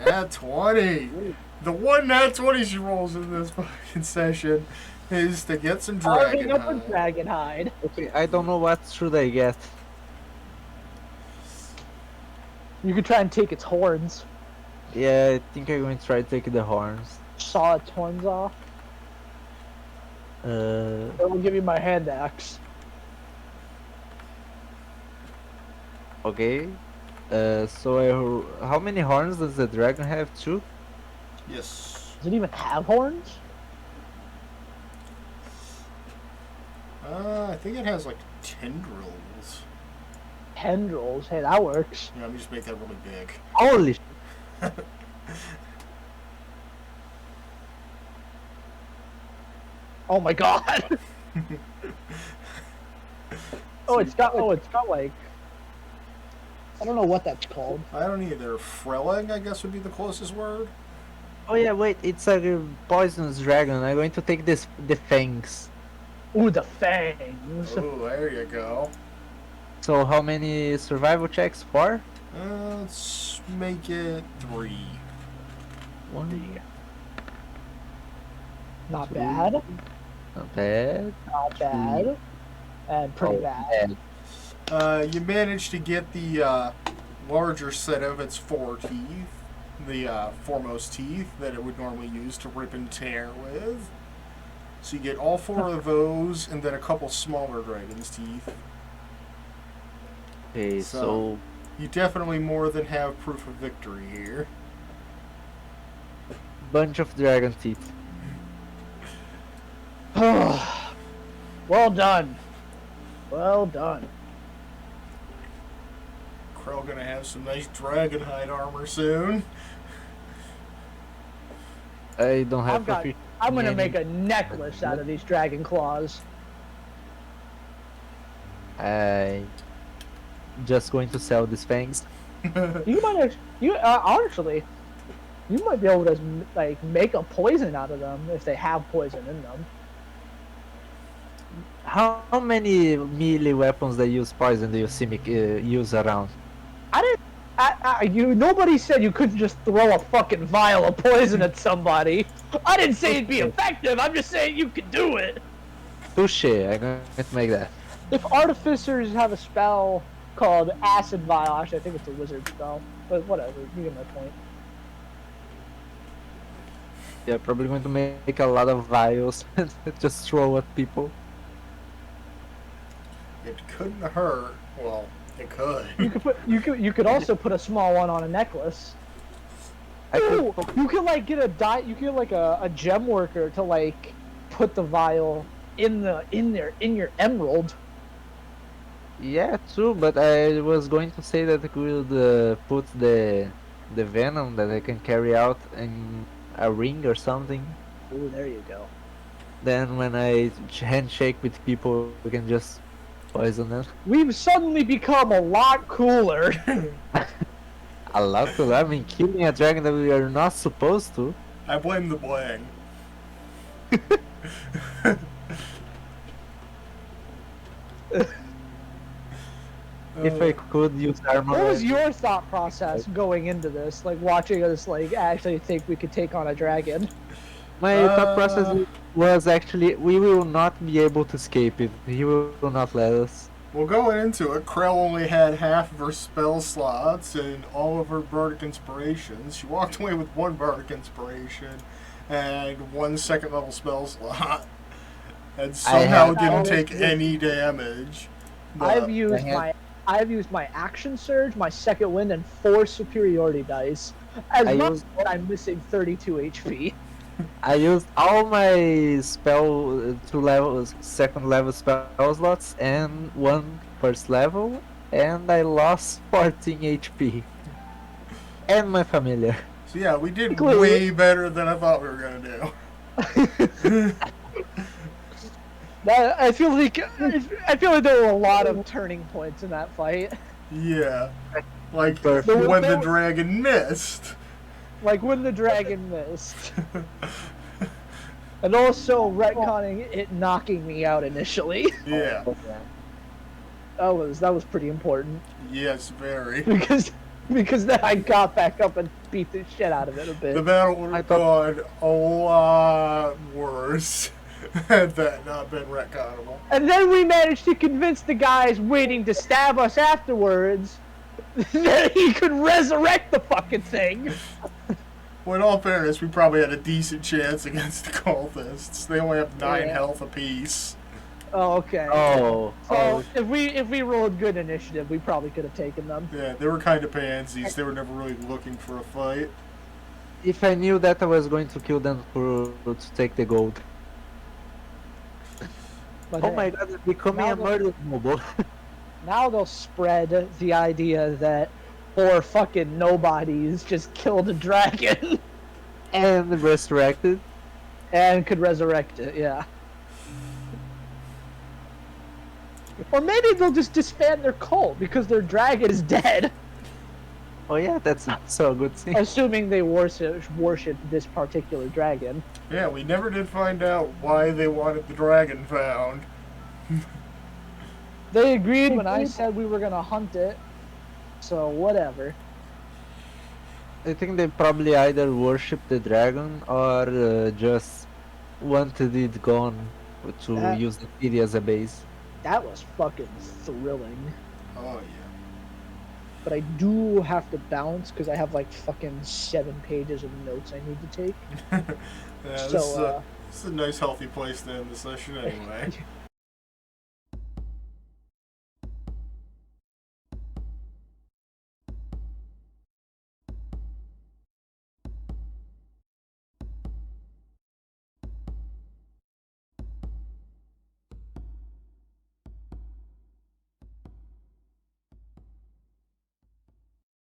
Nat 20! The one Nat 20 she rolls in this fucking session is to get some dragon Carving up a hide. dragon hide. Okay, I don't know what should I get. You could try and take its horns. Yeah, I think I'm going to try to take the horns. Saw its horns off. It will give you my hand axe. Okay. So how many horns does the dragon have? 2? Yes. Does it even have horns? I think it has like tendrils. Tendrils. Hey, that works. Yeah, let me just make that really big. Holy sh- Oh my god. It's got like, I don't know what that's called. I don't either. Frelling, I guess, would be the closest word. Oh yeah, wait, it's a poisonous dragon. I'm going to take the fangs. Ooh, the fangs. Oh, there you go. So how many survival checks? 4? Let's make it 3. 1. Not Two. bad. Not bad. Not bad. And pretty bad. You managed to get the larger set of its 4 teeth, the foremost teeth that it would normally use to rip and tear with. So you get all 4 of those, and then a couple smaller dragon's teeth. Okay, so You definitely more than have proof of victory here. bunch of dragon teeth. Well done. Well done. Krell gonna have some nice dragon hide armor soon. I don't have I'm gonna make a necklace out of these dragon claws. I just going to sell these fangs. You might honestly, you might be able to like make a poison out of them if they have poison in them. How many melee weapons that use poison do you see me use around? Nobody said you couldn't just throw a fucking vial of poison at somebody. I didn't say it'd be effective. I'm just saying you could do it. Touche, I'm going to make that. If artificers have a spell called acid vial, actually I think it's a wizard spell, but whatever. You get my point. Yeah, probably going to make a lot of vials and just throw at people. It couldn't hurt. Well, it could. You could also put a small one on a necklace. Ooh, you could like get you could like a gem worker to like put the vial in your emerald. Yeah, true, but I was going to say that I could put the venom that I can carry out in a ring or something. Ooh, there you go. Then when I handshake with people, we can just poison them. We've suddenly become a lot cooler. A lot to I mean, killing a dragon that we are not supposed to. I blame the bling. If I could use armor. What was your thought process going into this? Like watching us like actually think we could take on a dragon? My thought process was actually we will not be able to escape it. He will not let us. Well, going into it, Krell only had half of her spell slots and all of her bardic inspirations. She walked away with 1 bardic inspiration and 1 second level spell slot, and somehow didn't take any damage. I've I've used my action surge, my second wind, and 4 superiority dice. As I much used as I'm missing 32 HP. I used all my spell two levels, second level spell slots, and one first level, and I lost 14 HP. And my familiar. So yeah, we did Clearly. way better than I thought we were gonna do. I feel like there were a lot of turning points in that fight. Yeah, like Perfect. when the dragon missed. Like when the dragon missed. And also retconning it knocking me out initially. Yeah. That was pretty important. Yes, very. Because then I got back up and beat the shit out of it a The bit. battle would have gone a lot worse had that not been retconnable. And then we managed to convince the guys waiting to stab us afterwards that he could resurrect the fucking thing. Well, in all fairness, we probably had a decent chance against the cultists. They only have 9 health apiece. Oh, okay. Oh, So if we rolled good initiative, we probably could have taken them. Yeah, they were kind of pansies. They were never really looking for a fight. if I knew that I was going to kill them to take the gold. But Oh hey, my god, I'm becoming now a the- murder mobile. now they'll spread the idea that 4 fucking nobodies just killed a dragon And resurrected. and could resurrect it. Yeah. Or maybe they'll just disband their cult because their dragon is dead. Oh yeah, that's also a good thing. Assuming they worship this particular dragon. Yeah, we never did find out why they wanted the dragon found. They agreed when I said we were gonna hunt it. So whatever. I think they probably either worship the dragon or just wanted it gone to That- use the city as a base. That was fucking thrilling. Oh, yeah. But I do have to bounce because I have like fucking 7 pages of notes I need to take. Yeah, So, this is a nice, healthy place to end the session anyway.